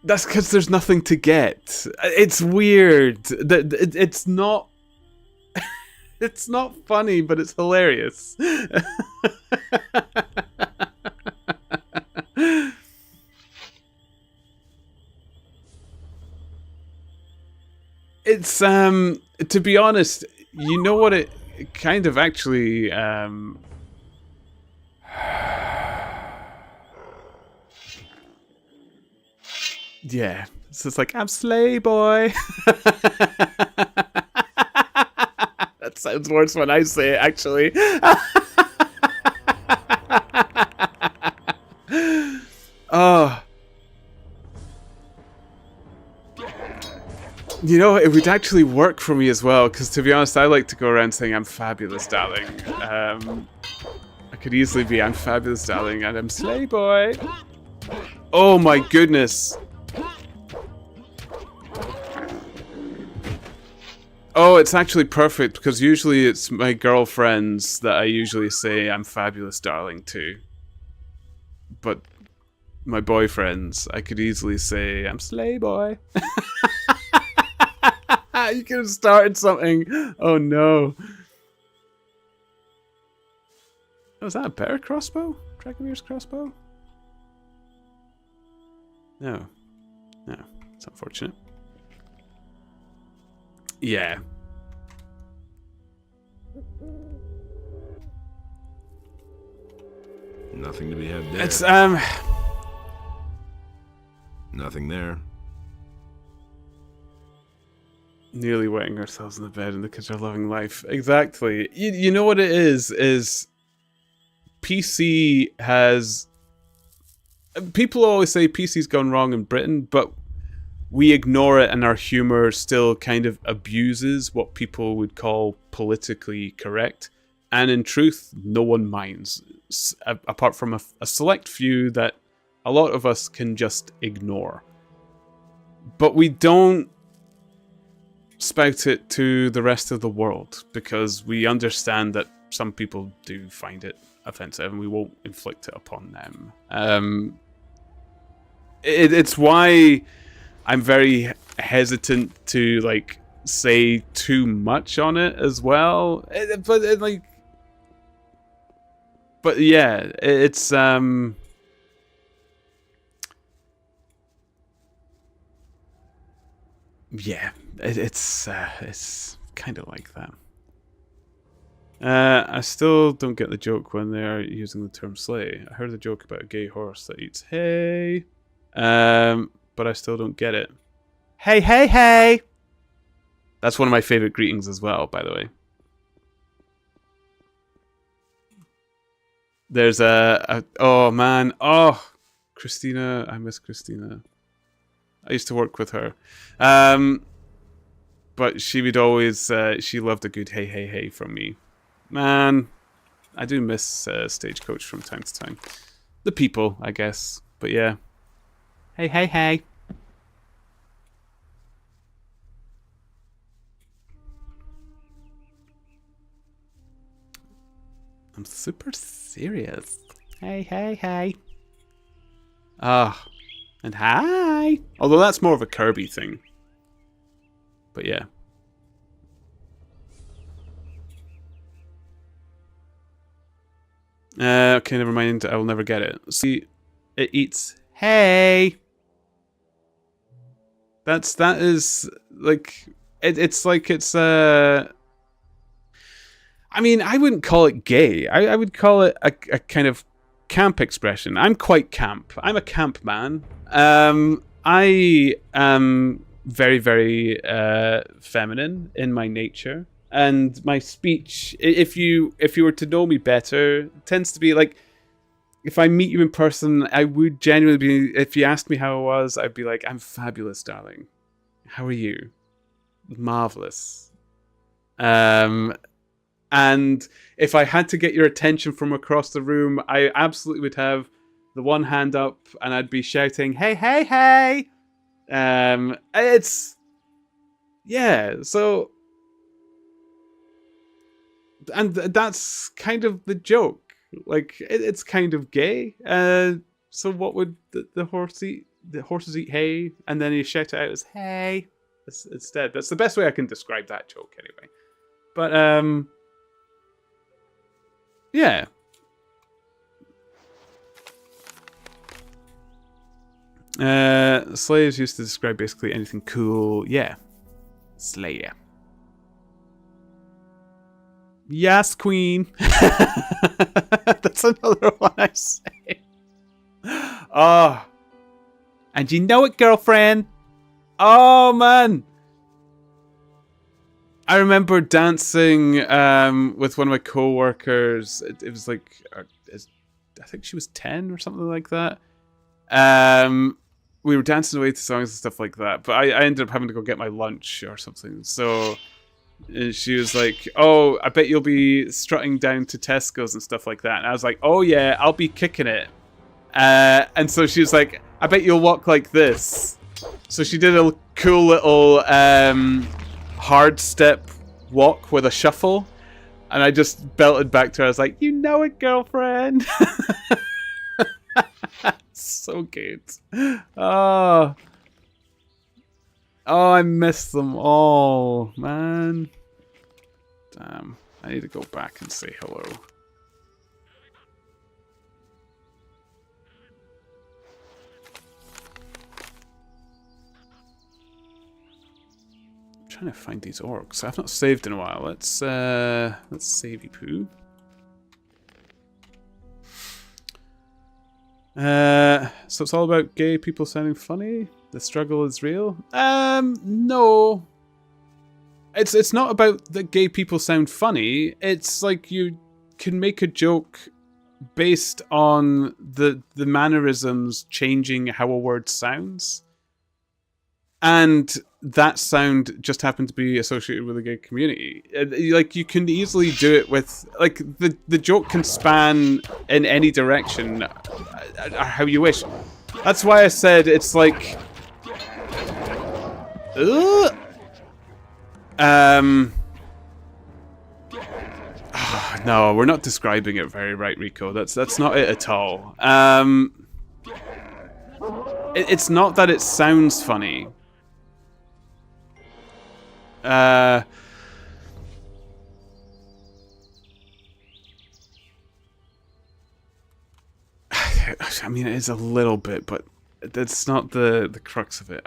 That's because there's nothing to get. It's weird. It's not. It's not funny, but it's hilarious. It's to be honest, you know what it kind of actually yeah. It's just like, I'm Slay Boy. That sounds worse when I say it, actually. Oh. You know, it would actually work for me as well, because to be honest, I like to go around saying I'm fabulous, darling. I could easily be I'm fabulous, darling, and I'm Slay Boy. Oh my goodness. Oh, it's actually perfect, because usually it's my girlfriends that I usually say I'm fabulous, darling, to. But my boyfriends, I could easily say I'm Slay Boy. You could have started something. Oh no. Was that a better crossbow? Dragomir's crossbow? No. No. It's unfortunate. Yeah. Nothing to be had there. It's Nothing there. Nearly wetting ourselves in the bed and the kids are loving life. Exactly. You know what it is PC has... People always say PC's gone wrong in Britain, but we ignore it and our humor still kind of abuses what people would call politically correct. And in truth, no one minds. Apart from a select few that a lot of us can just ignore. But we don't spout it to the rest of the world because we understand that some people do find it offensive and we won't inflict it upon them. It's why I'm very hesitant to like say too much on it as well. But yeah, it's yeah, it's kind of like that. I still don't get the joke when they're using the term slay. I heard the joke about a gay horse that eats hay, but I still don't get it. Hey, hey, hey! That's one of my favorite greetings as well, by the way. There's oh man, oh, Christina, I miss Christina. I used to work with her. But she would always, she loved a good hey, hey, hey from me. Man, I do miss Stagecoach from time to time. The people, I guess. But yeah. Hey, hey, hey. I'm super serious. Hey, hey, hey. Ah. And hi! Although that's more of a Kirby thing. But yeah. Okay, never mind. I will never get it. See, it eats hay. That is like it's like it's I mean, I wouldn't call it gay. I would call it a kind of camp expression. I'm quite camp. I'm a camp man. I am very, very feminine in my nature, and my speech, if you were to know me better, tends to be like, if I meet you in person, I would genuinely be, if you asked me how I was, I'd be like, I'm fabulous, darling. How are you? Marvelous. And if I had to get your attention from across the room, I absolutely would have the one hand up and I'd be shouting, hey, hey, hey! It's... Yeah, so... And that's kind of the joke. Like, it's kind of gay. So what would the horse eat? The horses eat hay, and then you shout it out as hey instead. That's the best way I can describe that joke anyway. But, yeah. Slay is used to describe basically anything cool. Yeah. Slayer. Yes, queen. That's another one I say. Oh. And you know it, girlfriend. Oh, man. I remember dancing with one of my co-workers. It was like, I think she was 10 or something like that. We were dancing away to songs and stuff like that. But I ended up having to go get my lunch or something. So she was like, oh, I bet you'll be strutting down to Tesco's and stuff like that. And I was like, oh yeah, I'll be kicking it. And so she was like, I bet you'll walk like this. So she did a cool little hard step walk with a shuffle. And I just belted back to her. I was like, you know it, girlfriend. So good. Oh, I miss them all, man. Damn, I need to go back and say hello. I'm trying to find these orcs. I've not saved in a while. Let's savey poo. So it's all about gay people sounding funny? The struggle is real? No. It's not about that gay people sound funny. It's like you can make a joke based on the mannerisms changing how a word sounds. And that sound just happened to be associated with the gay community. Like, you can easily do it with, like, the joke can span in any direction, how you wish. That's why I said it's like, no, we're not describing it very right, Rico. That's not it at all. It's not that it sounds funny. I mean, it is a little bit, but that's not the crux of it.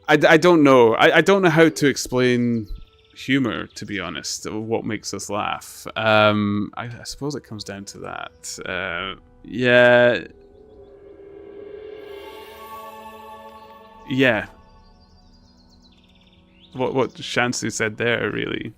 I don't know. I don't know how to explain humor, to be honest. What makes us laugh? I suppose it comes down to that. Yeah. Yeah. What Shansu said there, really.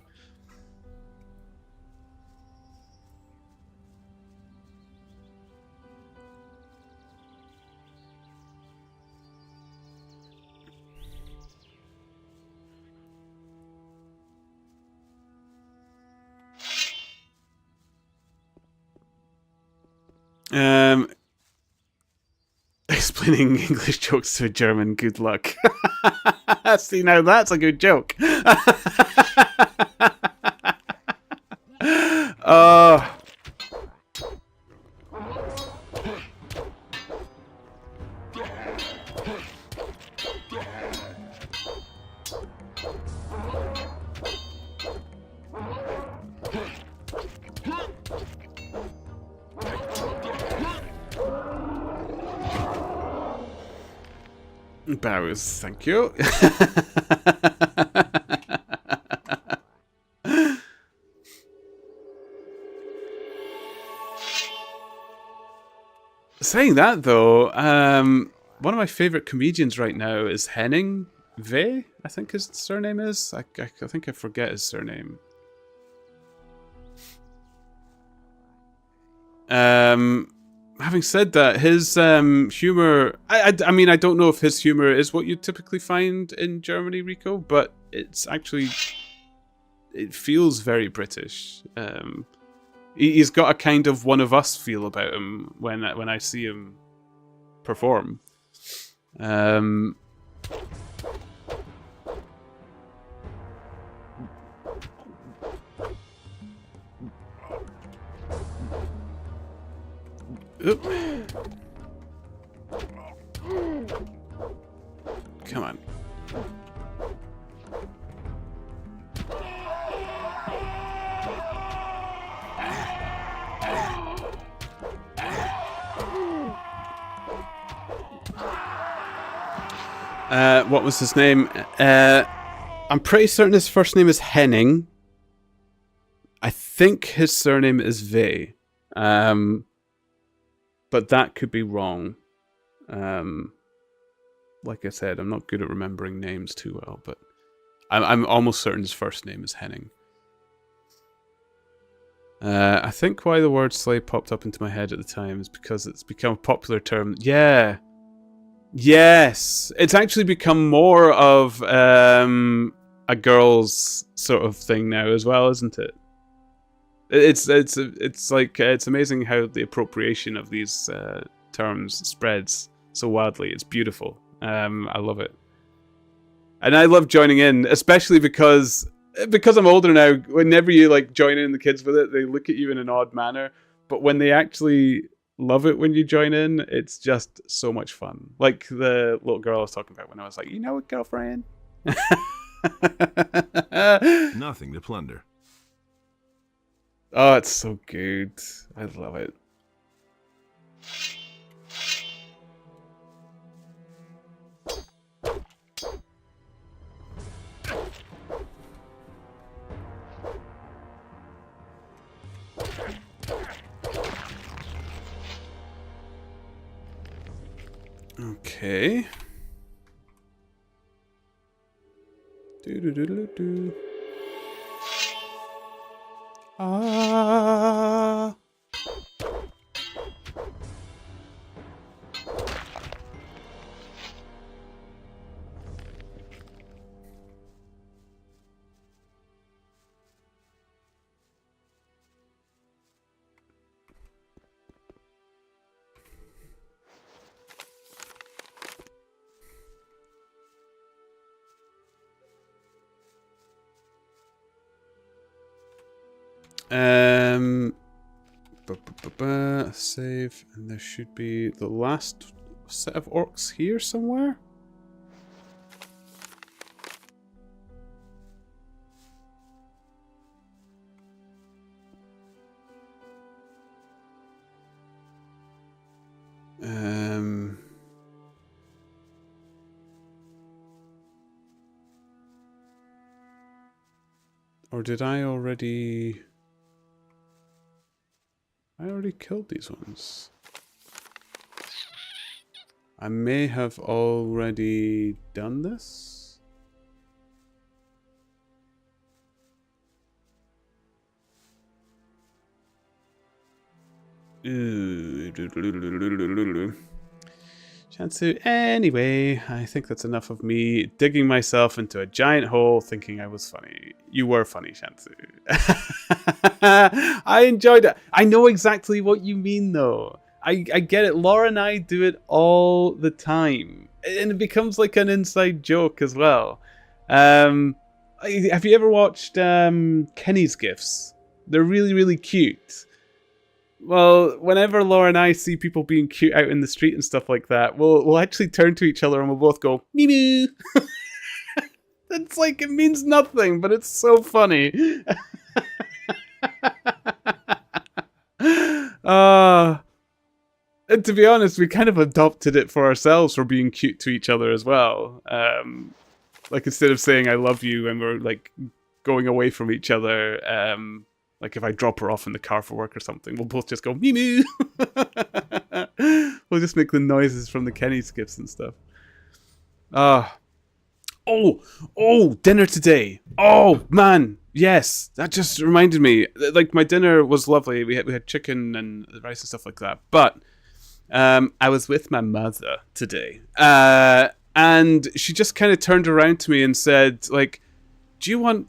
Explaining English jokes to a German, good luck. See, now that's a good joke. Oh. Bows, thank you. Saying that though, one of my favorite comedians right now is Henning V, I think his surname is. I think I forget his surname. Having said that, his humor, I mean, I don't know if his humor is what you typically find in Germany, Rico, but it's actually, it feels very British. He's got a kind of one of us feel about him when I see him perform. Oop. Come on. What was his name? I'm pretty certain his first name is Henning. I think his surname is V. But that could be wrong. Like I said, I'm not good at remembering names too well, but I'm almost certain his first name is Henning. I think why the word slay popped up into my head at the time is because it's become a popular term. Yeah. Yes. It's actually become more of a girl's sort of thing now as well, isn't it? It's like it's amazing how the appropriation of these terms spreads so wildly. It's beautiful. I love it, and I love joining in, especially because I'm older now. Whenever you like join in the kids with it, they look at you in an odd manner. But when they actually love it when you join in, it's just so much fun. Like the little girl I was talking about when I was like, you know what, girlfriend? Nothing to plunder. Oh, it's so good. I love it. Okay. Do do do do do. Ah. Save, and there should be the last set of orcs here somewhere. Or did I already... I already killed these ones. I may have already done this. Shansu. Anyway, I think that's enough of me digging myself into a giant hole thinking I was funny. You were funny, Shansu. I enjoyed it. I know exactly what you mean, though. I get it. Laura and I do it all the time. And it becomes like an inside joke as well. Have you ever watched Kenny's GIFs? They're really, really cute. Well, whenever Laura and I see people being cute out in the street and stuff like that, we'll actually turn to each other and we'll both go, "Moo moo." It's like, it means nothing, but it's so funny. And to be honest, we kind of adopted it for ourselves for being cute to each other as well. Like, instead of saying "I love you" when we're like going away from each other, like if I drop her off in the car for work or something, we'll both just go "moo moo." We'll just make the noises from the Kenny skips and stuff. Oh, dinner today. Oh man, yes, that just reminded me. Like, my dinner was lovely. We had chicken and rice and stuff like that. But I was with my mother today, and she just kind of turned around to me and said, like, do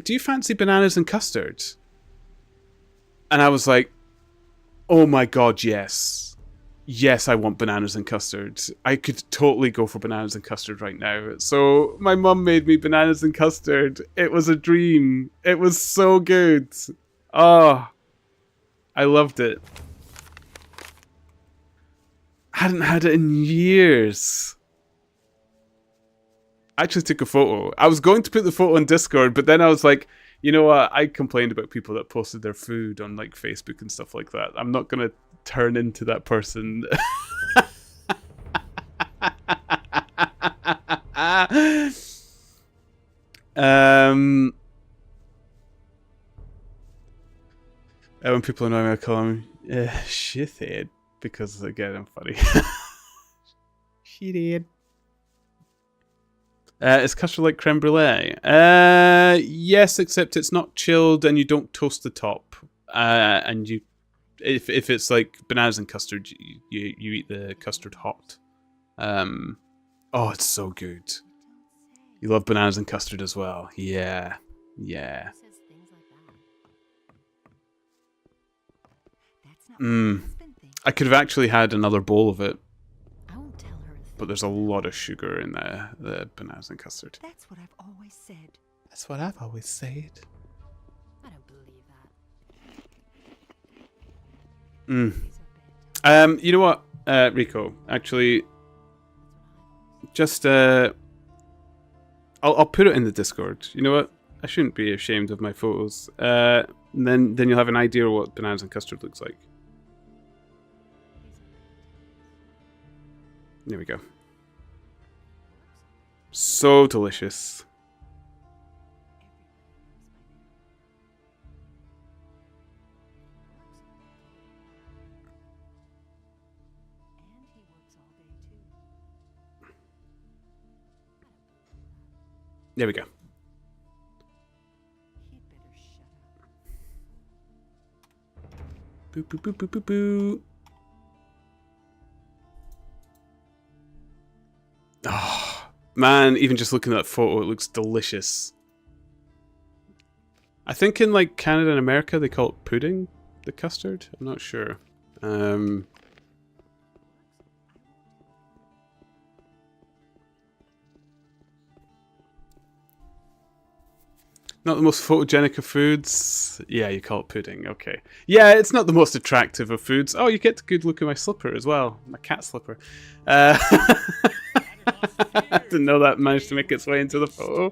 you fancy bananas and custard? And I was like, oh my god, yes. Yes, I want bananas and custard. I could totally go for bananas and custard right now. So my mum made me bananas and custard. It was a dream. It was so good. Oh, I loved it. I hadn't had it in years. I actually took a photo. I was going to put the photo on Discord, but then I was like, you know what? I complained about people that posted their food on like Facebook and stuff like that. I'm not gonna turn into that person. When people annoy me, I call them shithead because again, I'm funny. Shithead. Is custard like creme brulee? Yes, except it's not chilled and you don't toast the top. And you, if it's like bananas and custard, you eat the custard hot. Oh, it's so good. You love bananas and custard as well. Yeah. I could have actually had another bowl of it. But there's a lot of sugar in the bananas and custard. That's what I've always said. That's what I've always said. I don't believe that. You know what, Rico? Actually, just I'll put it in the Discord. You know what? I shouldn't be ashamed of my photos. Then you'll have an idea of what bananas and custard looks like. There we go. So delicious. There we go. Boo, boo, boo, boo, boo, boo. Oh, man, even just looking at that photo, it looks delicious. I think in like Canada and America they call it pudding, the custard. I'm not sure. Not the most photogenic of foods. Yeah, you call it pudding. Okay. Yeah, it's not the most attractive of foods. Oh, you get a good look at my slipper as well. My cat slipper. Didn't know that managed to make its way into the photo.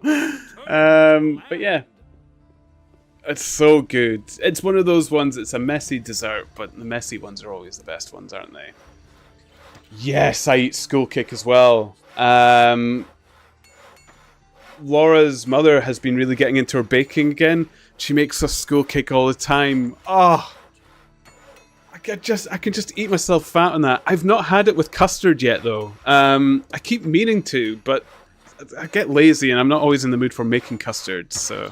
But yeah. It's so good. It's one of those ones, it's a messy dessert, but the messy ones are always the best ones, aren't they? Yes, I eat school cake as well. Laura's mother has been really getting into her baking again. She makes us school cake all the time. Oh, I can just eat myself fat on that. I've not had it with custard yet, though. I keep meaning to, but I get lazy and I'm not always in the mood for making custard, so...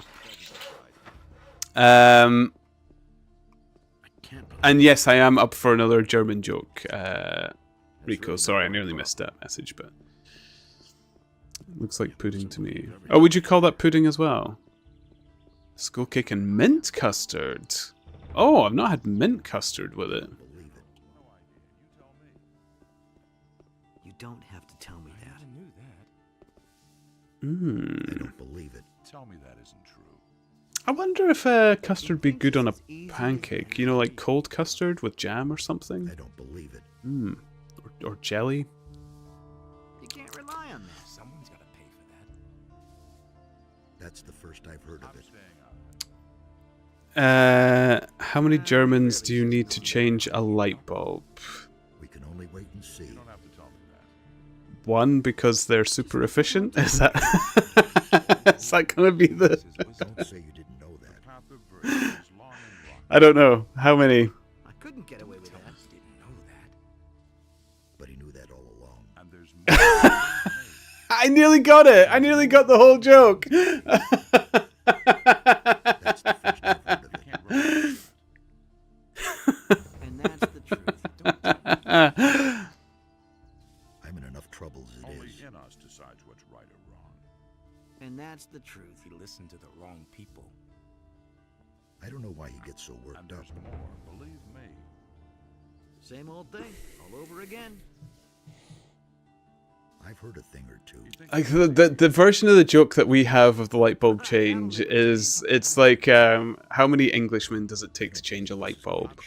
and yes, I am up for another German joke. Rico, sorry, I nearly missed that message, but... Looks like pudding to me. Oh, would you call that pudding as well? Skull cake and mint custard. Oh, I've not had mint custard with it. You don't have to tell me that. I don't believe it. Tell me that isn't true. I wonder if custard would be good on a pancake. You know, like cold custard with jam or something? I don't believe it. Or jelly. You can't rely on that. Someone's got to pay for that. That's the first I've heard of it. How many Germans do you need to change a light bulb? We can only wait and see. You don't have to tell me that. One, because they're super efficient? Is that... Is that going to be the... Don't say you didn't know that. Path of virtue is long and rocky. I don't know. How many? I couldn't get away with that. Didn't know that. But he knew that all along. And there's more than me. I nearly got it! I nearly got the whole joke! That's the first I've heard of it. Can't remember. And that's the truth. I'm in enough trouble as it Only is. in us decides what's right or wrong. And that's the truth. He listened to the wrong people. I don't know why you get so And worked up. there's more, believe me. Same old thing, all over again. I've heard a thing or two. Like the version of the joke that we have of the light bulb change is, it's like, how many Englishmen does it take to change a light bulb?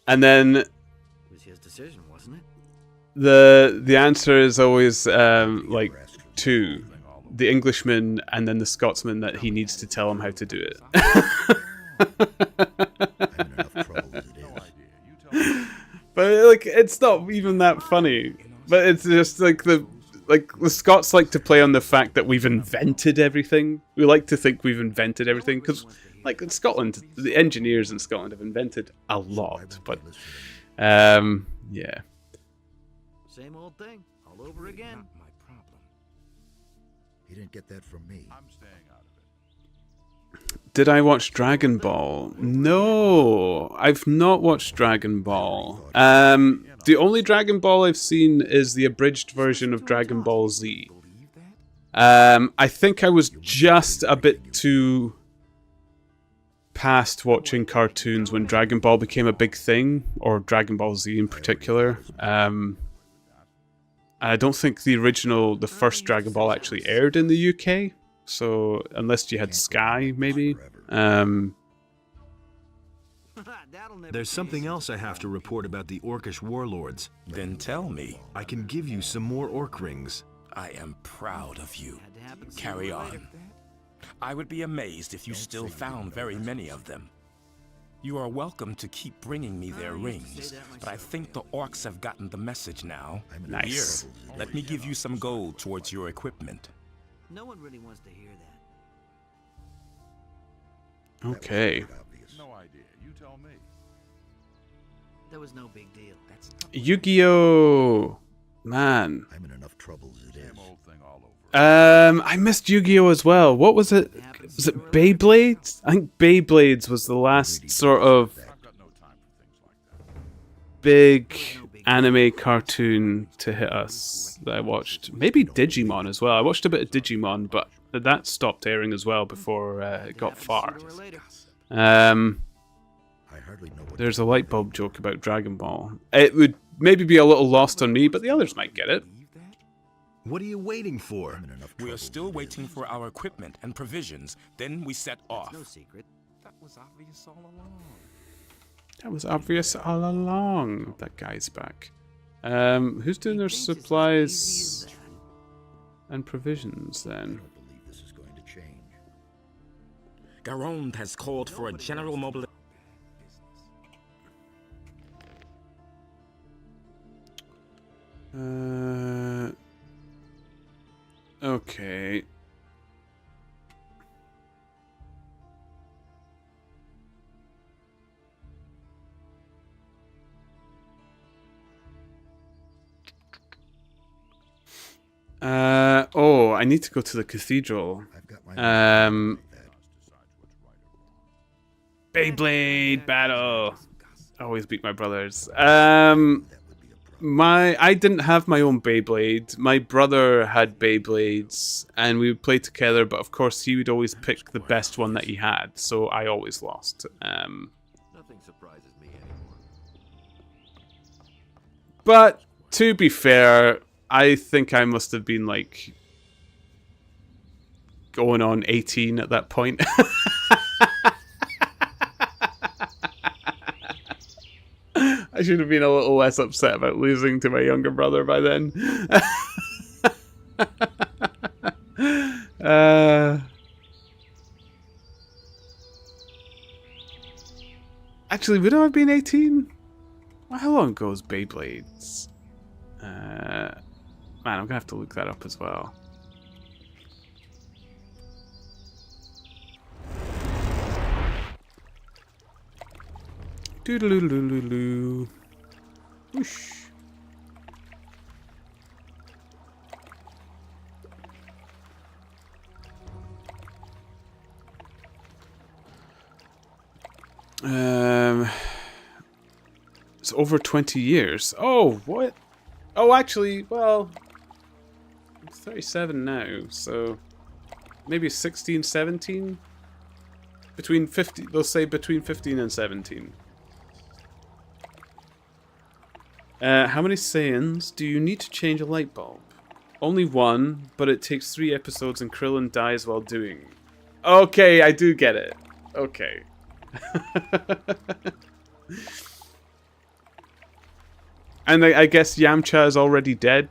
And then It was his decision, wasn't it? the answer is always like two. The Englishman and then the Scotsman that he needs to tell him how to do it. I'm in enough trouble as it No is. idea. You tell me. But like, it's not even that funny. But it's just like the Scots like to play on the fact that we've invented everything. We like to think we've invented everything because, like, in Scotland, the engineers in Scotland have invented a lot. But yeah. Same old thing, all over again. Not my problem. He didn't get that from me. I'm staying out of it. Did I watch Dragon Ball? No, I've not watched Dragon Ball. The only Dragon Ball I've seen is the abridged version of Dragon Ball Z. Believe that? I think I was just a bit too past watching cartoons when Dragon Ball became a big thing, or Dragon Ball Z in particular. I don't think the first Dragon Ball actually aired in the UK. So, unless you had Sky, maybe. There's something else I have to report about the Orcish warlords. Then tell me. I can give you some more orc rings. I am proud of you. Had to happen sooner Carry or later. on. I would be amazed if you still found very many of them. You are welcome to keep bringing me their I used to rings, say that but I myself. think the orcs have gotten the message now. I'm in Nice. enough Here, trouble as it let is. me give you some gold towards your equipment. No one really wants to hear that. That was Okay. quite obvious. No idea. You tell me. That was no big deal. That's Yu-Gi-Oh! Man. I'm in enough trouble as it is. Same old thing all over. I missed Yu-Gi-Oh! As well. What was it? Was it Beyblades? I think Beyblades was the last sort of I've got no big anime cartoon to hit us that I watched. Maybe Digimon as well. I watched a bit of Digimon, but that stopped airing as well before it got far. There's a light bulb joke about Dragon Ball. It would maybe be a little lost on me, but the others might get it. What are you waiting for? We are still waiting for our equipment and provisions. Then we set off. No secret. That was obvious all along. That was obvious all along. That guy's back. Who's doing their supplies and provisions then? Garond has called for a general mobilization. Okay. Oh, I need to go to the cathedral. Beyblade battle. Always beat my brothers. I didn't have my own Beyblade. My brother had Beyblades, and we would play together. But of course, he would always pick the best one that he had, so I always lost. Nothing surprises me anymore. But to be fair, I think I must have been like going on 18 at that point. I should have been a little less upset about losing to my younger brother by then. Actually, would I have been 18? Well, how long ago was Beyblades? Man, I'm gonna have to look that up as well. Doodaloo. Whoosh. It's over 20 years. Oh, what? Oh, actually, well, I'm 37 now, so maybe 16, 17? Between 50, they'll say between 15 and 17. How many Saiyans do you need to change a light bulb? Only one, but it takes 3 episodes and Krillin dies while doing. Okay, I do get it. Okay. And I guess Yamcha is already dead.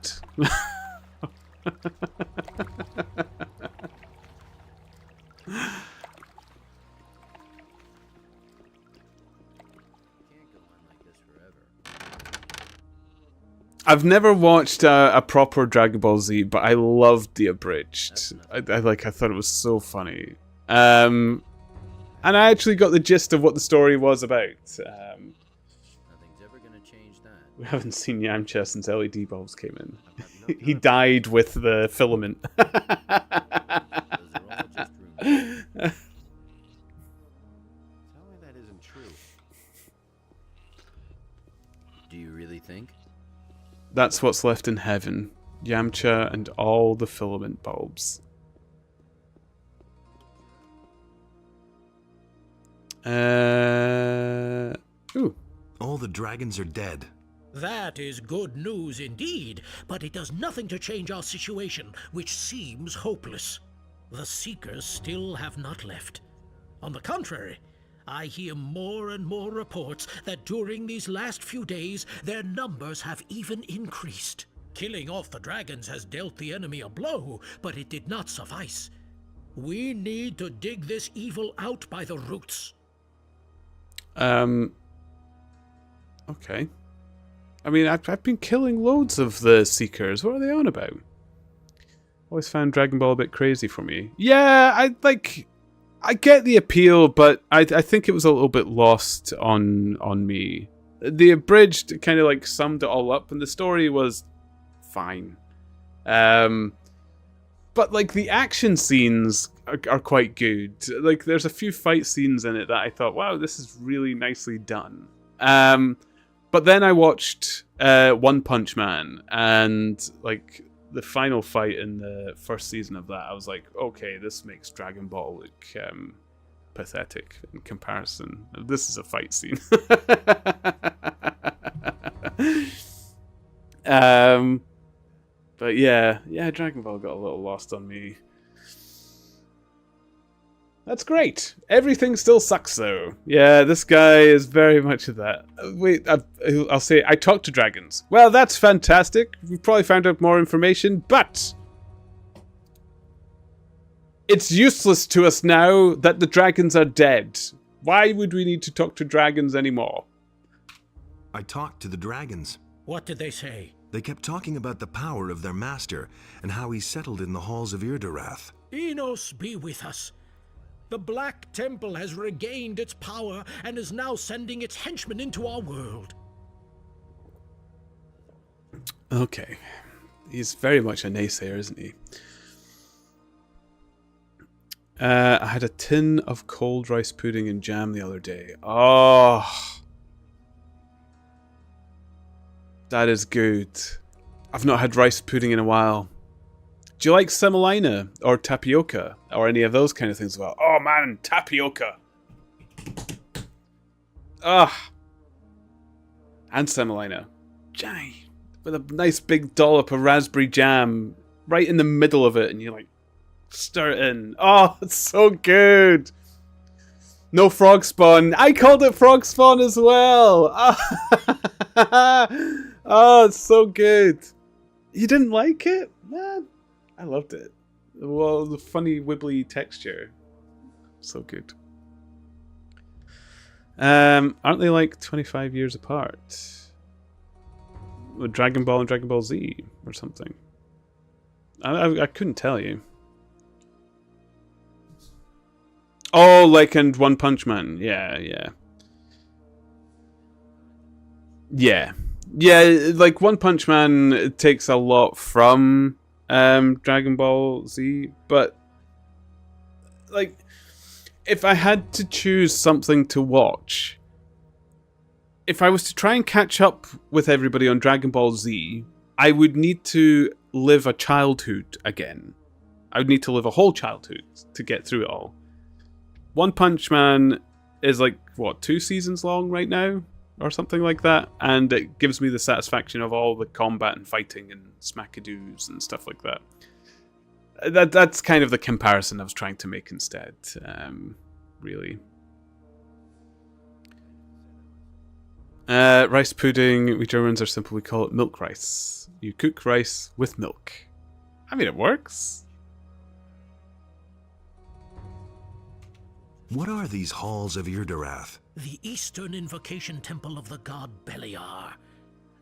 I've never watched a proper Dragon Ball Z, but I loved the abridged. I thought it was so funny. And I actually got the gist of what the story was about. Nothing's ever gonna change that. We haven't seen Yamcha since LED bulbs came in. He died with the filament. Those are all just rumors. Tell me that isn't true. Do you really think? That's what's left in heaven. Yamcha and all the filament bulbs. Ooh. All the dragons are dead. That is good news indeed, but it does nothing to change our situation, which seems hopeless. The Seekers still have not left. On the contrary, I hear more and more reports that during these last few days, their numbers have even increased. Killing off the dragons has dealt the enemy a blow, but it did not suffice. We need to dig this evil out by the roots. Okay. I mean, I've been killing loads of the Seekers. What are they on about? Always found Dragon Ball a bit crazy for me. Yeah, I get the appeal, but I think it was a little bit lost on me. The abridged kind of like summed it all up, and the story was fine. But like the action scenes are quite good. Like there's a few fight scenes in it that I thought, wow, this is really nicely done. But then I watched One Punch Man, and like the final fight in the first season of that, I was like, okay, this makes Dragon Ball look pathetic in comparison. This is a fight scene. But yeah, Dragon Ball got a little lost on me. That's great. Everything still sucks, though. Yeah, this guy is very much of that. Wait, I'll say, I talk to dragons. Well, that's fantastic. We've probably found out more information, but it's useless to us now that the dragons are dead. Why would we need to talk to dragons anymore? I talked to the dragons. What did they say? They kept talking about the power of their master and how he settled in the halls of Irdarath. Enos be with us. The Black Temple has regained its power and is now sending its henchmen into our world. Okay. He's very much a naysayer, isn't he? I had a tin of cold rice pudding and jam the other day. Oh, that is good. I've not had rice pudding in a while. Do you like semolina or tapioca or any of those kind of things as well? Oh man, tapioca. Ah. And semolina. Jai. With a nice big dollop of raspberry jam right in the middle of it, and you like stir it in. Oh, it's so good. No frog spawn. I called it frog spawn as well. Oh, it's so good. You didn't like it? Man, I loved it. Well, the funny wibbly texture. So good. Aren't they like 25 years apart? With Dragon Ball and Dragon Ball Z or something. I couldn't tell you. Oh, like and One Punch Man. Yeah. Like One Punch Man takes a lot from Dragon Ball Z, but like if I had to choose something to watch, if I was to try and catch up with everybody on Dragon Ball Z, I would need to live a childhood again. I would need to live a whole childhood to get through it all. One Punch Man is like, what, 2 seasons long right now? Or something like that. And it gives me the satisfaction of all the combat and fighting and smackadoos and stuff like that. That's kind of the comparison I was trying to make instead, really. Rice pudding, we Germans are simple, we call it milk rice. You cook rice with milk. I mean, it works. What are these halls of Irdarath? The Eastern Invocation Temple of the god Beliar.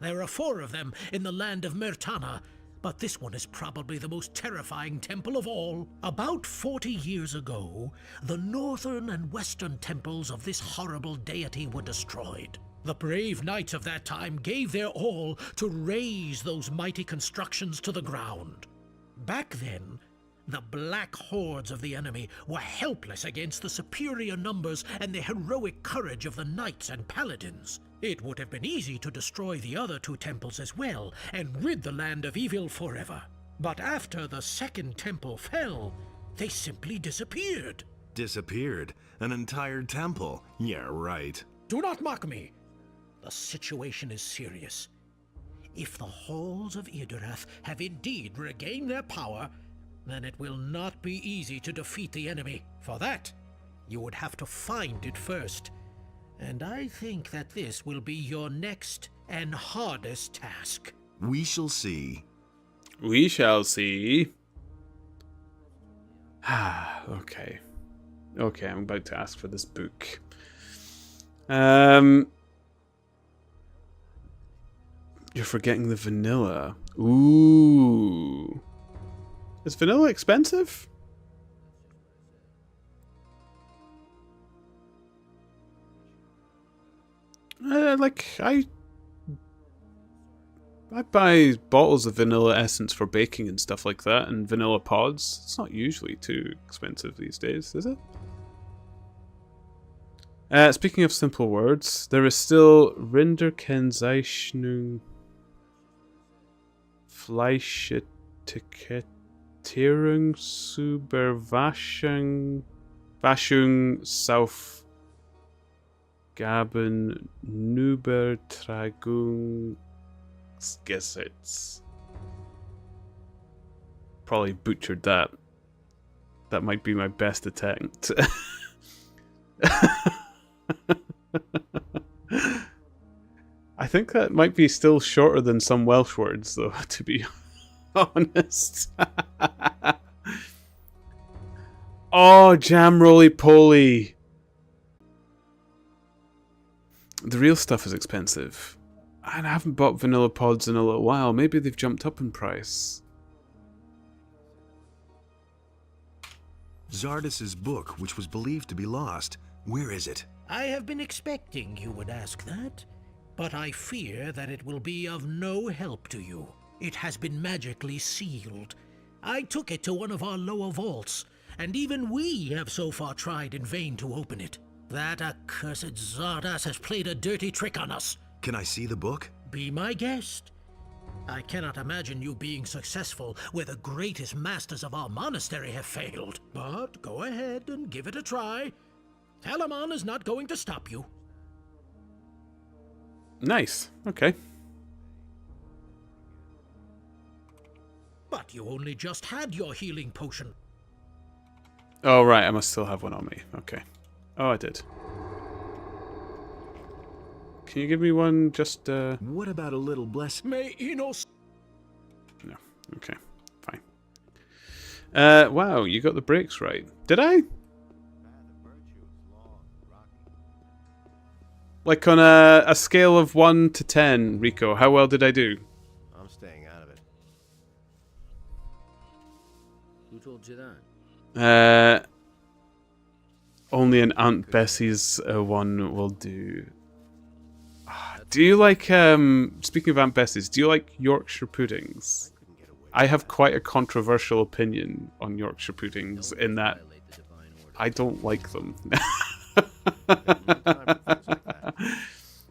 There are 4 of them in the land of Myrtana, but this one is probably the most terrifying temple of all. About 40 years ago, the northern and western temples of this horrible deity were destroyed. The brave knights of that time gave their all to raze those mighty constructions to the ground. Back then, the black hordes of the enemy were helpless against the superior numbers and the heroic courage of the knights and paladins. It would have been easy to destroy the other 2 temples as well and rid the land of evil forever. But after the second temple fell, they simply disappeared. Disappeared? An entire temple? Yeah, right. Do not mock me. The situation is serious. If the halls of Irdarath have indeed regained their power, then it will not be easy to defeat the enemy. For that, you would have to find it first. And I think that this will be your next and hardest task. We shall see. We shall see. Okay. Okay, I'm about to ask for this book. You're forgetting the vanilla. Ooh. Is vanilla expensive? I buy bottles of vanilla essence for baking and stuff like that, and vanilla pods. It's not usually too expensive these days, is it? Speaking of simple words, there is still Rinderkennzeichnung Fleischetikettierung Überwachungsaufgabenübertragungsgesetz. Probably butchered that. That might be my best attempt. I think that might be still shorter than some Welsh words, though, to be honest. Oh, jam roly-poly. The real stuff is expensive. And I haven't bought vanilla pods in a little while. Maybe they've jumped up in price. Zardas's book, which was believed to be lost. Where is it? I have been expecting you would ask that, but I fear that it will be of no help to you. It has been magically sealed. I took it to one of our lower vaults, and even we have so far tried in vain to open it. That accursed Zardas has played a dirty trick on us. Can I see the book? Be my guest. I cannot imagine you being successful where the greatest masters of our monastery have failed. But go ahead and give it a try. Telemon is not going to stop you. Nice. Okay. But you only just had your healing potion. Oh, right. I must still have one on me. Okay. Oh, I did. Can you give me one just, What about a little blessing? May Enos... No. Okay. Fine. Wow, you got the breaks right. Did I? Like on a scale of 1 to 10, Rico, how well did I do? I'm staying out of it. Who told you that? Only an Aunt Bessie's one will do. Do you like, speaking of Aunt Bessie's, do you like Yorkshire puddings? I have quite a controversial opinion on Yorkshire puddings in that I don't like them.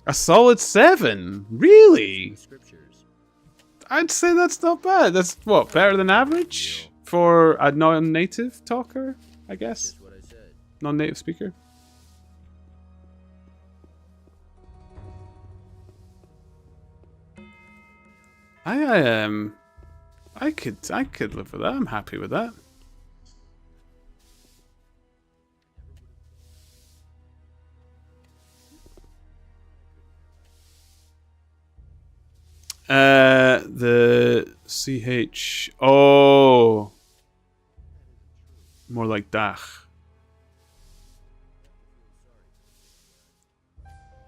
A solid 7? Really? I'd say that's not bad. That's, what, better than average? For a non-native talker, I guess? Non-native speaker? I could live with that. I'm happy with that. The CH. Oh. More like Dach.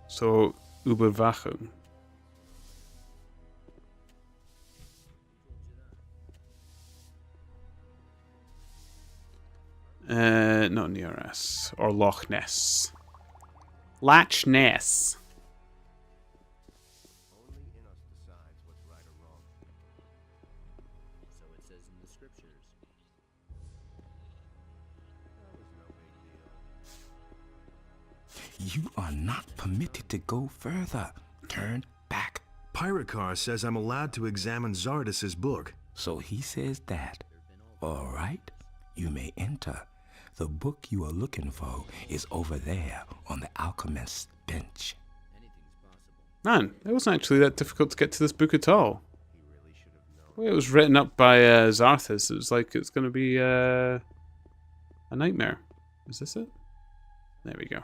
So, Überwachung. Not near us. Or Loch Ness. Loch Ness. You are not permitted to go further. Turn back. Pyrocar says I'm allowed to examine Zardas's book. So he says that. All right, you may enter. The book you are looking for is over there on the alchemist's bench. Man, it wasn't actually that difficult to get to this book at all. The way it was written up by Zarthus, it was like it's going to be a nightmare. Is this it? There we go.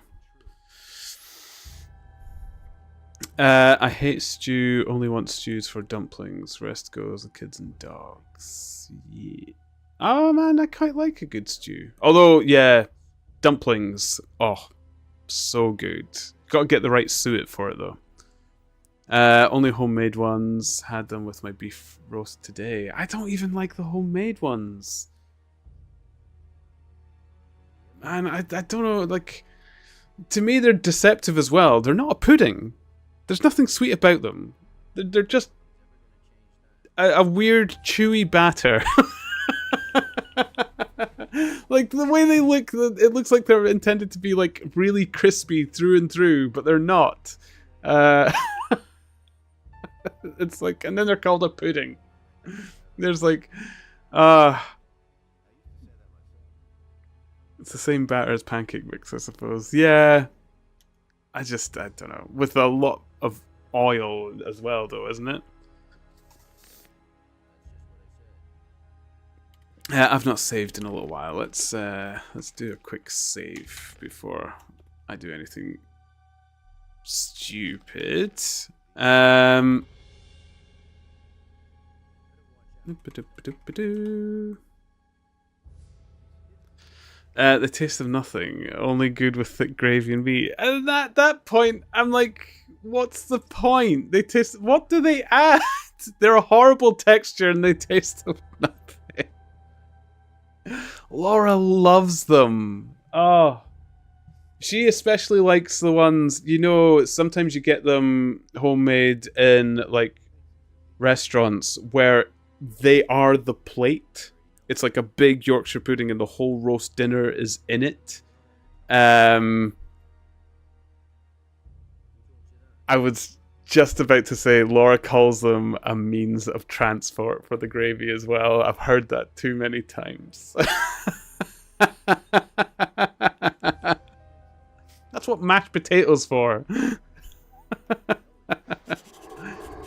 I hate stew, only want stews for dumplings. Rest goes the kids and dogs. Yeah. Oh man, I quite like a good stew. Although, yeah, dumplings. Oh, so good. Gotta get the right suet for it though. Only homemade ones. Had them with my beef roast today. I don't even like the homemade ones. Man, I don't know, like... To me, they're deceptive as well. They're not a pudding. There's nothing sweet about them. They're just a weird, chewy batter. Like the way they look, it looks like they're intended to be like really crispy through and through, but they're not. It's like, and then they're called a pudding. There's like, it's the same batter as pancake mix, I suppose. Yeah, I don't know. With a lot of oil as well, though, isn't it? I've not saved in a little while. Let's do a quick save before I do anything stupid. The taste of nothing, only good with thick gravy and meat. And at that point, I'm like, what's the point? They taste. What do they add? They're a horrible texture and they taste of nothing. Laura loves them. Oh. She especially likes the ones, you know, sometimes you get them homemade in like restaurants where they are the plate. It's like a big Yorkshire pudding and the whole roast dinner is in it. I was just about to say Laura calls them a means of transport for the gravy as well. I've heard that too many times. That's what mashed potatoes for.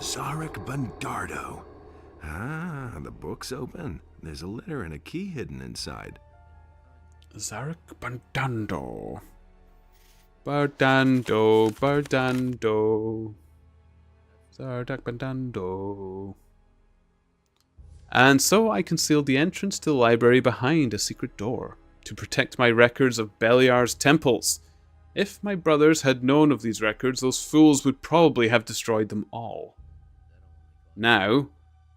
Zarek Bundardo. Ah, the book's open. There's a letter and a key hidden inside. Zarek Bardando. Bardando. Zarek Bardando. And so I concealed the entrance to the library behind a secret door to protect my records of Beliar's temples. If my brothers had known of these records, those fools would probably have destroyed them all. Now,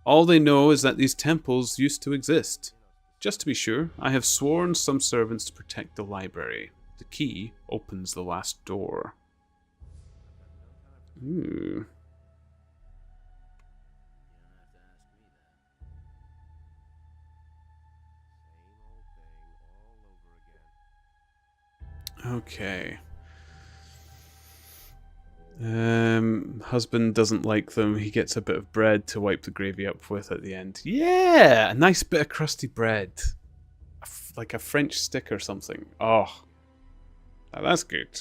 all they know is that these temples used to exist. Just to be sure, I have sworn some servants to protect the library. The key opens the last door. Ooh. Okay. Husband doesn't like them. He gets a bit of bread to wipe the gravy up with at the end. Yeah, a nice bit of crusty bread, like a French stick or something. Oh, that's good.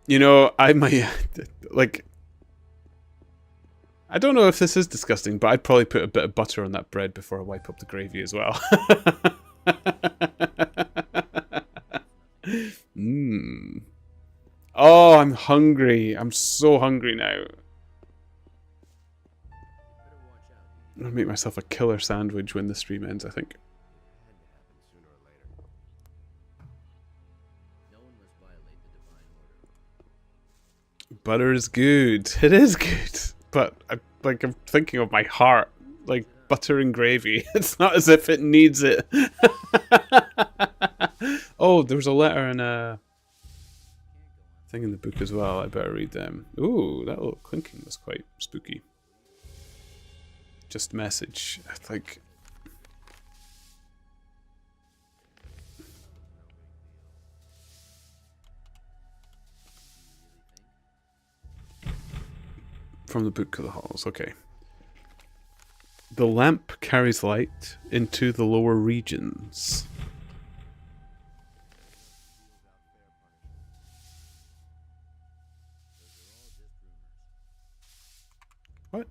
You know, I might like. I don't know if this is disgusting, but I'd probably put a bit of butter on that bread before I wipe up the gravy as well. Oh, I'm hungry. I'm so hungry now. I'm gonna make myself a killer sandwich when the stream ends, I think. Butter is good. It is good. But I'm thinking of my heart, like butter and gravy. It's not as if it needs it. Oh, there was a letter and a thing in the book as well. I better read them. Ooh, that little clinking was quite spooky. Just message. I think. From the Book of the Halls, okay. The lamp carries light into the lower regions. What?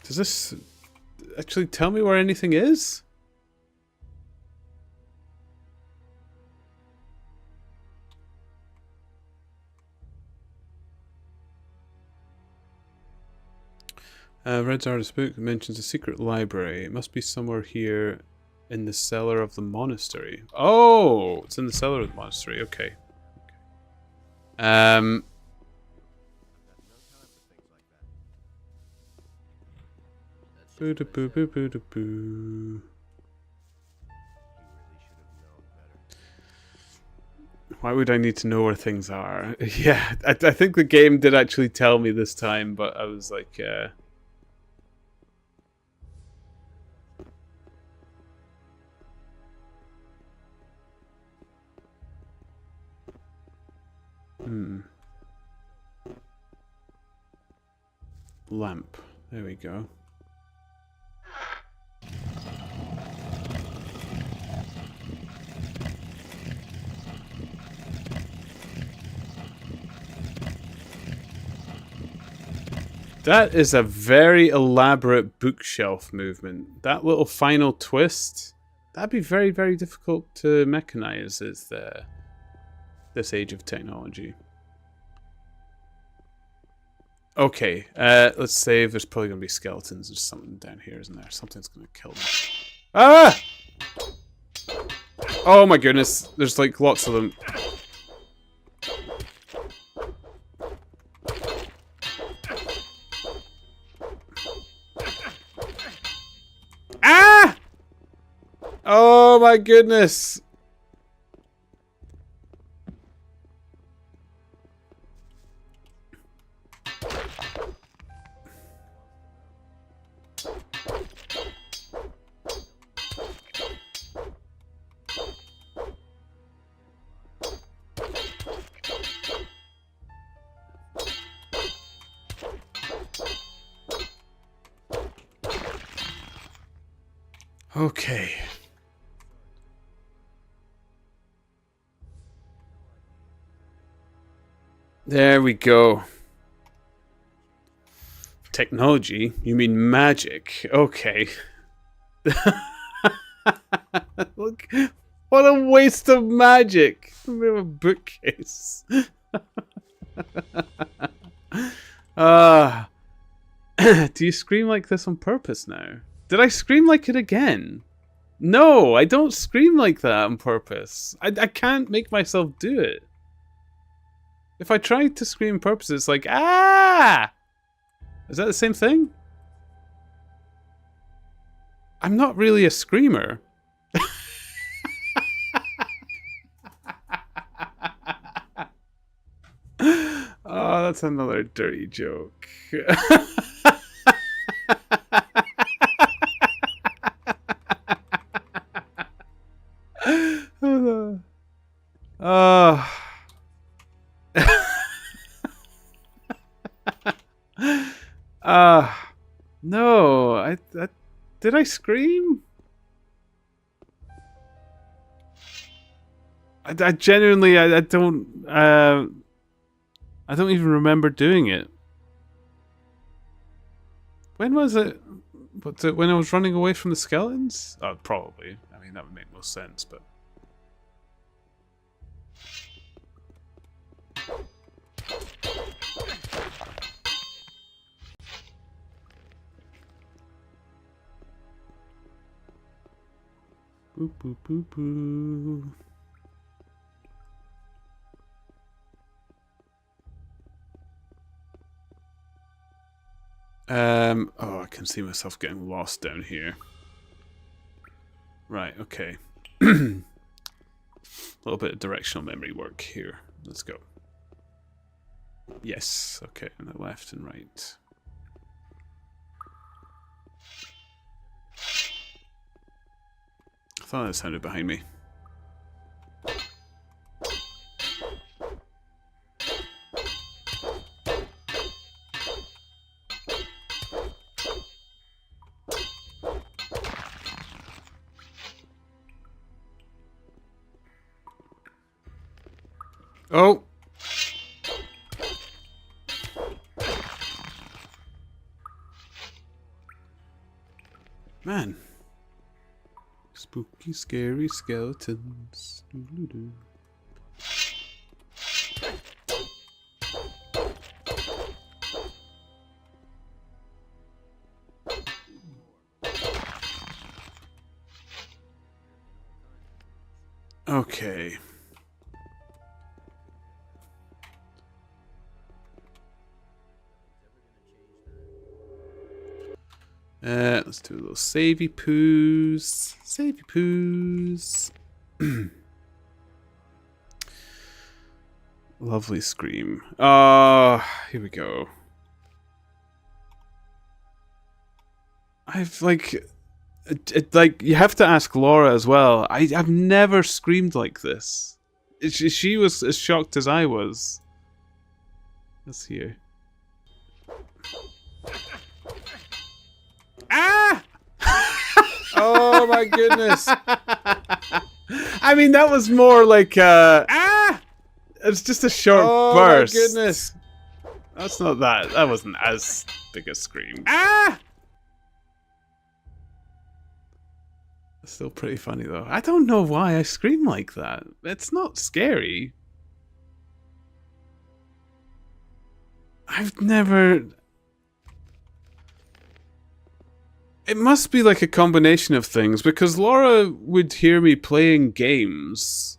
Does this actually tell me where anything is? Red's artist book mentions a secret library. It must be somewhere here in the cellar of the monastery. Oh, it's in the cellar of the monastery. Okay. Boo da boo boo boo da boo. Why would I need to know where things are? Yeah, I think the game did actually tell me this time, but I was like, Lamp. There we go. That is a very elaborate bookshelf movement. That little final twist, that'd be very, very difficult to mechanize as this age of technology. Okay, let's save. There's probably going to be skeletons. There's something down here, isn't there? Something's going to kill me. Ah! Oh my goodness, there's like lots of them. Ah! Oh my goodness. Okay. There we go. Technology? You mean magic? Okay. Look, what a waste of magic. We have a bookcase. Do you scream like this on purpose now? Did I scream like it again? No, I don't scream like that on purpose. I can't make myself do it. If I try to scream on purpose, it's like, ah! Is that the same thing? I'm not really a screamer. Oh, that's another dirty joke. No, I did I scream? I genuinely I don't even remember doing it. When was it? Was it when I was running away from the skeletons? Oh, probably. I mean, that would make most sense, but. Boop, boop, boop, boop. Oh, I can see myself getting lost down here. Right, okay. A little bit of directional memory work here. Let's go. Yes, okay, and the left and right. I thought that sounded behind me. Oh! Man. Spooky, scary skeletons. Doo-doo-doo. Okay. Let's do a little savey poos. Savey poos. Lovely scream. Oh, here we go. I've like, like you have to ask Laura as well. I've never screamed like this. She was as shocked as I was. Let's hear. Ah! Oh my goodness! I mean, that was more like ah! It's just a short burst. Oh my goodness! That's not that. That wasn't as big a scream. Ah! It's still pretty funny though. I don't know why I scream like that. It's not scary. I've never... It must be like a combination of things, because Laura would hear me playing games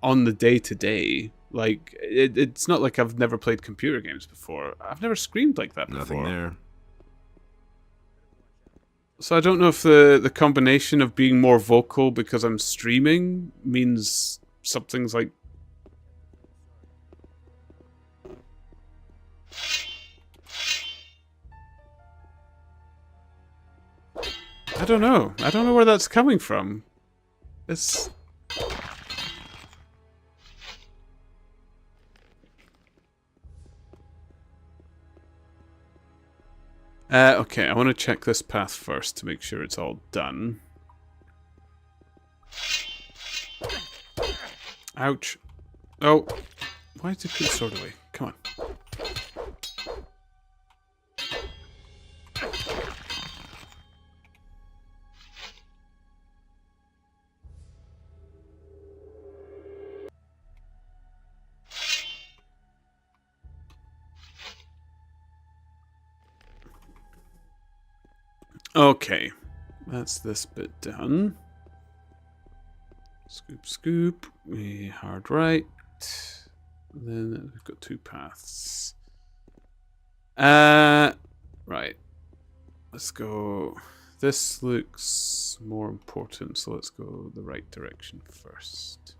on the day-to-day. Like, it's not like I've never played computer games before. I've never screamed like that before. Nothing there. So I don't know if the combination of being more vocal because I'm streaming means something's like... I don't know. I don't know where that's coming from. It's... okay, I want to check this path first to make sure it's all done. Ouch. Oh. Why did it put the sword away? Come on. Okay, that's this bit done. Scoop, scoop. We hard right. Then we've got two paths. Right. Let's go. This looks more important, so let's go the right direction first.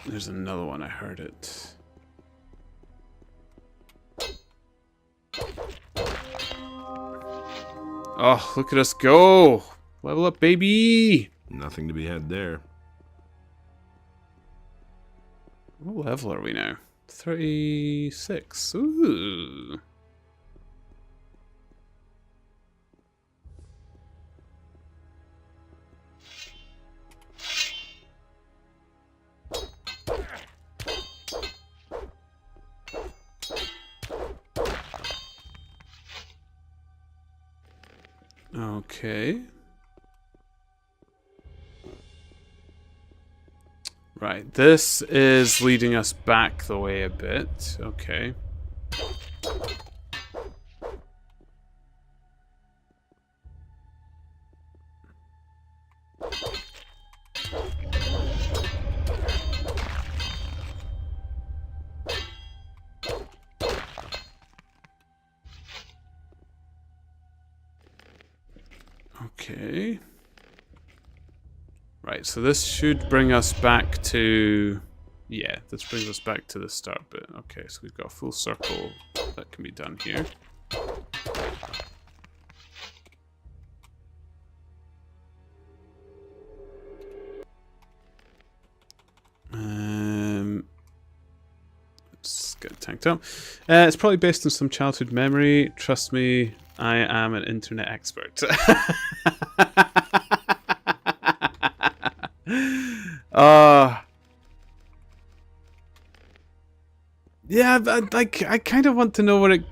There's another one, I heard it. Oh, look at us go! Level up, baby! Nothing to be had there. What level are we now? 36. Ooh. Okay. Right, this is leading us back the way a bit. Okay. Okay. Right, so this should bring us back to... Yeah, this brings us back to the start bit. Okay, so we've got a full circle that can be done here. Let's get it tanked up. It's probably based on some childhood memory. Trust me, I am an internet expert. Yeah, I kind of want to know where it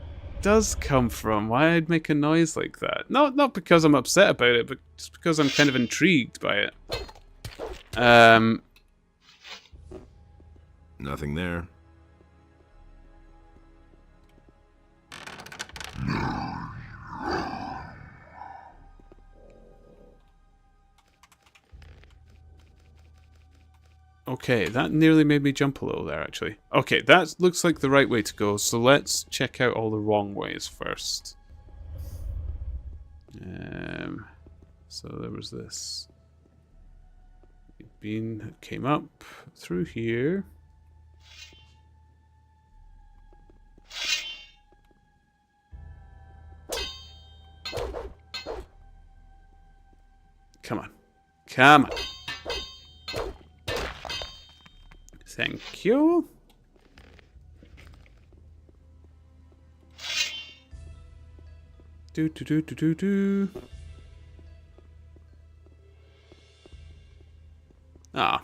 does come from. Why I'd make a noise like that. Not because I'm upset about it, but just because I'm kind of intrigued by it. Nothing there. Okay, that nearly made me jump a little there, actually. Okay, that looks like the right way to go, so let's check out all the wrong ways first. So there was this. Bean came up through here. Come on. Come on. Thank you. Do. Ah.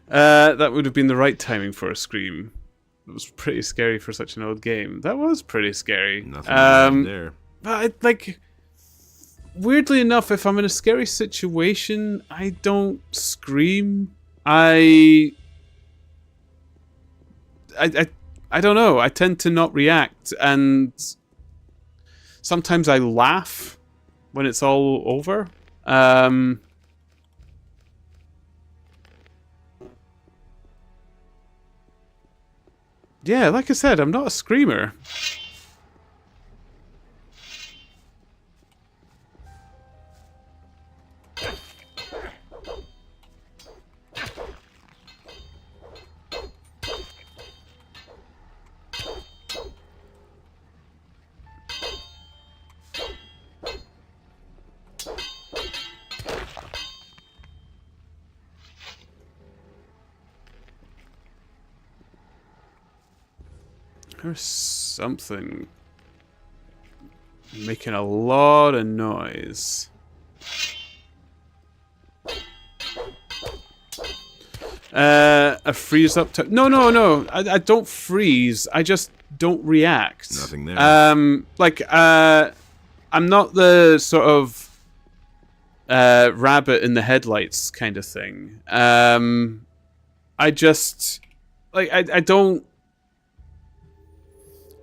That would have been the right timing for a scream. It was pretty scary for such an old game. That was pretty scary. Nothing there. But, like, weirdly enough, if I'm in a scary situation, I don't scream. I don't know. I tend to not react, and sometimes I laugh when it's all over. Yeah, like I said, I'm not a screamer. There's something making a lot of noise. A freeze up to... No. I don't freeze. I just don't react. Nothing there. I'm not the sort of rabbit in the headlights kind of thing. I just... Like, I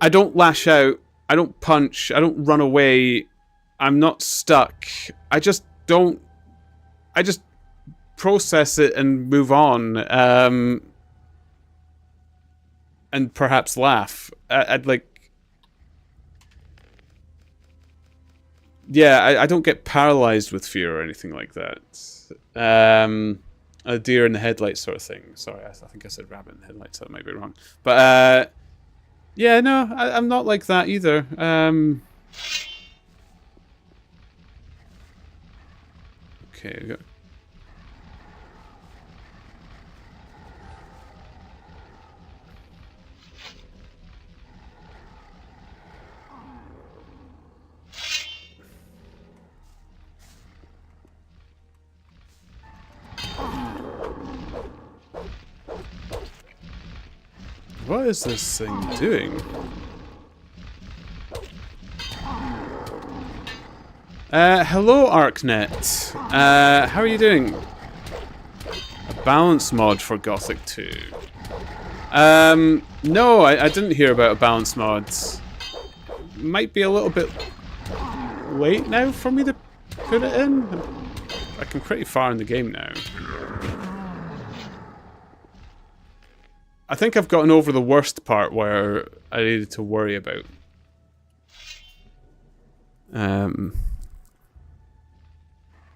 don't lash out. I don't punch. I don't run away. I'm not stuck. I just don't... I just process it and move on. And perhaps laugh. I'd like... Yeah, I don't get paralyzed with fear or anything like that. A deer in the headlights sort of thing. Sorry, I think I said rabbit in the headlights. That might be wrong. But, yeah, no, I'm not like that either. Okay, we got... What is this thing doing? Hello, ArcNet. How are you doing? A balance mod for Gothic 2. No, I didn't hear about a balance mod. Might be a little bit late now for me to put it in. Like, I'm pretty far in the game now. I think I've gotten over the worst part where I needed to worry about.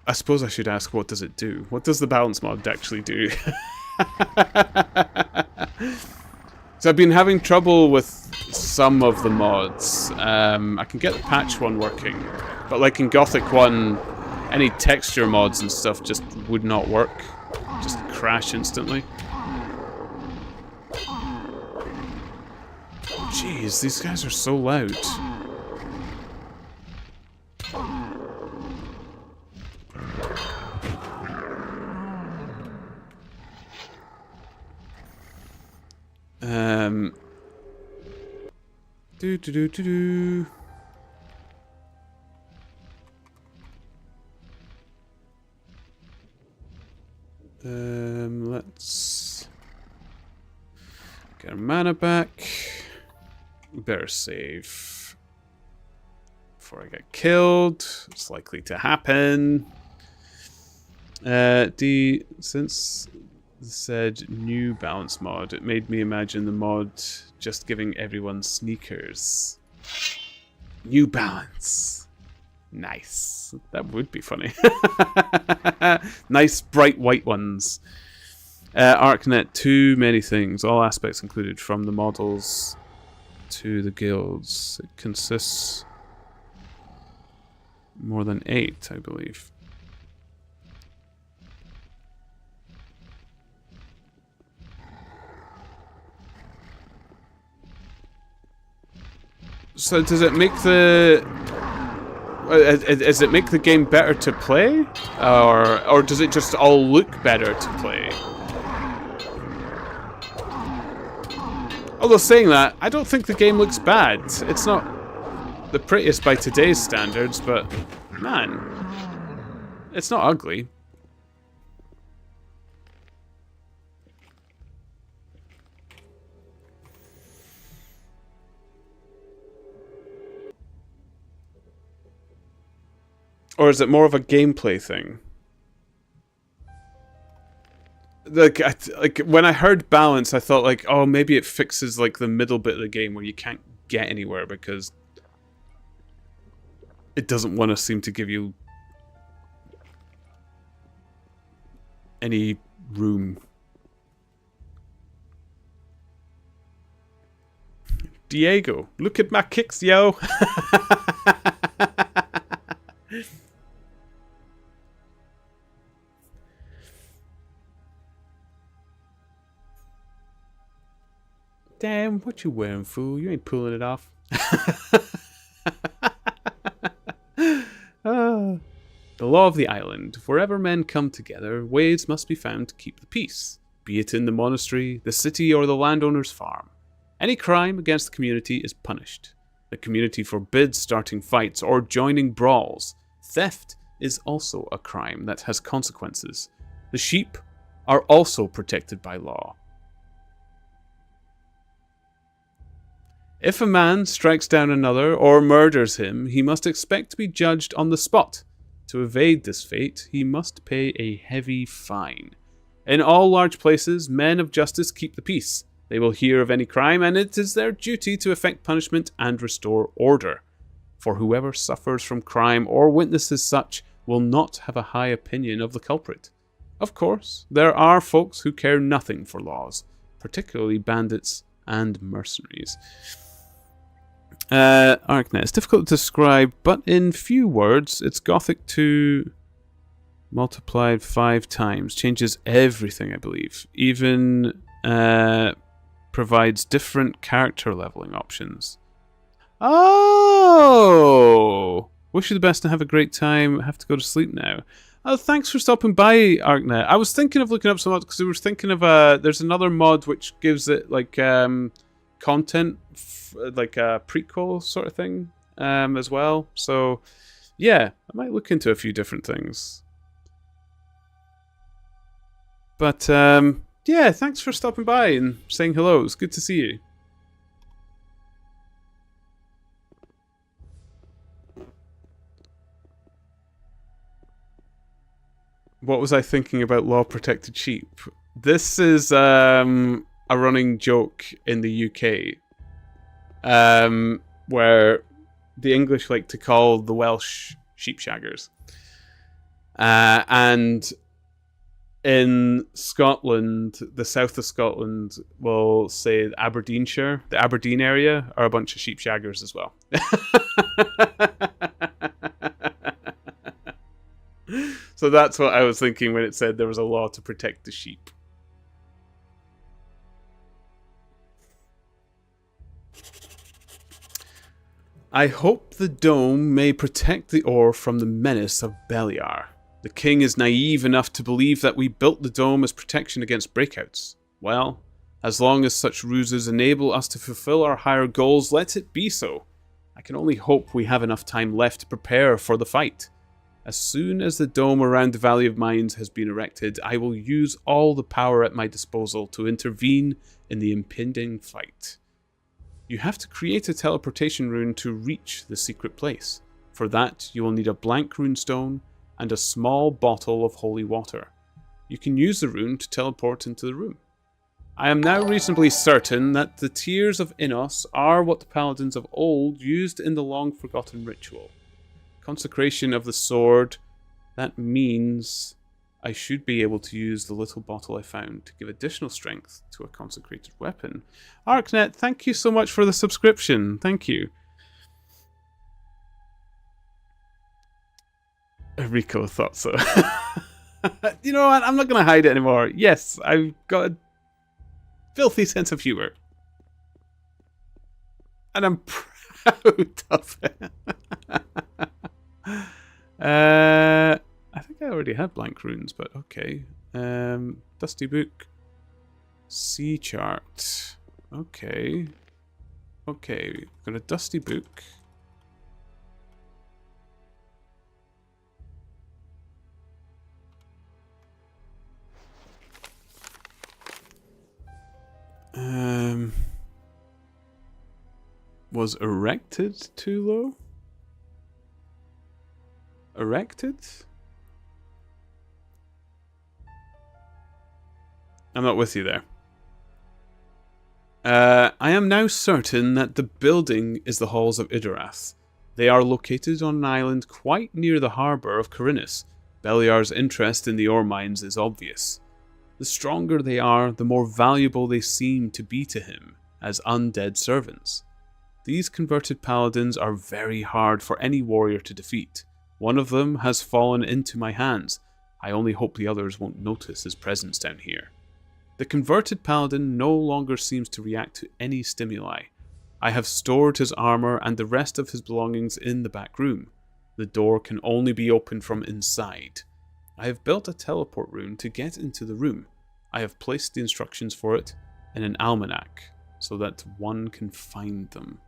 I suppose I should ask, what does it do? What does the balance mod actually do? So I've been having trouble with some of the mods. I can get the patch one working, but like in Gothic 1, any texture mods and stuff just would not work. Just crash instantly. Jeez, these guys are so loud. Let's get our mana back. Better save before I get killed. It's likely to happen. Since said new balance mod. It made me imagine the mod just giving everyone sneakers. New balance. Nice. That would be funny. Nice bright white ones. ArcNet, too many things. All aspects included, from the models to the guilds. It consists more than 8, I believe. So does it make the... Does it make the game better to play? Or does it just all look better to play? Although saying that, I don't think the game looks bad. It's not the prettiest by today's standards, but man, it's not ugly. Or is it more of a gameplay thing? Like when I heard balance, I thought like, oh, maybe it fixes like the middle bit of the game where you can't get anywhere because it doesn't want to seem to give you any room. Diego, look at my kicks, yo. Damn, what you wearing, fool? You ain't pulling it off. The law of the island. Wherever men come together, ways must be found to keep the peace, be it in the monastery, the city, or the landowner's farm. Any crime against the community is punished. The community forbids starting fights or joining brawls. Theft is also a crime that has consequences. The sheep are also protected by law. If a man strikes down another or murders him, he must expect to be judged on the spot. To evade this fate, he must pay a heavy fine. In all large places, men of justice keep the peace. They will hear of any crime, and it is their duty to effect punishment and restore order. For whoever suffers from crime or witnesses such will not have a high opinion of the culprit. Of course, there are folks who care nothing for laws, particularly bandits and mercenaries. ArcNet. It's difficult to describe, but in few words, it's Gothic 2 multiplied 5 times. Changes everything, I believe. Even provides different character leveling options. Oh! Wish you the best and have a great time. Have to go to sleep now. Oh, thanks for stopping by, ArcNet. I was thinking of looking up some mods because I was thinking of there's another mod which gives it like content, like a prequel sort of thing as well. So yeah, I might look into a few different things. But yeah, thanks for stopping by and saying hello. It's good to see you. What was I thinking about law-protected sheep? This is a running joke in the UK, where the English like to call the Welsh sheep shaggers. And in Scotland, the south of Scotland will say Aberdeenshire, the Aberdeen area, are a bunch of sheep shaggers as well. So that's what I was thinking when it said there was a law to protect the sheep. I hope the dome may protect the ore from the menace of Beliar. The king is naive enough to believe that we built the dome as protection against breakouts. Well, as long as such ruses enable us to fulfill our higher goals, let it be so. I can only hope we have enough time left to prepare for the fight. As soon as the dome around the Valley of Mines has been erected, I will use all the power at my disposal to intervene in the impending fight. You have to create a teleportation rune to reach the secret place. For that, you will need a blank runestone and a small bottle of holy water. You can use the rune to teleport into the room. I am now reasonably certain that the Tears of Innos are what the paladins of old used in the long-forgotten ritual. Consecration of the sword, that means I should be able to use the little bottle I found to give additional strength to a consecrated weapon. Arknet, thank you so much for the subscription. Thank you. Rico thought so. You know what? I'm not going to hide it anymore. Yes, I've got a filthy sense of humor. And I'm proud of it. I think I already had blank runes, but okay. Dusty book. Sea chart. Okay. Okay, got a dusty book. Was erected too low? Erected? I'm not with you there. I am now certain that the building is the halls of Idorath. They are located on an island quite near the harbour of Corinus. Beliar's interest in the ore mines is obvious. The stronger they are, the more valuable they seem to be to him as undead servants. These converted paladins are very hard for any warrior to defeat. One of them has fallen into my hands. I only hope the others won't notice his presence down here. The converted paladin no longer seems to react to any stimuli. I have stored his armor and the rest of his belongings in the back room. The door can only be opened from inside. I have built a teleport rune to get into the room. I have placed the instructions for it in an almanac so that one can find them.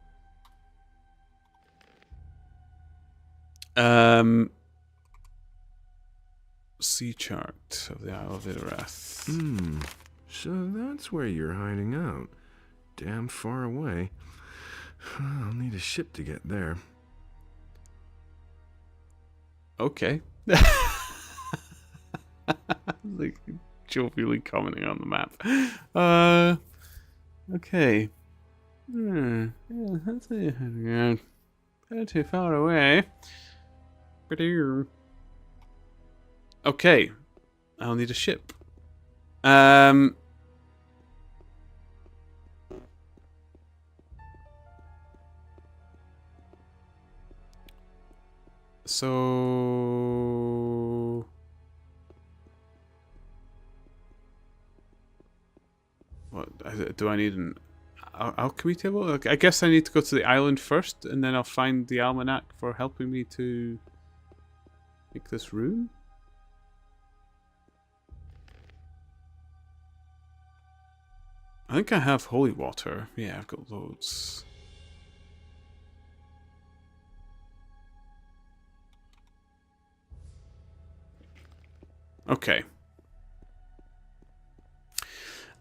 Sea chart of the Isle of Idorath. So that's where you're hiding out. Damn far away. I'll need a ship to get there. Okay. Like jovially commenting on the map. Okay. Yeah, that's where you're hiding out. Pretty far away. Okay. I'll need a ship. So what do I need an alchemy table? I guess I need to go to the island first, and then I'll find the almanac for helping me to make this rune. I think I have holy water. Yeah, I've got loads. Okay.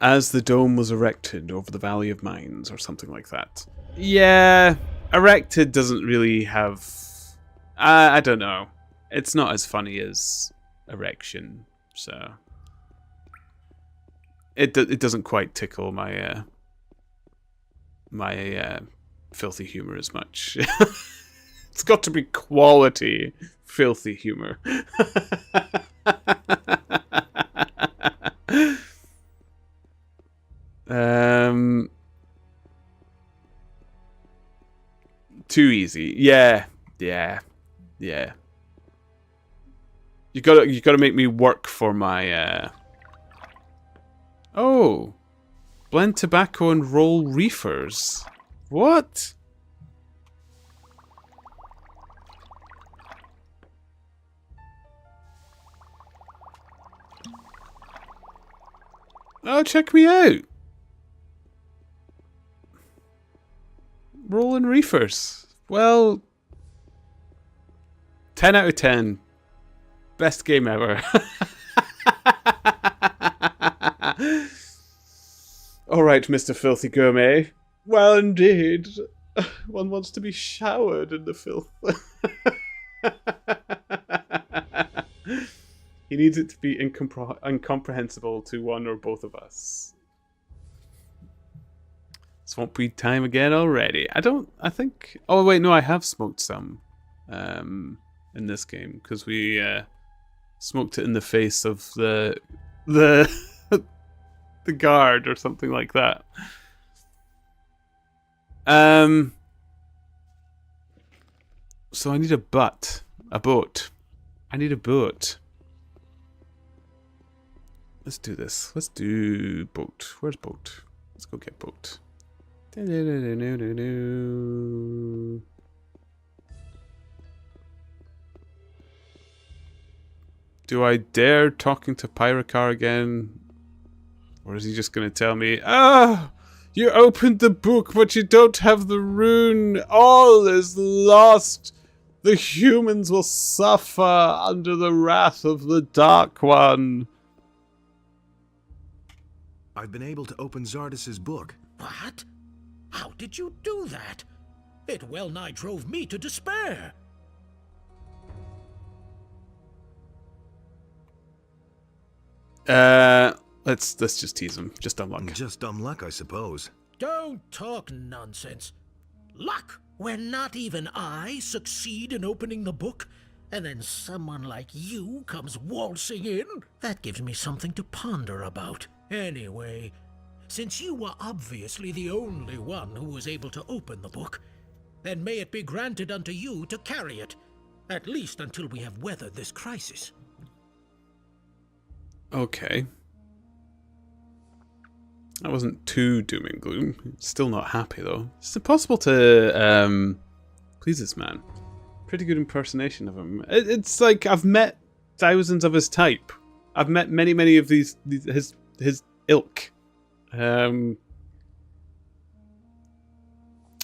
As the dome was erected over the Valley of Mines, or something like that. Yeah, erected doesn't really have... I don't know. It's not as funny as erection, so... It doesn't quite tickle my filthy humor as much. It's got to be quality filthy humor. Too easy. Yeah. You gotta make me work for my Oh, blend tobacco and roll reefers. What? Oh, check me out. Rolling reefers. Well, 10 out of 10. Best game ever. Alright, Mr. Filthy Gourmet. Well, indeed. One wants to be showered in the filth. He needs it to be incomprehensible to one or both of us. Swamp weed time again already. I think... Oh, wait, no, I have smoked some in this game, because we smoked it in the face of the the guard or something like that. So I need a boat. I need a boat. Let's do this. Let's do boat. Where's boat? Let's go get boat. Do I dare talking to Pyrocar again? Or is he just going to tell me, you opened the book, but you don't have the rune. All is lost. The humans will suffer under the wrath of the Dark One. I've been able to open Zardas's book. What? How did you do that? It well nigh drove me to despair. Let's just tease him. Just dumb luck. Just dumb luck, I suppose. Don't talk nonsense. Luck, when not even I succeed in opening the book, and then someone like you comes waltzing in? That gives me something to ponder about. Anyway, since you were obviously the only one who was able to open the book, then may it be granted unto you to carry it, at least until we have weathered this crisis. Okay. That wasn't too doom and gloom. Still not happy though. It's impossible to please this man. Pretty good impersonation of him. It's like I've met thousands of his type. I've met many of his ilk.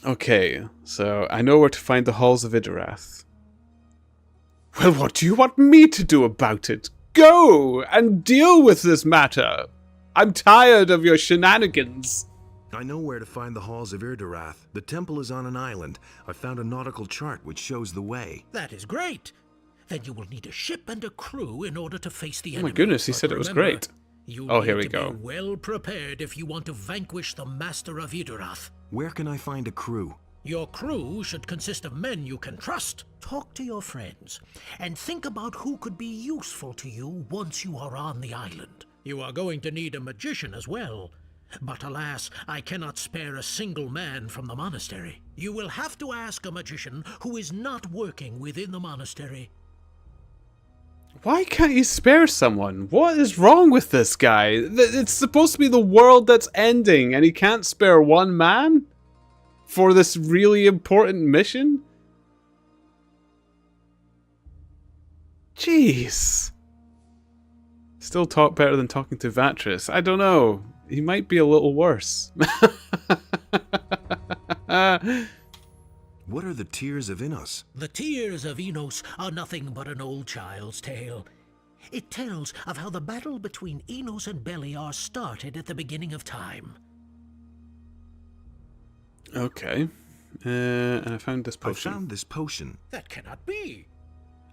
Okay, so I know where to find the halls of Idarath. Well, what do you want me to do about it? Go and deal with this matter. I'm tired of your shenanigans. I know where to find the halls of Irdarath. The temple is on an island. I found a nautical chart which shows the way. That is great. Then you will need a ship and a crew in order to face the enemy. Oh my goodness, he said it was great. Oh, here we go. Be well prepared if you want to vanquish the Master of Idarath. Where can I find a crew? Your crew should consist of men you can trust. Talk to your friends, and think about who could be useful to you once you are on the island. You are going to need a magician as well. But alas, I cannot spare a single man from the monastery. You will have to ask a magician who is not working within the monastery. Why can't you spare someone? What is wrong with this guy? It's supposed to be the world that's ending, and he can't spare one man? For this really important mission? Jeez. Still talk better than talking to Vatris. I don't know. He might be a little worse. What are the Tears of Innos? The Tears of Innos are nothing but an old child's tale. It tells of how the battle between Innos and Beliar started at the beginning of time. Okay. And I found this potion. I found this potion. That cannot be.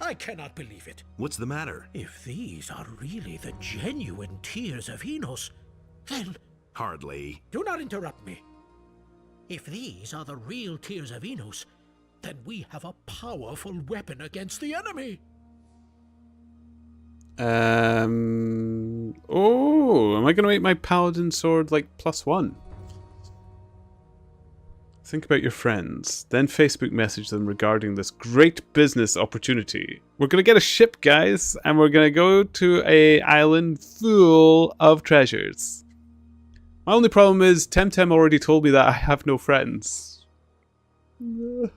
I cannot believe it. What's the matter? If these are really the genuine Tears of Innos, then... Hardly. Do not interrupt me. If these are the real Tears of Innos, then we have a powerful weapon against the enemy. Oh, am I going to make my paladin sword like +1? Think about your friends, then Facebook message them regarding this great business opportunity. We're going to get a ship, guys, and we're going to go to an island full of treasures. My only problem is Temtem already told me that I have no friends. Good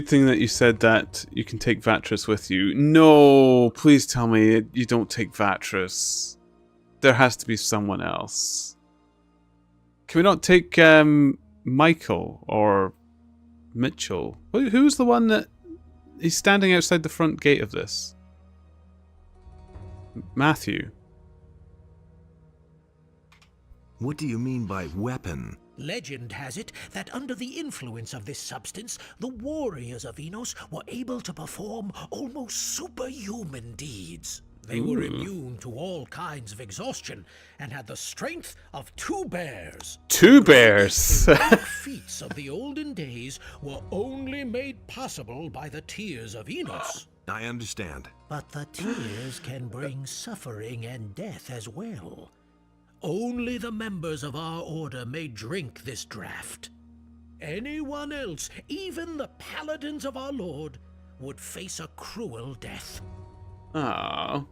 thing that you said that you can take Vatris with you. No, please tell me you don't take Vatris. There has to be someone else. Can we not take Michael or Mitchell? Who's the one that... He's standing outside the front gate of this. Matthew. What do you mean by weapon? Legend has it that under the influence of this substance, the warriors of Enos were able to perform almost superhuman deeds. They were immune to all kinds of exhaustion and had the strength of 2 bears. 2 bears. The heroic feats of the olden days were only made possible by the tears of Enos. I understand. But the tears can bring suffering and death as well. Only the members of our order may drink this draught. Anyone else, even the paladins of our lord, would face a cruel death. Ah.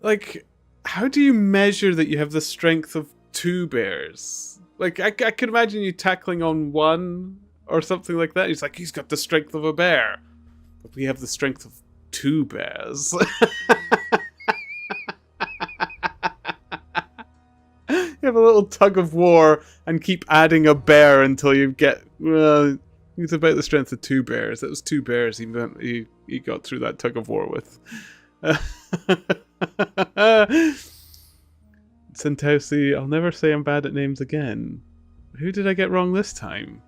Like, how do you measure that you have the strength of 2 bears? Like, I could imagine you tackling on one or something like that. He's like, he's got the strength of a bear. But we have the strength of 2 bears. You have a little tug of war and keep adding a bear until you get, well, it's about the strength of 2 bears. That was 2 bears he got through that tug of war with. Santausi, I'll never say I'm bad at names again. Who did I get wrong this time?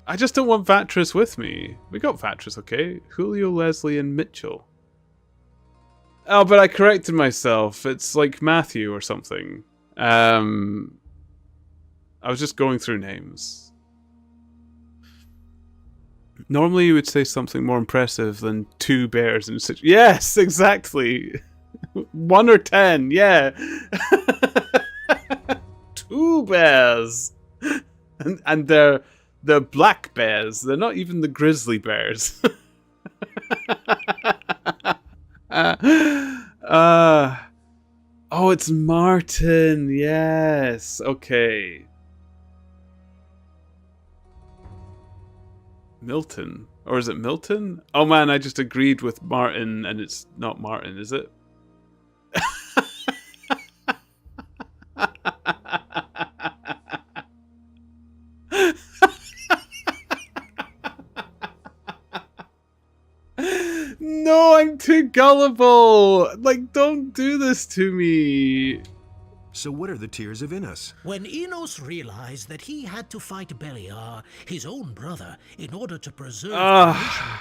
I just don't want Vatras with me. We got Vatras, okay? Julio, Leslie, and Mitchell. Oh, but I corrected myself. It's like Matthew or something. I was just going through names. Normally you would say something more impressive than 2 bears in such... Yes, exactly. 1 or 10, yeah. 2 bears. And they're black bears. They're not even the grizzly bears. Oh, it's Martin. Yes. Okay. Milton. Or is it Milton? Oh man, I just agreed with Martin and it's not Martin, is it? No, I'm too gullible. Like, don't do this to me. So what are the tears of Inus? When Enos realized that he had to fight Beliar, his own brother, in order to preserve the nation,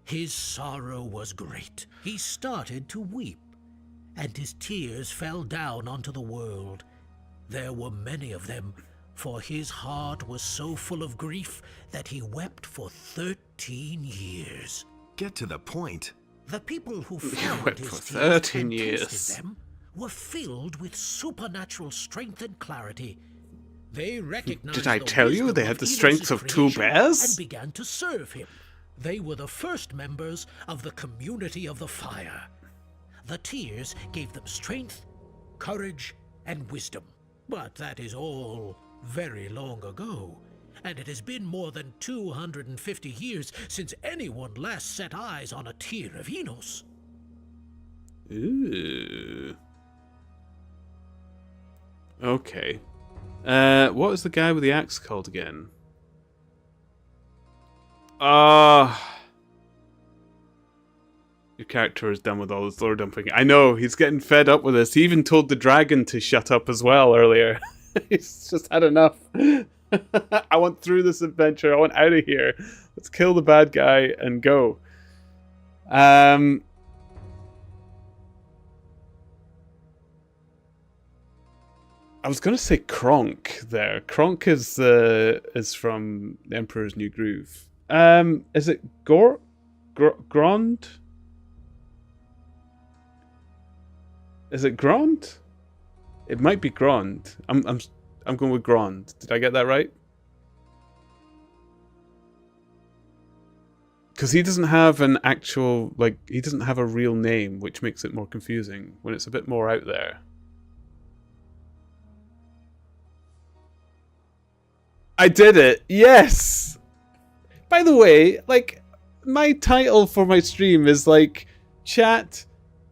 his sorrow was great. He started to weep, and his tears fell down onto the world. There were many of them, for his heart was so full of grief that he wept for 13 years. Get to the point. The people who found his for tears 13 and years. tasted them were filled with supernatural strength and clarity. They recognized Did I tell you wisdom they had of the Enos' strength of 2 creation bears? and began to serve him. They were the first members of the Community of the Fire. The tears gave them strength, courage, and wisdom. But that is all very long ago, and it has been more than 250 years since anyone last set eyes on a tear of Enos. Ooh. Okay. What was the guy with the axe called again? Your character is done with all this lore dumping. I know, he's getting fed up with this. He even told the dragon to shut up as well earlier. He's just had enough. I want through this adventure. I want out of here. Let's kill the bad guy and go. I was gonna say Kronk there. Kronk is from The Emperor's New Groove. Is it Grond? Is it Grond? It might be Grond. I'm going with Grond. Did I get that right? Because he doesn't have an actual, like, he doesn't have a real name, which makes it more confusing when it's a bit more out there. I did it! Yes! By the way, like, my title for my stream is, like, chat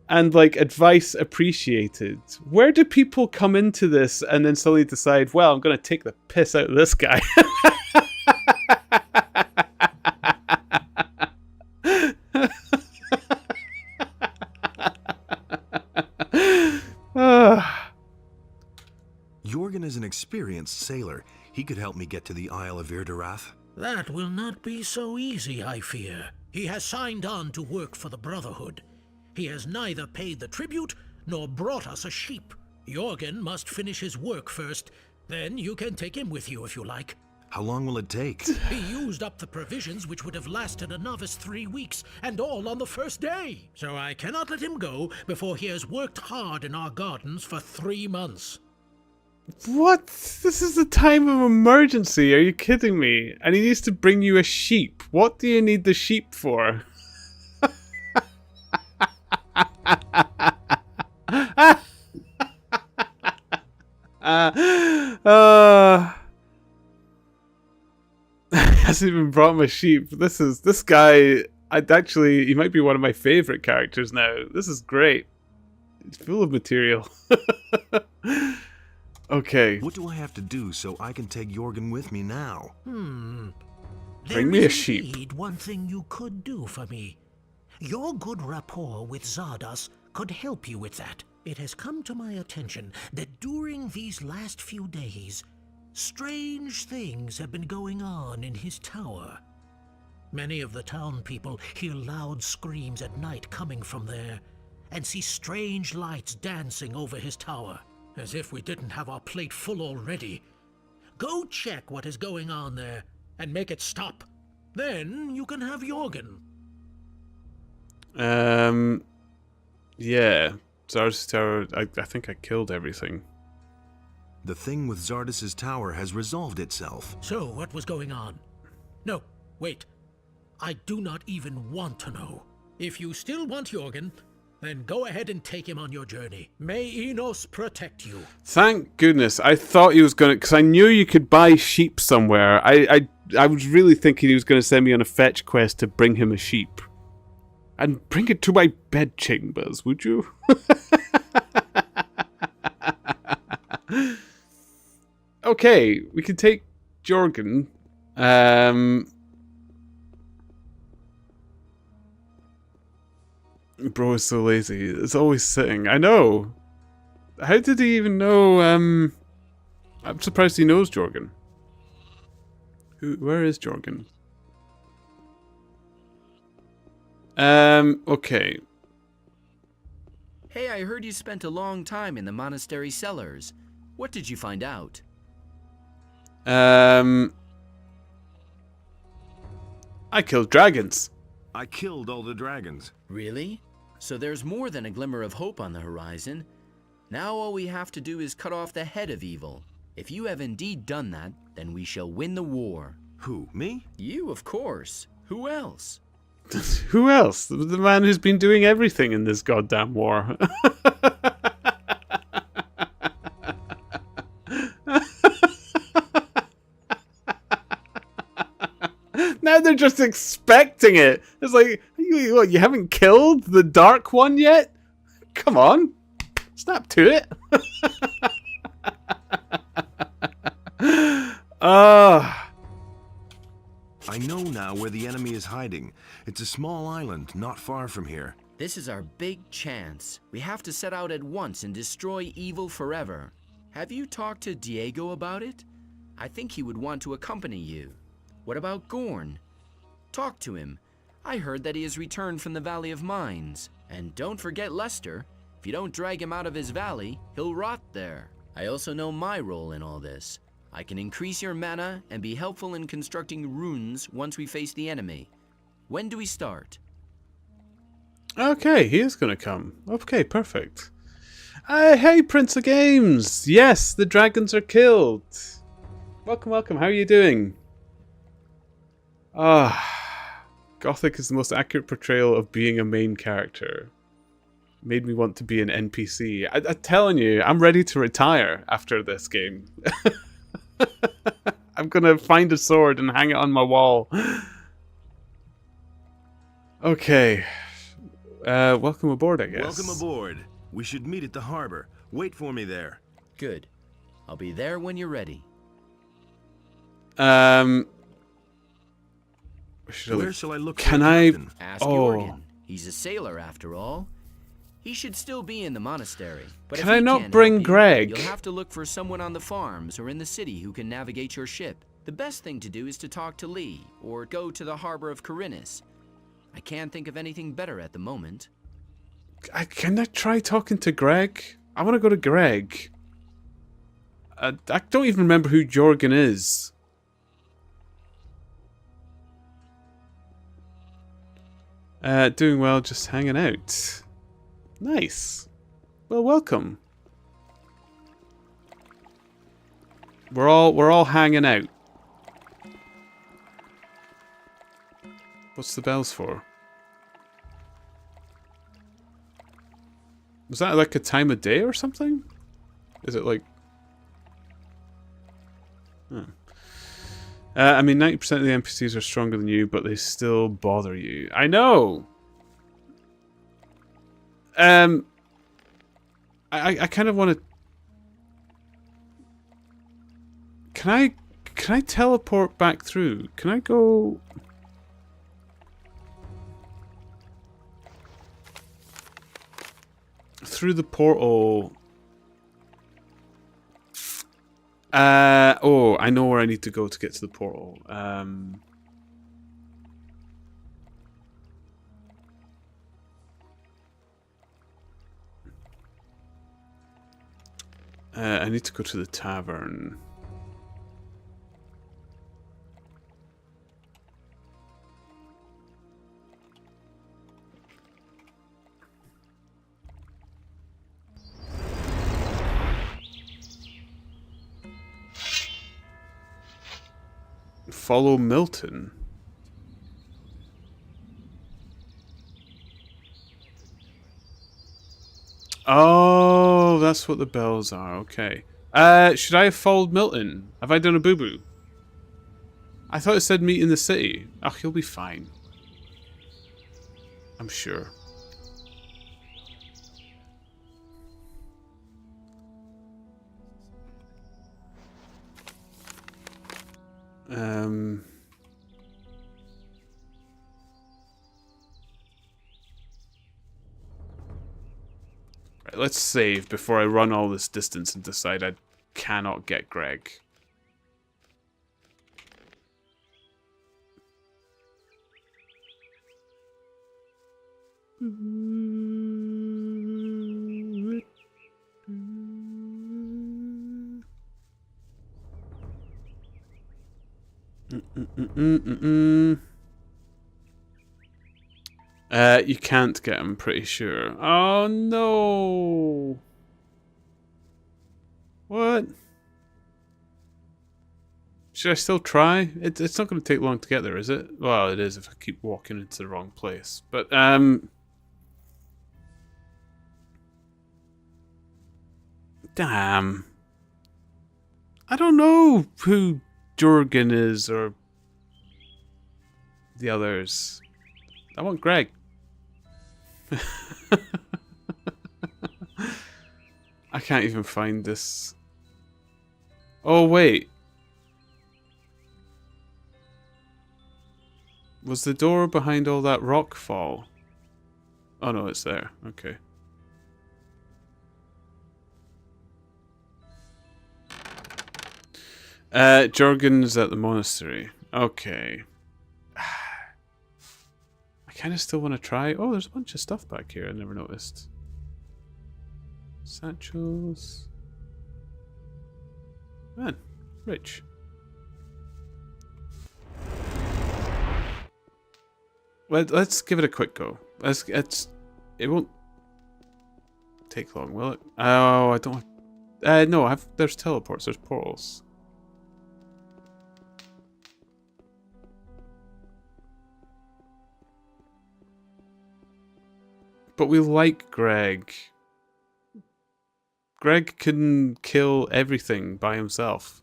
and, like, advice appreciated. Where do people come into this and then suddenly decide, well, I'm going to take the piss out of this guy? Your is an experienced sailor. He could help me get to the Isle of Irdarath. That will not be so easy, I fear. He has signed on to work for the Brotherhood. He has neither paid the tribute nor brought us a sheep. Jorgen must finish his work first. Then you can take him with you if you like. How long will it take? He used up the provisions which would have lasted a novice 3 weeks, and all on the first day. So I cannot let him go before he has worked hard in our gardens for 3 months. What? This is a time of emergency. Are you kidding me? And he needs to bring you a sheep. What do you need the sheep for? Hasn't even brought him a sheep. This guy. He might be one of my favorite characters now. This is great. It's full of material. Okay. What do I have to do so I can take Jorgen with me now? Bring me a sheep. Indeed, one thing you could do for me. Your good rapport with Zardos could help you with that. It has come to my attention that during these last few days, strange things have been going on in his tower. Many of the town people hear loud screams at night coming from there, and see strange lights dancing over his tower, as if we didn't have our plate full already. Go check what is going on there, and make it stop. Then you can have Jorgen. Yeah. Zardos' tower, I think I killed everything. The thing with Zardos' tower has resolved itself. So, what was going on? No, wait. I do not even want to know. If you still want Jorgen, then go ahead and take him on your journey. May Enos protect you. Thank goodness. I thought he was going to... Because I knew you could buy sheep somewhere. I was really thinking he was going to send me on a fetch quest to bring him a sheep. And bring it to my bedchambers, would you? Okay, we can take Jorgen. Bro is so lazy. It's always sitting. I know. How did he even know? I'm surprised he knows Jorgen. Where is Jorgen? Okay. Hey, I heard you spent a long time in the monastery cellars. What did you find out? I killed dragons. I killed all the dragons. Really? So there's more than a glimmer of hope on the horizon. Now all we have to do is cut off the head of evil. If you have indeed done that, then we shall win the war. Who, me? You, of course. Who else? Who else? The man who's been doing everything in this goddamn war. Now they're just expecting it. It's like, you haven't killed the Dark One yet? Come on. Snap to it. I know now where the enemy is hiding. It's a small island not far from here. This is our big chance. We have to set out at once and destroy evil forever. Have you talked to Diego about it? I think he would want to accompany you. What about Gorn? Talk to him. I heard that he has returned from the Valley of Mines. And don't forget Lester. If you don't drag him out of his valley, he'll rot there. I also know my role in all this. I can increase your mana and be helpful in constructing runes once we face the enemy. When do we start? Okay, he is going to come. Okay, perfect. Hey, Prince of Games! Yes, the dragons are killed. Welcome, welcome. How are you doing? Gothic is the most accurate portrayal of being a main character. Made me want to be an NPC. I'm telling you, I'm ready to retire after this game. I'm gonna find a sword and hang it on my wall. Okay. Welcome aboard, I guess. Welcome aboard. We should meet at the harbor. Wait for me there. Good. I'll be there when you're ready. Where shall I look? Can I? Ask Jorgen. He's a sailor after all. He should still be in the monastery. But Can if I he not can't bring help you, Greg? You'll have to look for someone on the farms or in the city who can navigate your ship. The best thing to do is to talk to Lee, or go to the harbor of Corinus. I can't think of anything better at the moment. Can I try talking to Greg? I want to go to Greg. I don't even remember who Jorgen is. Doing well, just hanging out. Nice. Well, welcome. We're all hanging out. What's the bells for? Was that like a time of day or something? Is it like... Hmm. I mean, 90% of the NPCs are stronger than you, but they still bother you. I know! I kind of want to... Can I teleport back through? Can I go... through the portal? Oh, I know where I need to go to get to the portal. I need to go to the tavern. Follow Milton. Oh, that's what the bells are. Okay. Should I have followed Milton? Have I done a boo-boo? I thought it said meet in the city. Oh, he'll be fine. I'm sure. Right, let's save before I run all this distance and decide I cannot get Greg. You can't get him, pretty sure. Oh no! What? Should I still try? It's not going to take long to get there, is it? Well, it is if I keep walking into the wrong place. But, damn. I don't know who Jorgen is or the others. I want Greg. I can't even find this. Oh, wait. Was the door behind all that rock fall? Oh no, it's there. Okay. Jorgen's at the monastery. Okay. I kind of still want to try. Oh, there's a bunch of stuff back here I never noticed. Satchels. Man, rich. Let's give it a quick go. It won't take long, will it? Oh, I don't. No, there's teleports. There's portals. But we like Greg. Greg can kill everything by himself.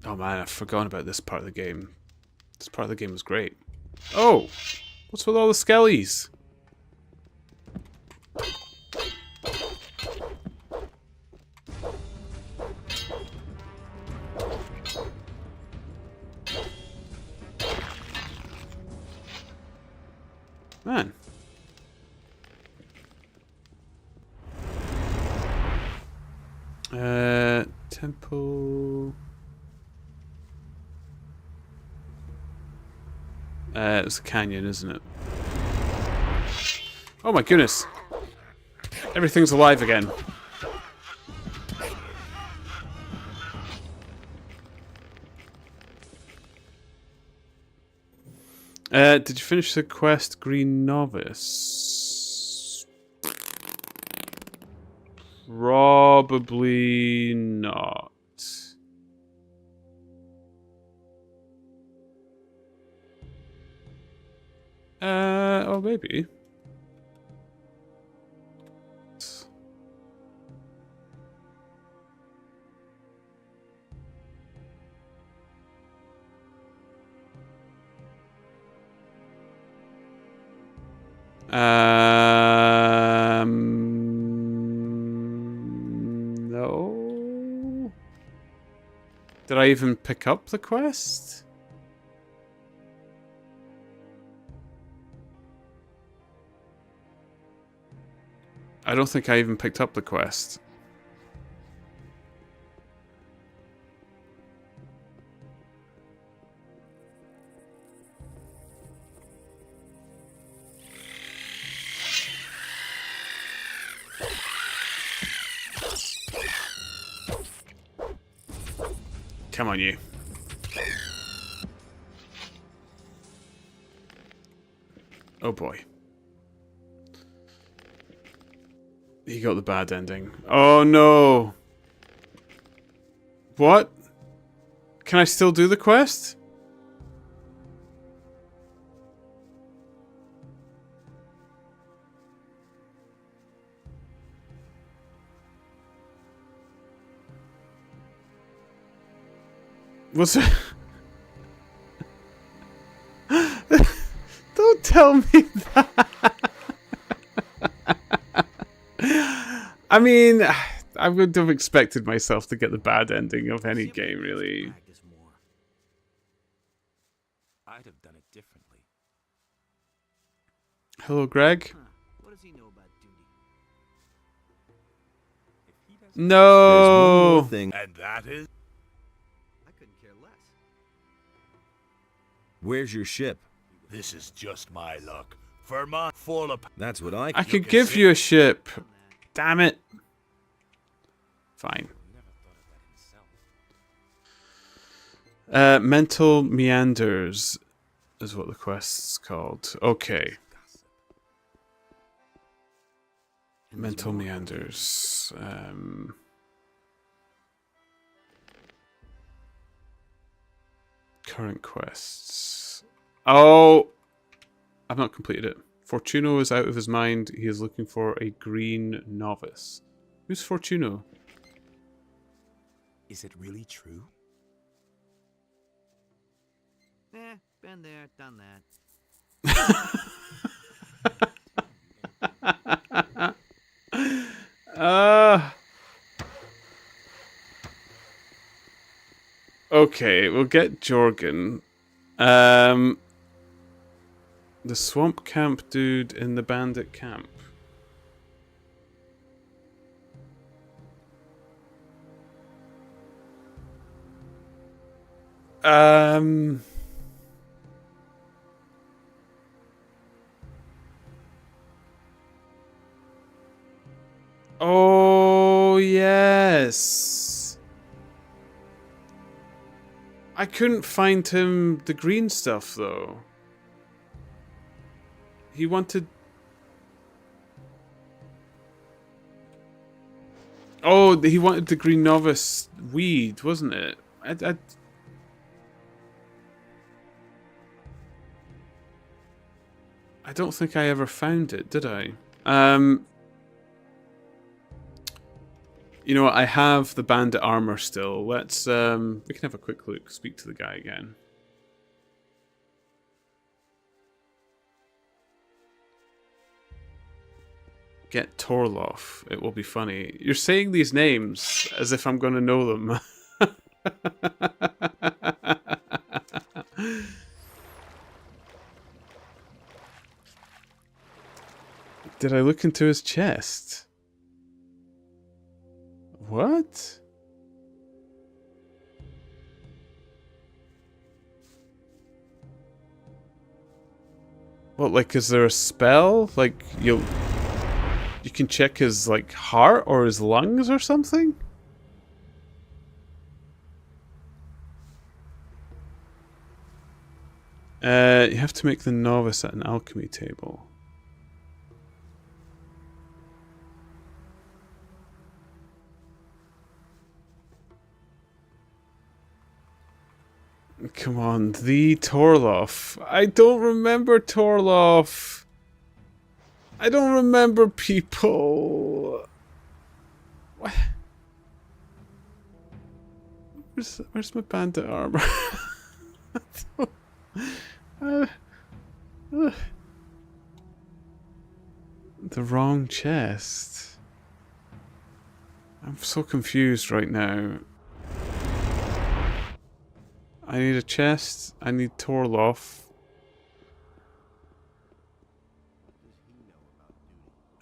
Oh man, I've forgotten about this part of the game. This part of the game was great. Oh! What's with all the skellies? Man. Temple. It's a canyon, isn't it? Oh my goodness. Everything's alive again. Did you finish the quest, Green Novice? Probably not. Oh, maybe. No. Did I even pick up the quest? I don't think I even picked up the quest. Come on, you. Oh boy. He got the bad ending. Oh no! What? Can I still do the quest? What's it? Don't tell me that. I mean, I would have expected myself to get the bad ending of any game, really. I'd have done it differently. Hello, Greg. What does he know about duty? No. Thing, and that is. I couldn't care less. Where's your ship? This is just my luck. Vermont full of. That's what I. I could give you a ship. Damn it. Fine. Mental Meanders is what the quest's called. Okay. Mental Meanders. Current quests. Oh! I've not completed it. Fortuno is out of his mind. He is looking for a green novice. Who's Fortuno? Is it really true? Been there, done that. Okay, we'll get Jorgen. The swamp camp dude in the bandit camp. Oh, yes. I couldn't find him the green stuff, though. He wanted... Oh, he wanted the green novice weed, wasn't it? I don't think I ever found it, did I? You know what? I have the bandit armor still. Let's we can have a quick look. Speak to the guy again. Get Torloff. It will be funny. You're saying these names as if I'm going to know them. Did I look into his chest? What? What, like, is there a spell? Like, you can check his, like, heart or his lungs or something? You have to make the novice at an alchemy table. Come on, the Torloff. I don't remember Torloff. I don't remember people. What? Where's my bandit armor? The wrong chest. I'm so confused right now. I need a chest. I need Torloff.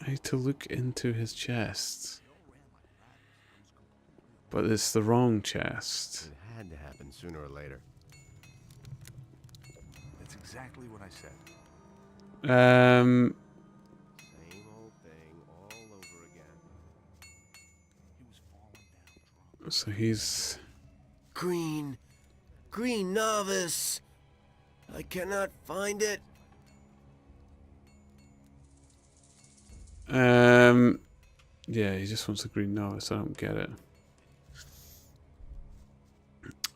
I need to look into his chest. But it's the wrong chest. It had to happen sooner or later. That's exactly what I said. Same old thing all over again. He was falling down drunk. So he's... Green novice. I cannot find it. Yeah, he just wants a green novice. I don't get it.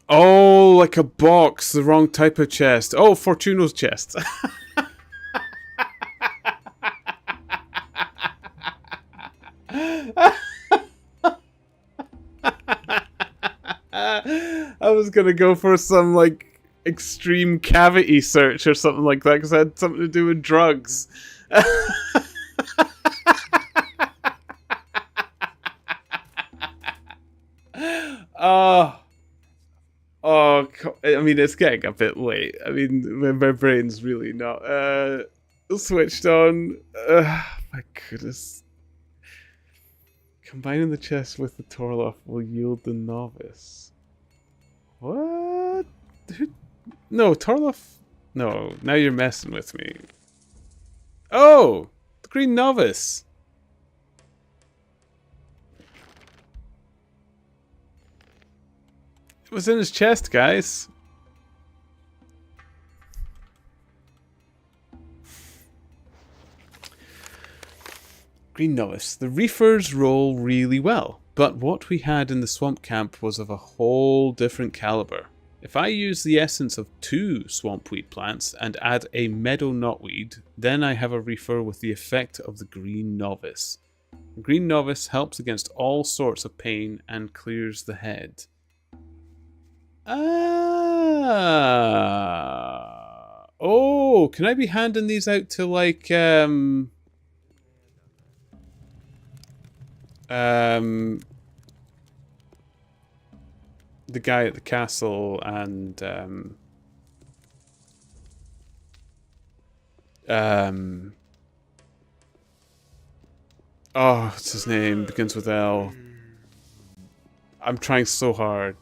Oh, like a box. The wrong type of chest. Oh, Fortuno's chest. I was gonna go for some, like, extreme cavity search or something like that because it had something to do with drugs. I mean, it's getting a bit late. I mean, my brain's really not switched on. My goodness. Combining the chest with the Torloff will yield the novice. What? No, Torloff. No, now you're messing with me. Oh, the green novice. It was in his chest, guys. Green novice. The reefers roll really well, but what we had in the swamp camp was of a whole different caliber. If I use the essence of 2 swampweed plants and add a meadow knotweed, then I have a reefer with the effect of the green novice. Green novice helps against all sorts of pain and clears the head. Ah. Oh, can I be handing these out to, like, the guy at the castle and oh, what's his name? Begins with L. I'm trying so hard.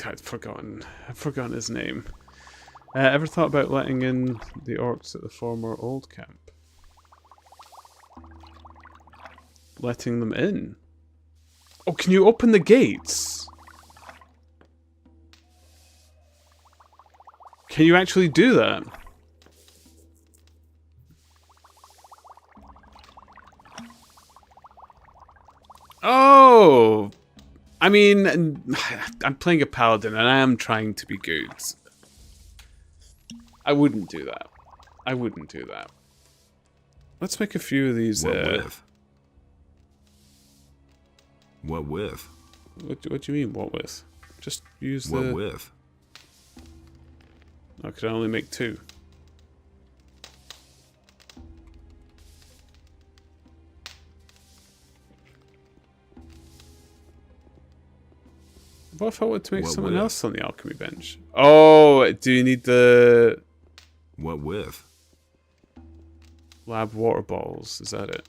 I'd forgotten his name. Ever thought about letting in the orcs at the former old camp? Letting them in? Oh, can you open the gates? Can you actually do that? Oh! I mean, I'm playing a paladin and I am trying to be good. I wouldn't do that. I wouldn't do that. Let's make a few of these. What with? What with? What do you mean, what with? Just use the... What with? I could only make 2. What if I wanted to make What something with? else on the alchemy bench? Oh, do you need the What with? lab water balls? Is that it?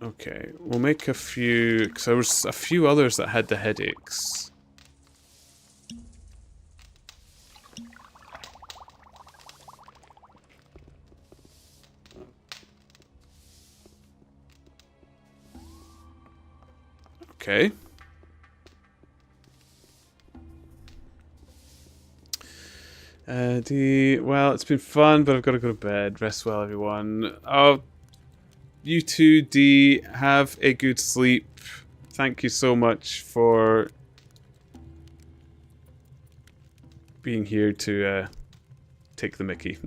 Okay, we'll make a few, because there was a few others that had the headaches. Okay. Well, it's been fun, but I've got to go to bed. Rest well, everyone. Oh, you too, D. Have a good sleep. Thank you so much for being here to take the mickey.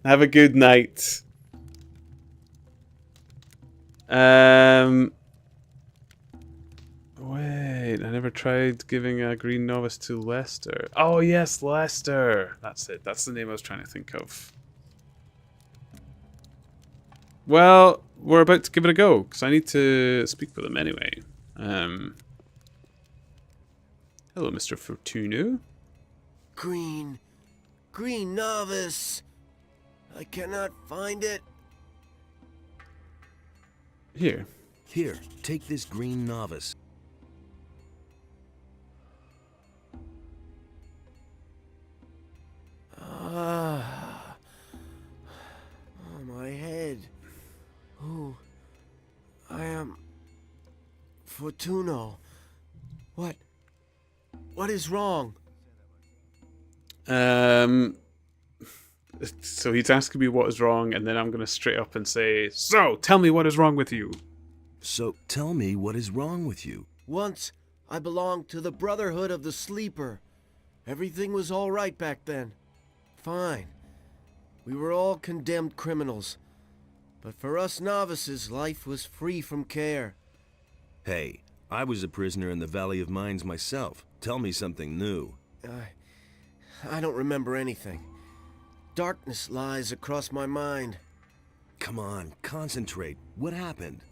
Have a good night. Wait, I never tried giving a green novice to Lester. Oh yes, Lester. That's it. That's the name I was trying to think of. Well, we're about to give it a go, because I need to speak with him anyway. Hello, Mr. Fortuno. Green novice. I cannot find it. Here. Here, take this green novice. Ah. Oh, my head. Oh, I am Fortuno. What is wrong? So he's asking me what is wrong, and then I'm going to straight up and say, so, tell me what is wrong with you. So, tell me what is wrong with you. Once, I belonged to the Brotherhood of the Sleeper. Everything was all right back then. Fine. We were all condemned criminals. But for us novices, life was free from care. Hey, I was a prisoner in the Valley of Mines myself. Tell me something new. I don't remember anything. Darkness lies across my mind. Come on, concentrate. What happened?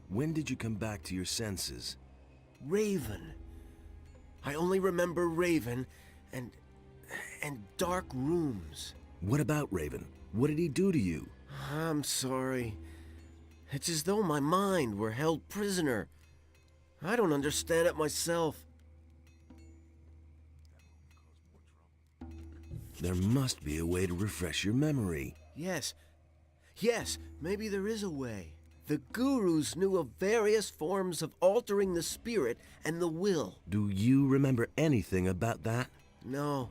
When did you come back to your senses? Raven. I only remember Raven and dark rooms. What about Raven? What did he do to you? I'm sorry. It's as though my mind were held prisoner. I don't understand it myself. There must be a way to refresh your memory. Yes, maybe there is a way. The gurus knew of various forms of altering the spirit and the will. Do you remember anything about that? No,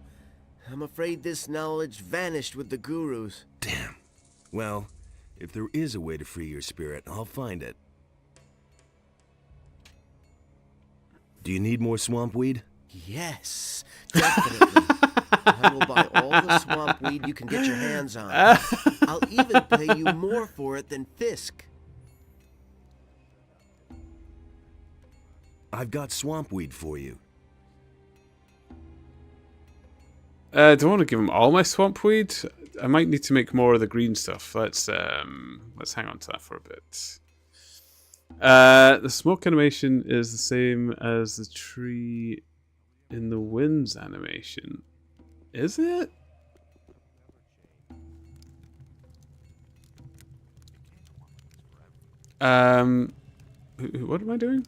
I'm afraid this knowledge vanished with the gurus. Damn. Well, if there is a way to free your spirit, I'll find it. Do you need more swamp weed? Yes, definitely. I will buy all the swamp weed you can get your hands on. I'll even pay you more for it than Fisk. I've got swamp weed for you. I don't want to give him all my swamp weed. I might need to make more of the green stuff. Let's hang on to that for a bit. The smoke animation is the same as the tree in the winds animation. Is it? What am I doing?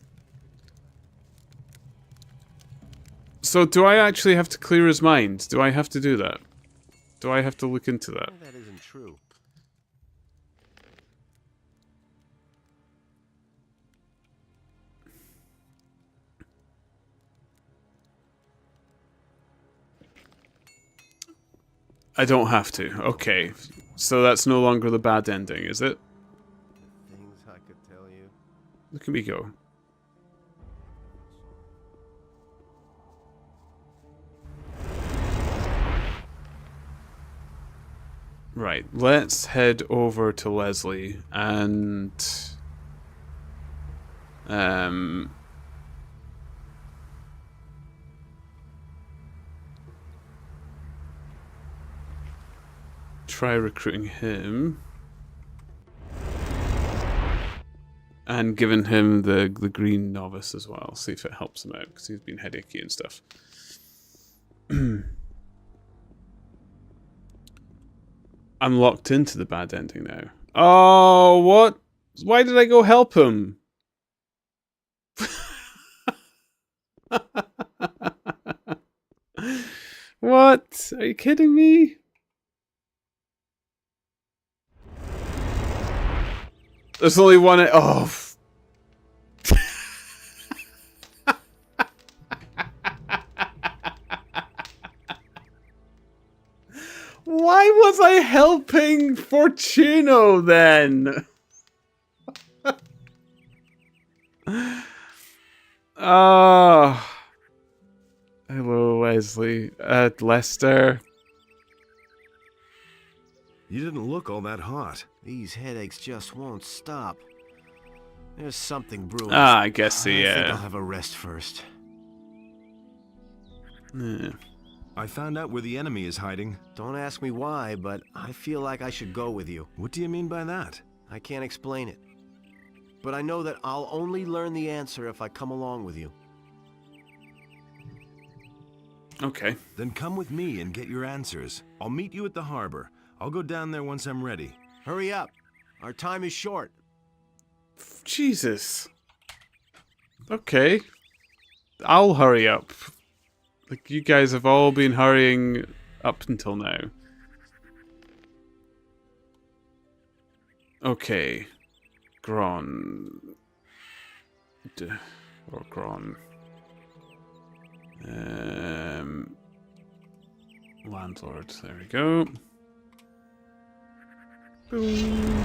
So do I actually have to clear his mind? Do I have to do that? Do I have to look into that? That isn't true. I don't have to. Okay. So that's no longer the bad ending, is it? Things I could tell you. Look at me go. Right, let's head over to Leslie and try recruiting him. And giving him the green novice as well. See if it helps him out, because he's been headachy and stuff. I'm locked into the bad ending now. Oh, what? Why did I go help him? What? Are you kidding me? There's only one. Oh. Why was I helping Fortuno then? Oh. Hello, Wesley. Lester. You didn't look all that hot. These headaches just won't stop. There's something brewing. Ah, I guess so, yeah. I think I'll have a rest first. Yeah. I found out where the enemy is hiding. Don't ask me why, but I feel like I should go with you. What do you mean by that? I can't explain it. But I know that I'll only learn the answer if I come along with you. Okay. Then come with me and get your answers. I'll meet you at the harbor. I'll go down there once I'm ready. Hurry up. Our time is short. Jesus. Okay. I'll hurry up. Like, you guys have all been hurrying up until now. Okay. Gron. Or Gron. Landlord. There we go. Boom.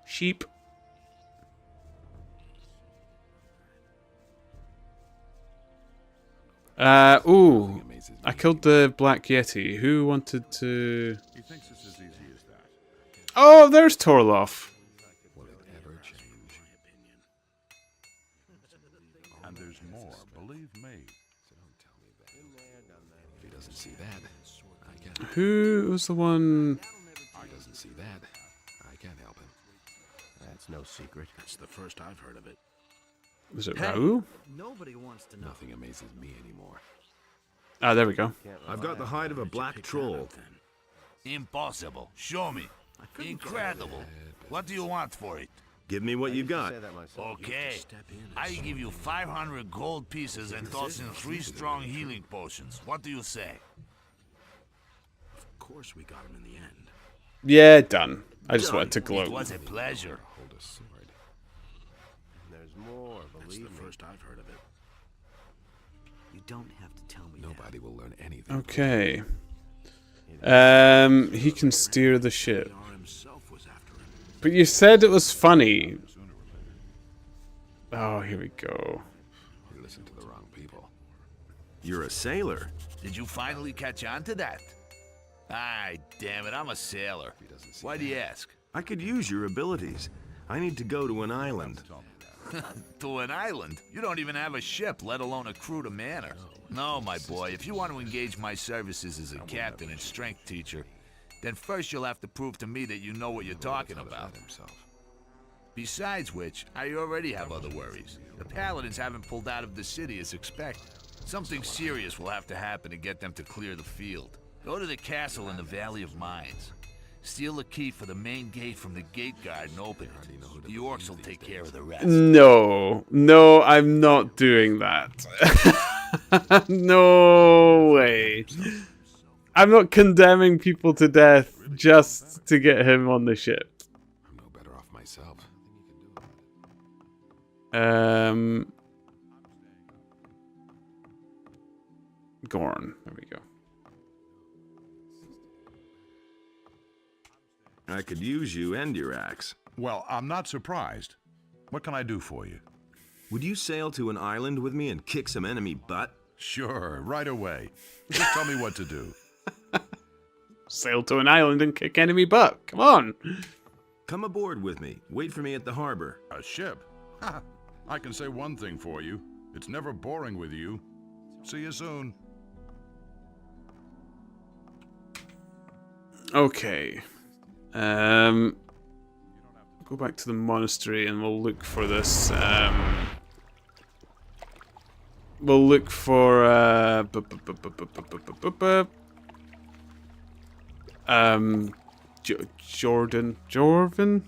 Sheep. Ooh. I killed the Black Yeti. Who wanted to... He thinks it's as easy as that. Oh, there's Torloff. And there's more, believe me. If he doesn't see that, I can't. Who was the one... He doesn't see that, I can't help him. That's no secret. It's the first I've heard of it. Was it Raoul? Nobody wants to know. Nothing amazes me anymore. Ah, there we go. I've got the hide of a black troll. Impossible. Show me. Incredible. What do you want for it? Give me what you got. Okay. I give you 500 gold pieces and toss in 3 strong healing potions. What do you say? Of course we got him in the end. Yeah, done. I just wanted to gloat. It was a pleasure. Hold a sword. There's more, That's believe the me. first I've heard of it. You don't have to tell me. Nobody will learn anything. Okay. He can steer the ship. R himself was after him. But you said it was funny. Oh, here we go. You listen to the wrong people. You're a sailor. Did you finally catch on to that? Aye, damn it, I'm a sailor. Why do you ask? I could use your abilities. I need to go to an island. To an island? You don't even have a ship, let alone a crew to man her. No, my boy, if you want to engage my services as a captain and strength teacher, then first you'll have to prove to me that you know what you're talking about. Besides which, I already have other worries. The paladins haven't pulled out of the city as expected. Something serious will have to happen to get them to clear the field. Go to the castle in the Valley of Mines. Steal the key for the main gate from the gate guard and open it. The orcs will take care of the rest. No, I'm not doing that. No way. I'm not condemning people to death just to get him on the ship. I'm no better off myself. Gorn. There we go. I could use you and your axe. Well, I'm not surprised. What can I do for you? Would you sail to an island with me and kick some enemy butt? Sure, right away. Just tell me what to do. Sail to an island and kick enemy butt. Come on. Come aboard with me. Wait for me at the harbor. A ship? Ha! I can say one thing for you. It's never boring with you. See you soon. Okay. Go back to the monastery and we'll look for this. We'll look for Jorvin.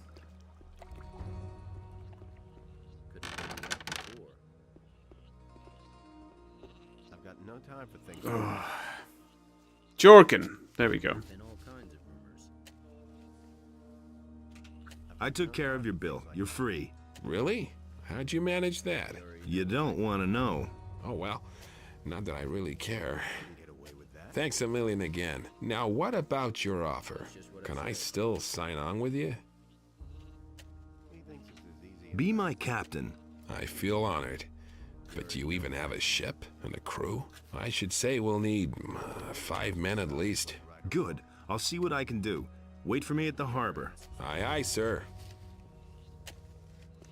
I've got no time for things. Jorgen. There we go. I took care of your bill. You're free. Really? How'd you manage that? You don't want to know. Oh, well, not that I really care. Thanks a million again. Now, what about your offer? Can I still sign on with you? Be my captain. I feel honored. But do you even have a ship and a crew? I should say we'll need 5 men at least. Good. I'll see what I can do. Wait for me at the harbor. Aye, aye, sir.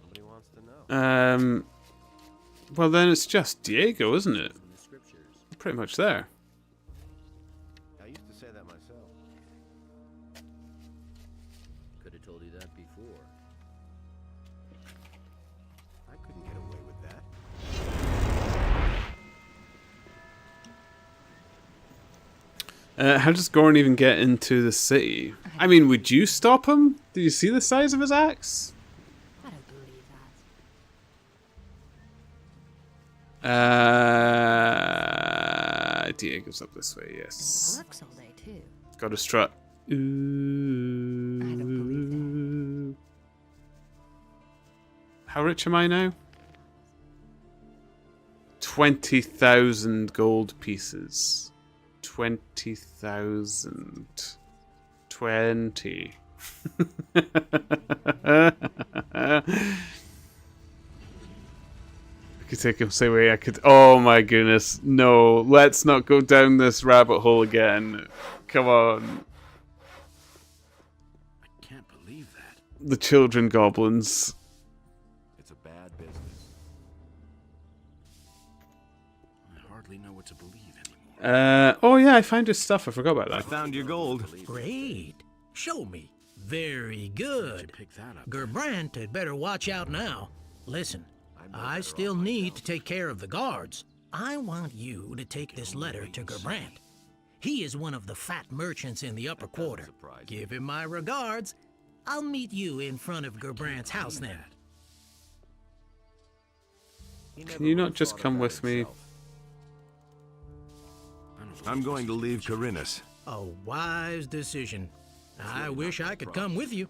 Nobody wants to know. Well then it's just Diego, isn't it? Pretty much there. I used to say that myself. Could have told you that before. I couldn't get away with that. How does Gorn even get into the city? I mean, would you stop him? Did you see the size of his axe? I don't believe that. Diego's up this way, yes. Works all day too. Got a strut. I don't believe that. How rich am I now? 20,000 gold pieces. 20,000. 20. I could take him say away. I could. Oh my goodness. No, let's not go down this rabbit hole again. Come on. I can't believe that. The children goblins. It's a bad business. I hardly know what to believe anymore. Oh yeah, I found his stuff. I forgot about I that. found your gold. Great. Show me. Very good. Pick that up. Gerbrant had better watch out now. Listen, I still need to take care of the guards. I want you to take this letter to Gerbrant. He is one of the fat merchants in the upper quarter. Give him my regards. I'll meet you in front of Gerbrant's house then. Can you not just come with me? I'm going to leave Corinus. A wise decision. I wish I could come with you.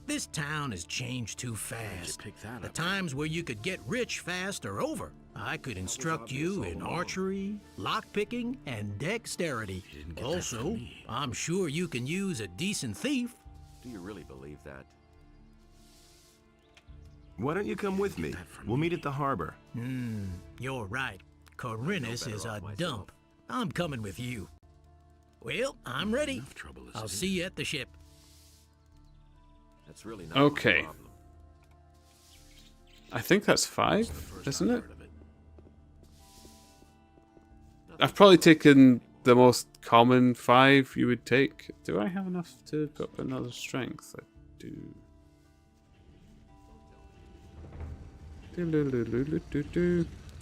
This town has changed too fast. The times where you could get rich fast are over. I could instruct you in archery, lockpicking, and dexterity. Also, I'm sure you can use a decent thief. Do you really believe that? Why don't you come with me? We'll meet at the harbor. You're right. Corinus is a dump. I'm coming with you. Well, I'm ready. I'll see you at the ship. That's really not Okay. my problem. I think that's 5, isn't it? I've probably taken the most common 5 you would take. Do I have enough to put up another strength? I do.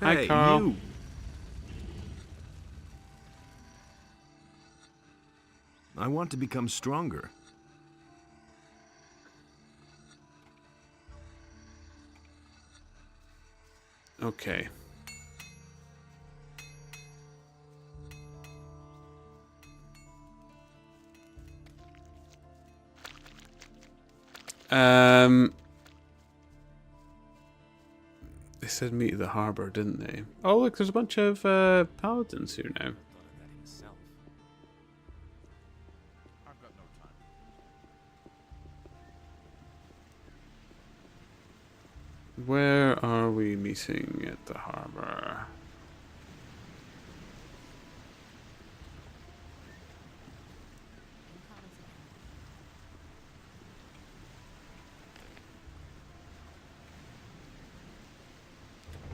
Hi, Hey, Carl. you! I want to become stronger. Okay. They said meet at the harbor, didn't they? Oh, look, there's a bunch of paladins here now. Where are we meeting at the harbor?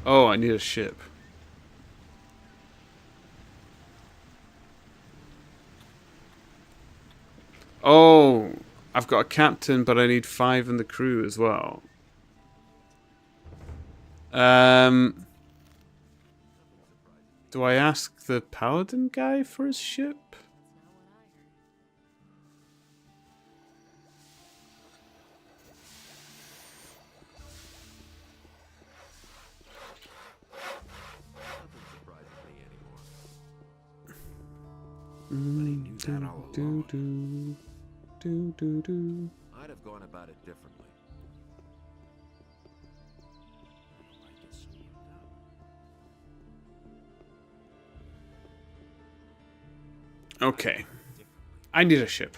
Oh, I need a ship. Oh, I've got a captain, but I need 5 in the crew as well. Do I ask the paladin guy for his ship? I'd have gone about it differently. Okay. I need a ship.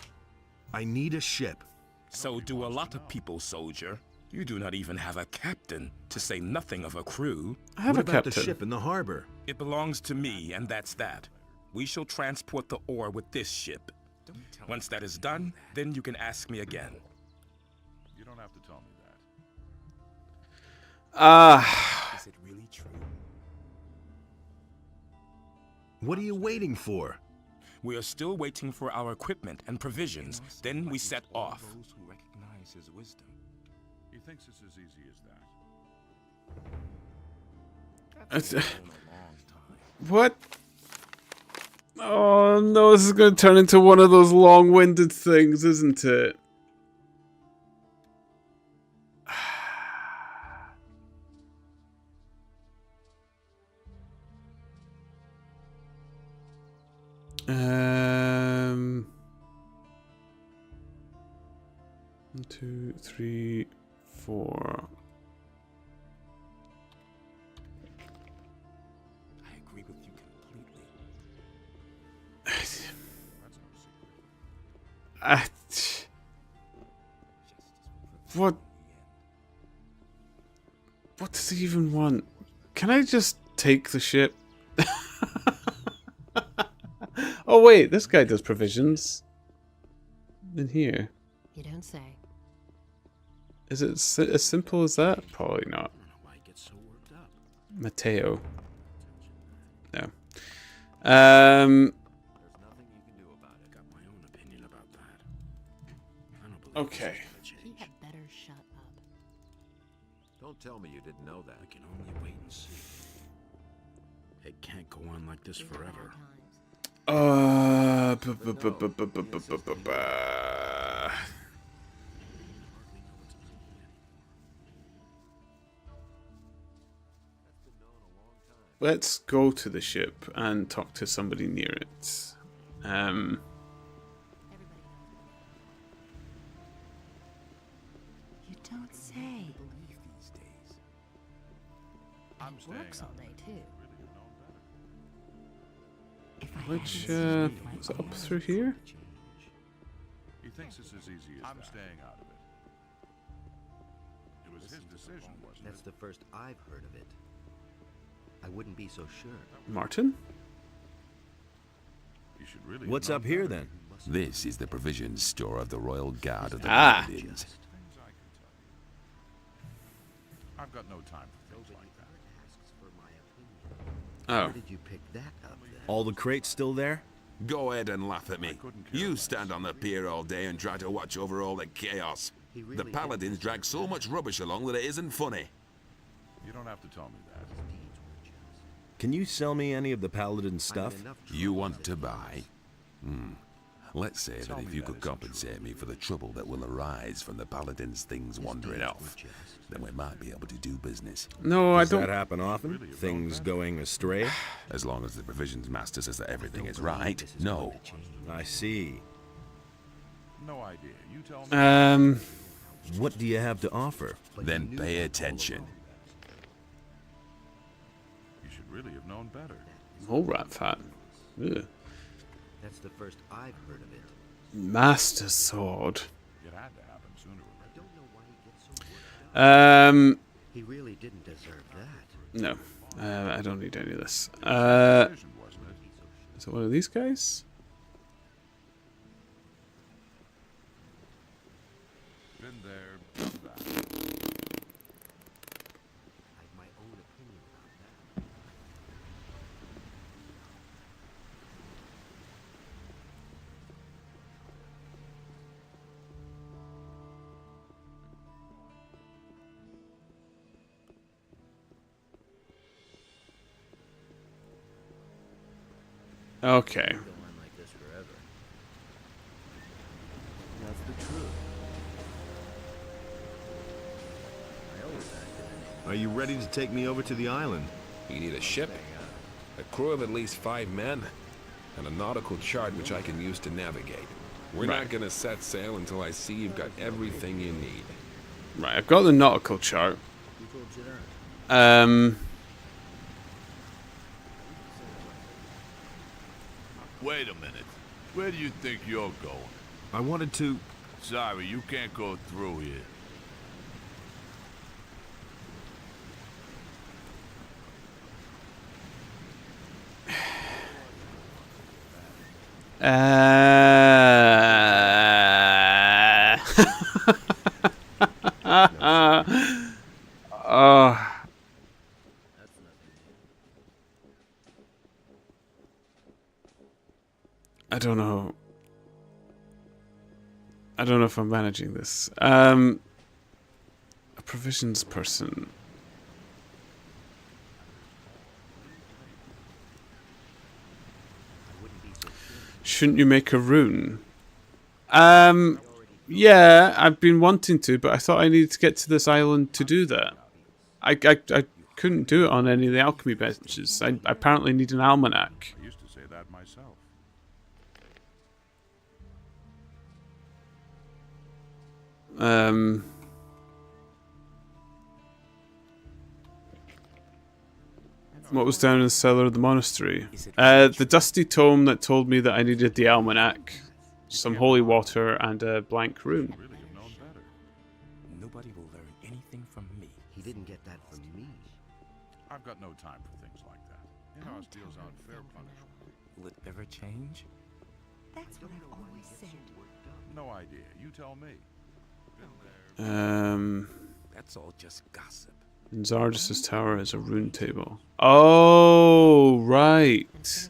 I need a ship. So do a lot of people, soldier. You do not even have a captain, to say nothing of a crew. I have What a about captain. the ship in the harbor? It belongs to me, and that's that. We shall transport the ore with this ship. Once that is done, then you can ask me again. You don't have to tell me that. Is it really true? What are you waiting for? We are still waiting for our equipment and provisions. Then we set off. Those who recognize his wisdom. He thinks it's as easy as that. What? Oh no, this is going to turn into one of those long-winded things, isn't it? One, 2, 3, 4. I agree with you completely. What? What does he even want? Can I just take the ship? Oh wait, this guy does provisions. In here. You don't say. Is it as simple as that? Probably not. Mateo. No. Okay. He had better shut up. Don't tell me you didn't know that. I can only wait and see. It can't go on like this forever. Let's go to the ship and talk to somebody near it. You don't say. I'm It staying works all out. day too. If I Which, hadn't is seen it up through here? He thinks it's as easy as I'm staying out of it. It was his decision, wasn't That's it? the first I've heard of it. I wouldn't be so sure. Martin? You should really. What's up here then? This is the provisions store of the Royal Guard of the Ah. Paladins. Things I can tell you. I've got no time for things like that. Oh. Where did you pick that up then? All the crates still there? Go ahead and laugh at me. You stand on the pier all day and try to watch over all the chaos. The Paladins drag so much rubbish along that it isn't funny. You don't have to tell me that. Can you sell me any of the paladin stuff? You want to buy? Let's say that if you could compensate me for the trouble that will arise from the Paladins' things wandering off, then we might be able to do business. No, I Does don't. that happen often? Things going astray? As long as the provisions master says that everything is right, no. I see. No idea. You tell me. What do you have to offer? Then pay attention. You should really have known better. Oh, rat fat. Ugh. That's the first I've heard of it. Master sword. It had to happen sooner or I later. don't know why he gets so worked up. He really didn't deserve that. No. I don't need any of this. Decision, wasn't it? Is it one of these guys? Been there, done that. I have my own opinion about that. Okay. Go on like this forever. That's the truth. I always acted in Are you ready to take me over to the island? You need a ship, a crew of at least 5 men, and a nautical chart which I can use to navigate. We're not gonna set sail until I see you've got everything you need. Right, I've got the nautical chart. Who told you that? Wait a minute. Where do you think you're going? I wanted to... Sorry, you can't go through here. Oh. I don't know. I don't know if I'm managing this. A provisions person. Shouldn't you make a rune? Yeah, I've been wanting to, but I thought I needed to get to this island to do that. I couldn't do it on any of the alchemy benches. I apparently need an almanac. I used to say that myself. What was down in the cellar of the monastery? The dusty tome that told me that I needed the almanac, some holy water, and a blank rune. Nobody will learn anything from me. He didn't get that from me. I've got no time for things like that. In-house deals out fair punishment. Will it ever change? That's what I've always said. No idea. You tell me. That's all just gossip. In Zardus' tower is a rune table. Oh, right. It's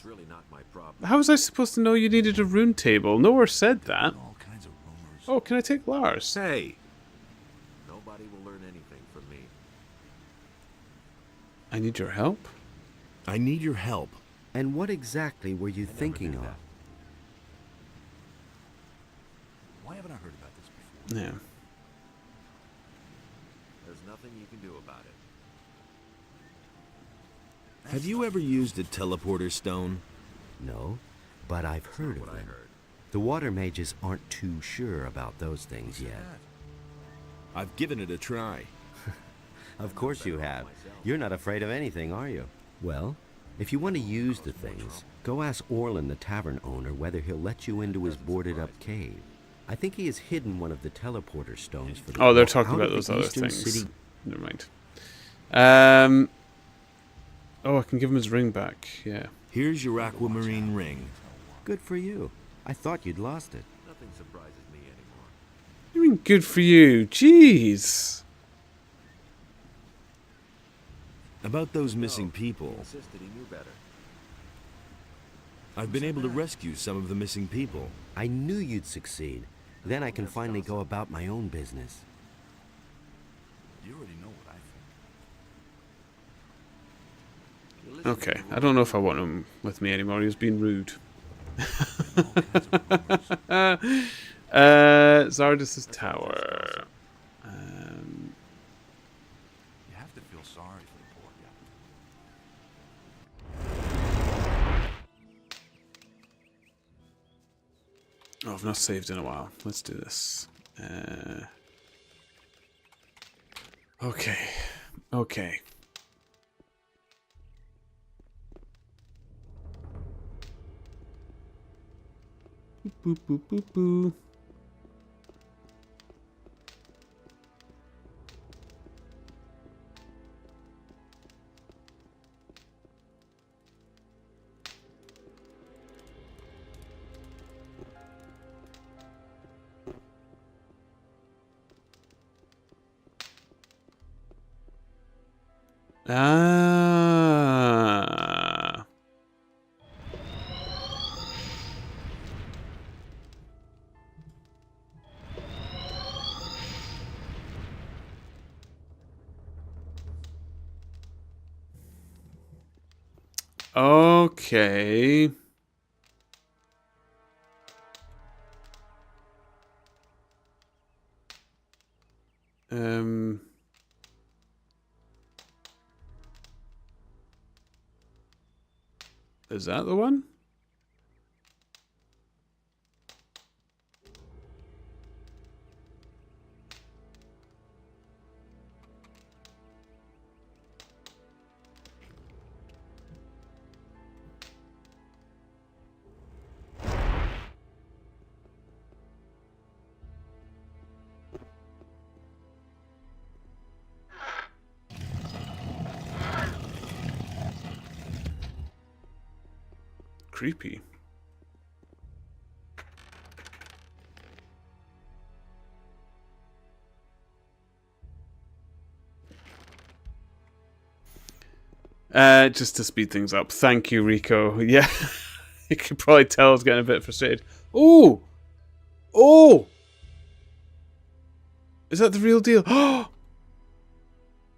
really not my problem. How was I supposed to know you needed a rune table? Nowhere said that. Oh, can I take Lars? Hey! Nobody will learn anything from me. I need your help? I need your help. And what exactly were you thinking of? Why haven't I heard about this before? Yeah. There's nothing you can do about it. Have you ever used a teleporter stone? No, but I've heard of them. The water mages aren't too sure about those things yet. I've given it a try. Of course you have. You're not afraid of anything, are you? Well, if you want to use the things, go ask Orlin, the tavern owner, whether he'll let you into his boarded-up cave. I think he has hidden one of the teleporter stones for the Oh, they're out talking of about the those other eastern things. city. Never mind. Oh, I can give him his ring back. Yeah. Here's your aquamarine ring. Good for you. I thought you'd lost it. Nothing surprises me anymore. You mean good for you? Jeez. About those missing people. Insisted he knew better. I've been able to rescue some of the missing people. I knew you'd succeed. Then I can finally go about my own business. You already know what I think. Okay, I don't know if I want him with me anymore. He was being rude. Zardus' tower. You have to feel sorry for the poor guy. Oh, I've not saved in a while. Let's do this. Okay. Okay. Boop, boop, boop, boop. Ah. Okay. Is that the one? Creepy. Just to speed things up. Thank you, Rico. Yeah, you can probably tell I was getting a bit frustrated. Oh! Oh! Is that the real deal? Oh!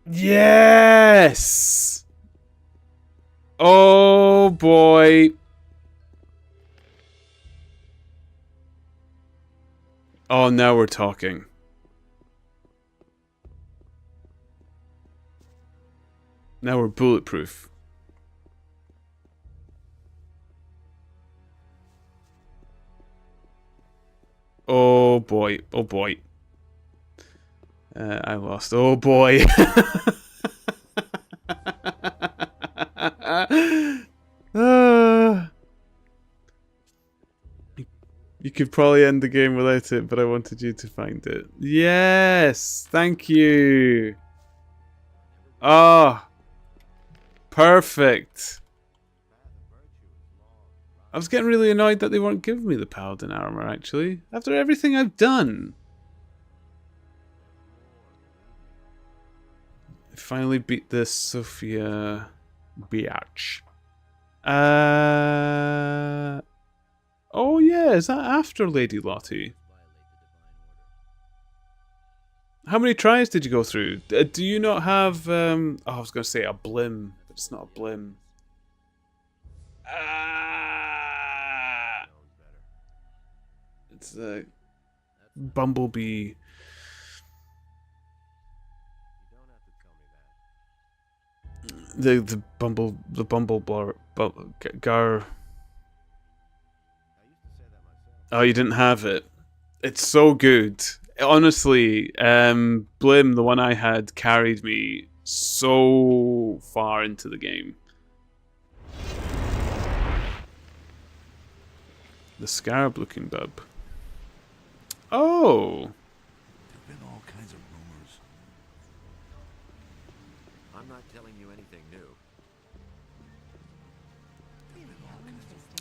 Yes! Oh, boy. Oh, now we're talking. Now we're bulletproof. Oh boy. Oh boy. I lost. Oh boy. You could probably end the game without it, but I wanted you to find it. Yes! Thank you! Ah! Perfect! I was getting really annoyed that they weren't giving me the paladin armor, actually. After everything I've done. I finally beat this Sophia Biatch. Oh yeah, is that after Lady Lottie? How many tries did you go through? Do you not have, oh, I was going to say a blim, but it's not a blim. It's a bumblebee. The bumble gar. Oh, you didn't have it. It's so good. Honestly, Blim, the one I had, carried me so far into the game. The scarab-looking bub. Oh! There've been all kinds of rumors. I'm not telling you anything new.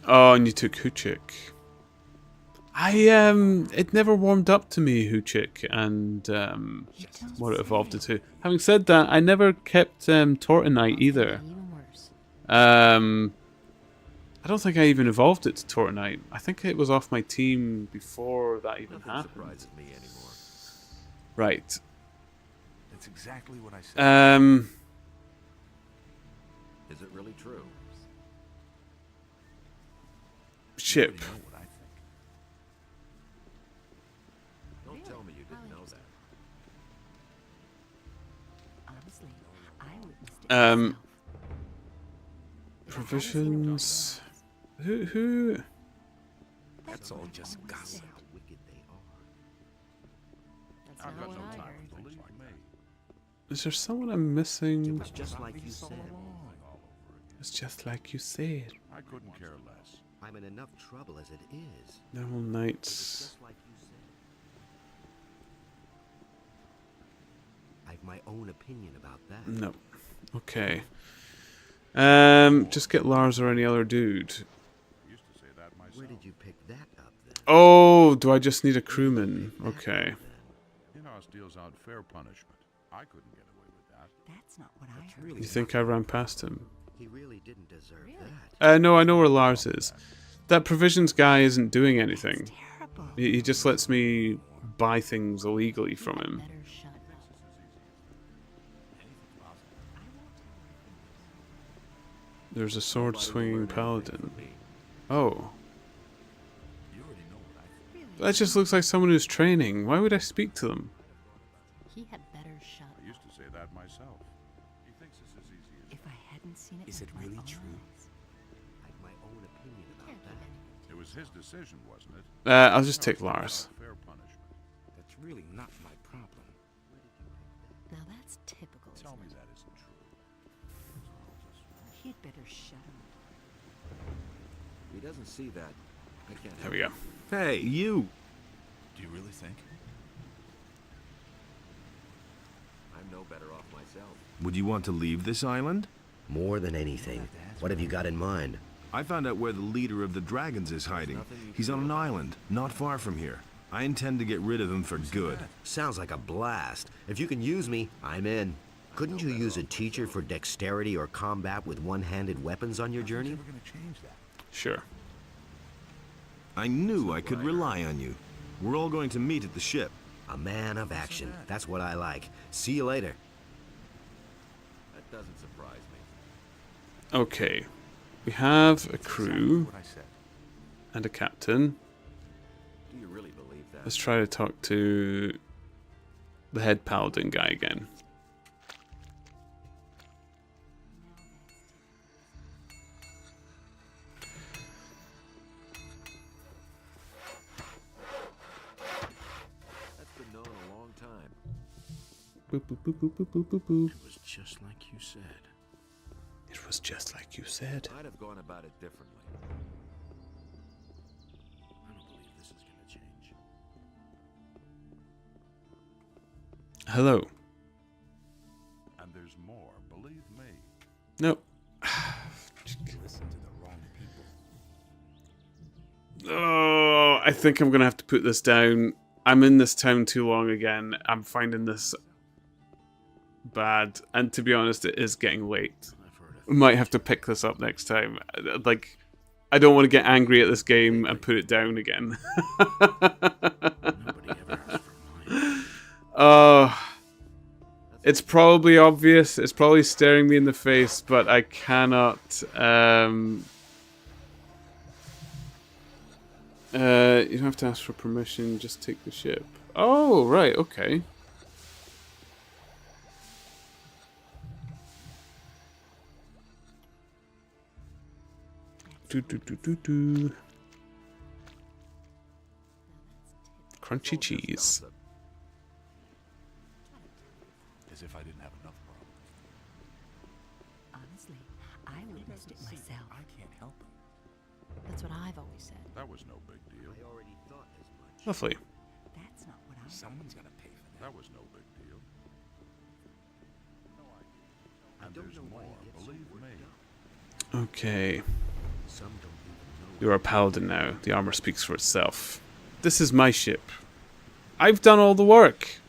Oh, and you took Huchik. It never warmed up to me, Huchik, and what it evolved into. Having said that, I never kept Tortonite either. I don't think I even evolved it to Tortonite. I think it was off my team before that even happened. Surprises me anymore. Right. That's exactly what I said. Is it really true? Ship. Don't tell me you didn't know that. Provisions. Who? That's all just gossip. I've got no time, believe me. Is there someone I'm missing? It was just like you said. It's just like you said. I couldn't care less. I'm in enough trouble as it is. Normal Knights. Just like you said. I've my own opinion about that. No. Okay. Just get Lars or any other dude. Where did you pick that up then? Oh, do I just need a crewman? Okay. Inos deals out fair punishment. I couldn't get away with that. That's not what I heard. You think I ran past him? He really didn't deserve that. No, I know where Lars is. That provisions guy isn't doing anything. He just lets me buy things illegally from him. There's a sword-swinging paladin. Oh. That just looks like someone who's training. Why would I speak to them? He had better shut I used to say that myself. He thinks it's as easy as... If I hadn't seen it Is it really true? I have my own opinion about that. It was his decision, wasn't it? I'll just take Lars. Fair punishment. That's really not my problem. Now that's typical. Tell me that isn't true. He'd better shut him. He doesn't see that. I can't. There we go. Hey, you! Do you really think? I'm no better off myself. Would you want to leave this island? More than anything. What have you got in mind? I found out where the leader of the dragons is hiding. He's on an island, not far from here. I intend to get rid of him for good. Sounds like a blast. If you can use me, I'm in. Couldn't you use a teacher for dexterity or combat with one-handed weapons on your journey? Sure. I knew I could rely on you. We're all going to meet at the ship. A man of action. That's what I like. See you later. That doesn't surprise me. Okay. We have a crew and a captain. Do you really believe that? Let's try to talk to the head paladin guy again. That's been known a long time. Boop, boop, boop, boop, boop, boop, boop, boop. It was just like you said. It was just like you said. I'd have gone about it differently. I don't believe this is gonna change. Hello. And there's more, believe me. Nope. Listen to the wrong people. Oh, I think I'm gonna have to put this down. I'm in this town too long again. I'm finding this bad, and to be honest, it is getting late. We might have to pick this up next time. Like, I don't want to get angry at this game and put it down again. It's probably obvious. It's probably staring me in the face, but I cannot. You don't have to ask for permission. Just take the ship. Oh, right. Okay. Crunchy cheese. As if I didn't have enough problems. Honestly, I witnessed it myself. I can't help him. That's what I've always said. That was no big deal. I already thought as much. Lovely. That's not what I Someone's gotta pay for that. That was no big deal. And there's more, believe me. Okay. Some don't even know. You're a paladin now. The armor speaks for itself. This is my ship. I've done all the work.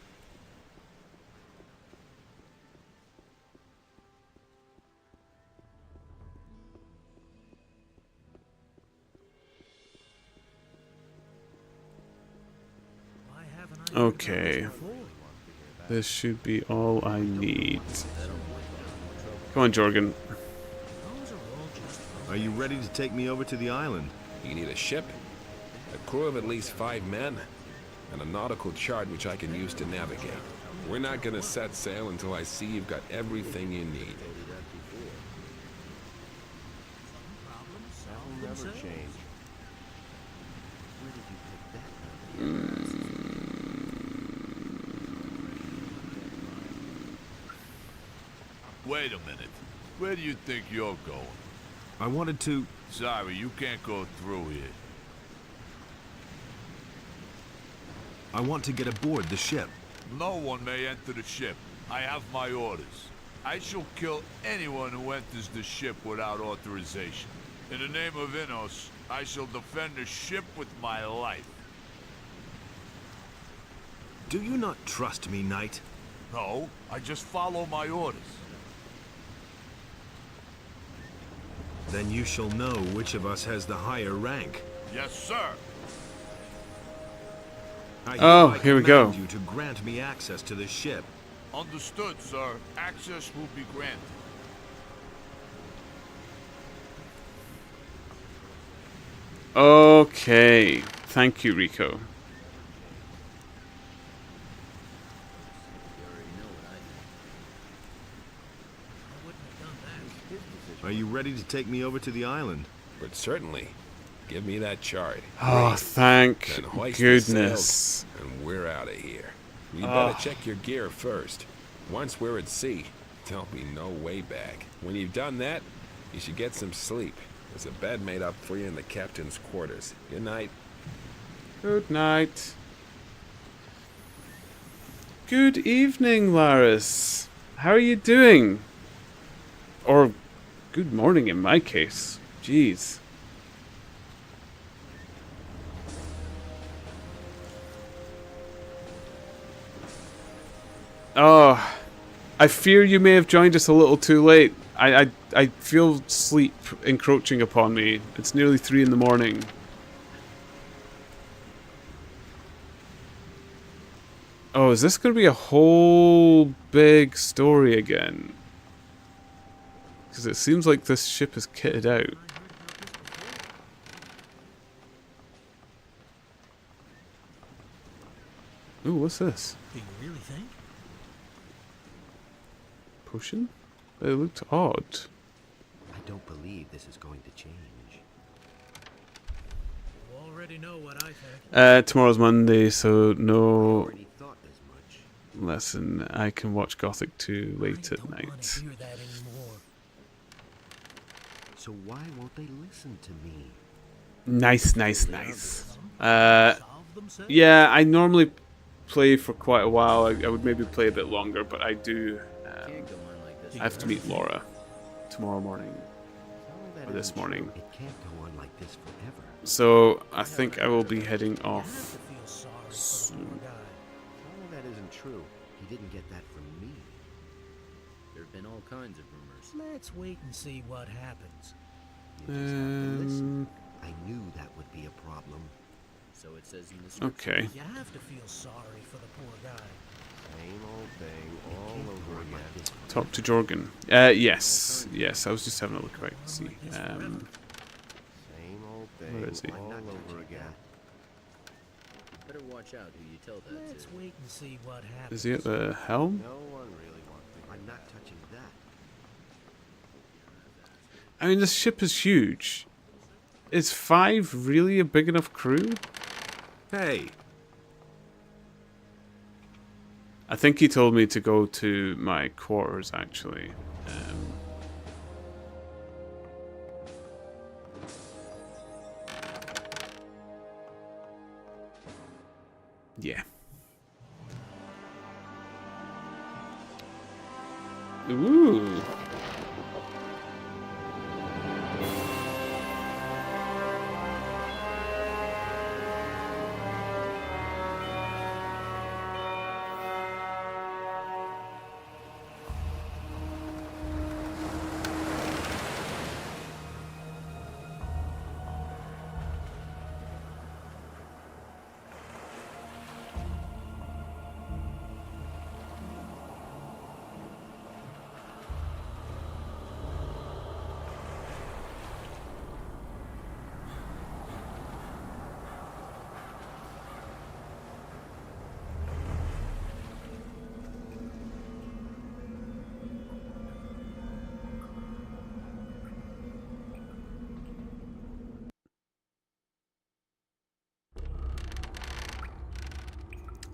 Okay. This should be all I need. Come on, Jorgen. Are you ready to take me over to the island? You need a ship, a crew of at least 5 men, and a nautical chart which I can use to navigate. We're not gonna set sail until I see you've got everything you need. That'll never change. Where did you pick that Wait a minute. Where do you think you're going? I wanted to... Sorry, you can't go through here. I want to get aboard the ship. No one may enter the ship. I have my orders. I shall kill anyone who enters the ship without authorization. In the name of Innos, I shall defend the ship with my life. Do you not trust me, Knight? No, I just follow my orders. Then you shall know which of us has the higher rank. Yes, sir. I here we go. You to grant me access to the ship. Understood, sir. Access will be granted. Okay. Thank you, Rico. Are you ready to take me over to the island? But certainly. Give me that chart. Oh, Great. thank Then hoist goodness. the sails, and we're out of here. You better check your gear first. Once we're at sea, there'll be no way back. When you've done that, you should get some sleep. There's a bed made up for you in the captain's quarters. Good night. Good night. Good evening, Laris. How are you doing? Or good morning in my case. Jeez. Oh, I fear you may have joined us a little too late. I feel sleep encroaching upon me. It's nearly 3 in the morning. Oh, is this going to be a whole big story again? Because it seems like this ship is kitted out. Ooh, what's this? Do you really think? Potion? It looked odd. I don't believe this is going to change. You already know what I think. Tomorrow's Monday, so no lesson. I can watch Gothic 2 late at night. So why won't they listen to me? Nice, nice, nice. Yeah, I normally play for quite a while. I would maybe play a bit longer, but I do. I have to meet Laura tomorrow morning, or this morning. It can't go on like this forever. So I think I will be heading off soon. All of that isn't true. He didn't get that from me. There have been all kinds of rumors. Let's wait and see what happens. You just have to listen. I knew that would be a problem. So it says in this. Okay. You have to feel sorry for the poor guy. Same old thing all over again. Talk to Jorgen. Yes, yes. I was just having a look right to see. Same old thing Where is he? all over again. Better watch out who you tell that Let's to. wait and see what happens. Is he at the helm? No one really wants to. I'm not touching that. I mean, this ship is huge. Is 5 really a big enough crew? Hey, I think he told me to go to my quarters, actually. Yeah. Ooh.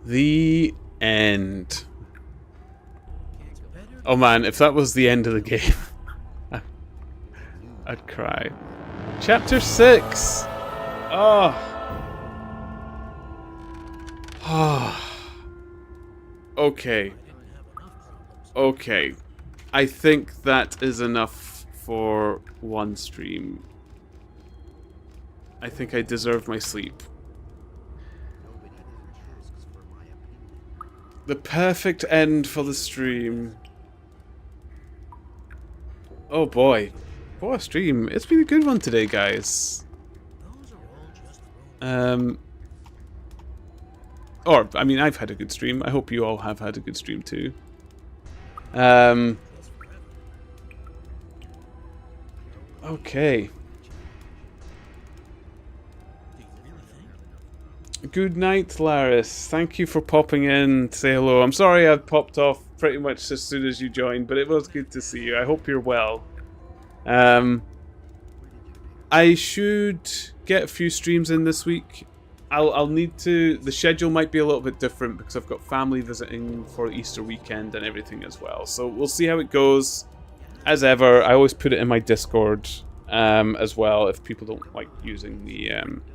The end. Oh man, if that was the end of the game, I'd cry. Chapter 6! Oh. Oh. Okay. Okay. I think that is enough for one stream. I think I deserve my sleep. The perfect end for the stream. Oh boy. What a stream. It's been a good one today, guys. Or, I mean, I've had a good stream. I hope you all have had a good stream too. Okay. Good night, Laris. Thank you for popping in to say hello. I'm sorry I popped off pretty much as soon as you joined, but it was good to see you. I hope you're well. I should get a few streams in this week. I'll need to... The schedule might be a little bit different because I've got family visiting for Easter weekend and everything as well. So we'll see how it goes. As ever, I always put it in my Discord as well if people don't like using the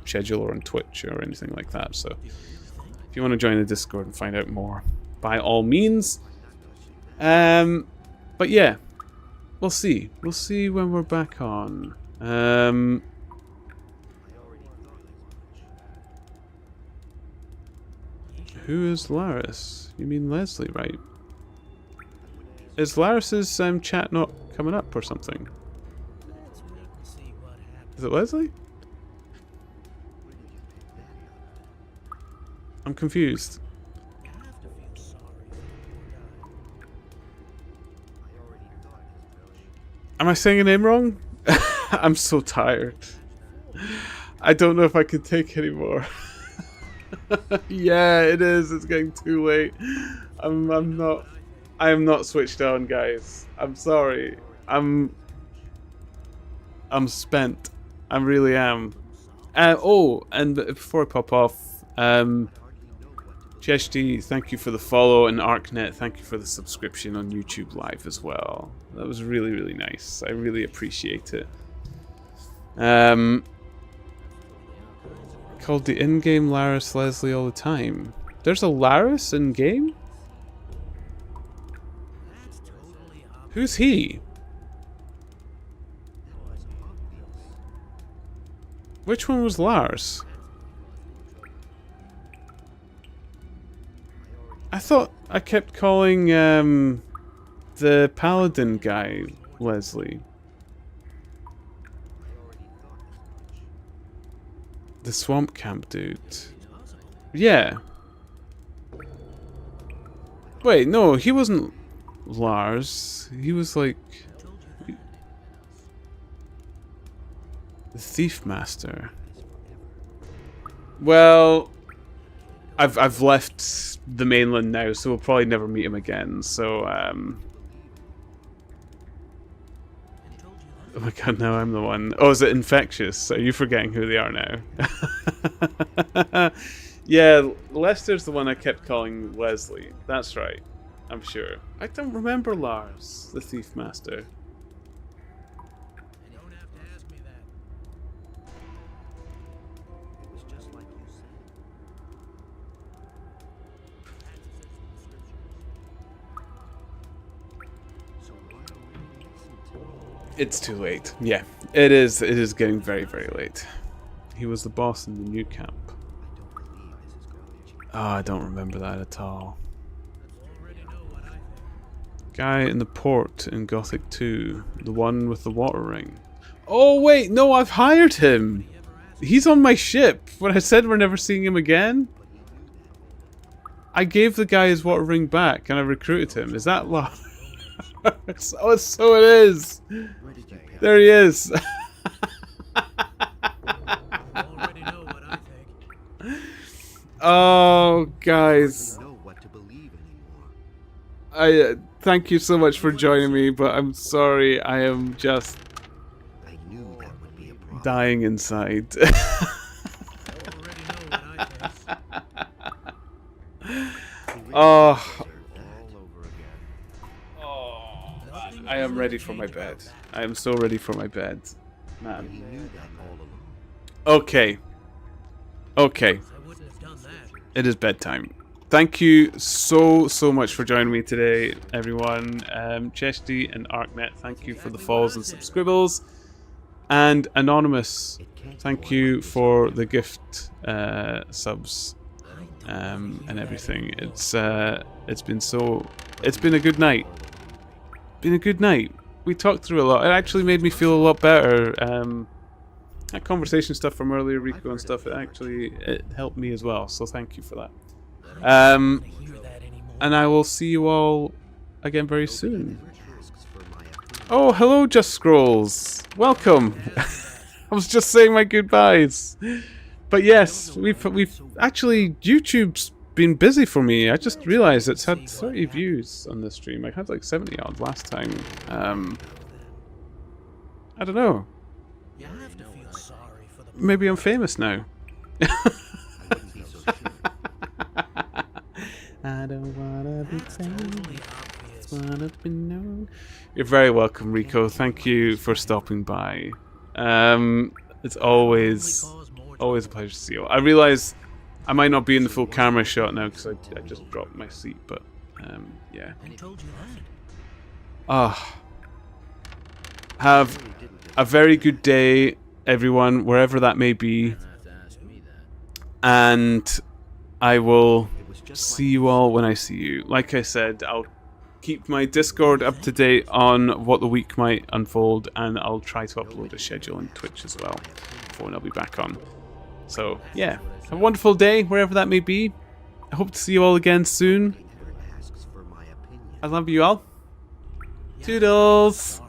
scheduler on Twitch or anything like that. So if you want to join the Discord and find out more, by all means. But yeah, we'll see. We'll see when we're back on. Who is Laris? You mean Leslie, right? Is Laris's chat not coming up or something? Is it Leslie? I'm confused. Am I saying a name wrong? I'm so tired. I don't know if I can take any more. Yeah, it is. It's getting too late. I am not switched on, guys. I'm sorry. I'm spent. I really am. Oh, and before I pop off, Cheshti, thank you for the follow, and ArcNet, thank you for the subscription on YouTube Live as well. That was really, really nice. I really appreciate it. Called the in-game Laris Leslie all the time. There's a Laris in-game? Who's he? Which one was Lars? I thought I kept calling the paladin guy Leslie. The swamp camp dude. Yeah. Wait, no, he wasn't Lars. He was like the thief master. Well, I've left the mainland now, so we'll probably never meet him again. So oh my god, now I'm the one. Oh, is it infectious? Are you forgetting who they are now? Yeah, Lester's the one I kept calling Leslie. That's right. I'm sure. I don't remember Lars, the thief master. It's too late. Yeah, it is. It is getting very, very late. He was the boss in the new camp. Oh, I don't remember that at all. Guy in the port in Gothic 2. The one with the water ring. Oh, wait. No, I've hired him. He's on my ship. When I said we're never seeing him again, I gave the guy his water ring back and I recruited him. Is that Lars? Oh, so it is. There he is. Oh, guys. I thank you so much for joining me, but I'm sorry. I am just dying inside. Oh. I am ready for my bed. I am so ready for my bed. Man. Okay. Okay. It is bedtime. Thank you so much for joining me today, everyone. Cheshti and ArcNet, thank you for the follows and subscribbles. And Anonymous, thank you for the gift subs and everything. It's been a good night. Been a good night. We talked through a lot. It actually made me feel a lot better. That conversation stuff from earlier, Rico and stuff, it helped me as well. So thank you for that. And I will see you all again very soon. Oh, hello, Just Scrolls. Welcome. I was just saying my goodbyes. But yes, we've actually, YouTube's been busy for me. I just realized it's had 30 views on this stream. I had like 70 odd last time. I don't know. Maybe I'm famous now. I don't wanna be famous, wanna be known. You're very welcome, Rico. Thank you for stopping by. It's always a pleasure to see you. I realize I might not be in the full camera shot now because I just dropped my seat, but yeah. Have a very good day, everyone, wherever that may be. And I will see you all when I see you. Like I said, I'll keep my Discord up to date on what the week might unfold, and I'll try to upload a schedule on Twitch as well for when I'll be back on. So, yeah. Have a wonderful day, wherever that may be. I hope to see you all again soon. I love you all. Toodles!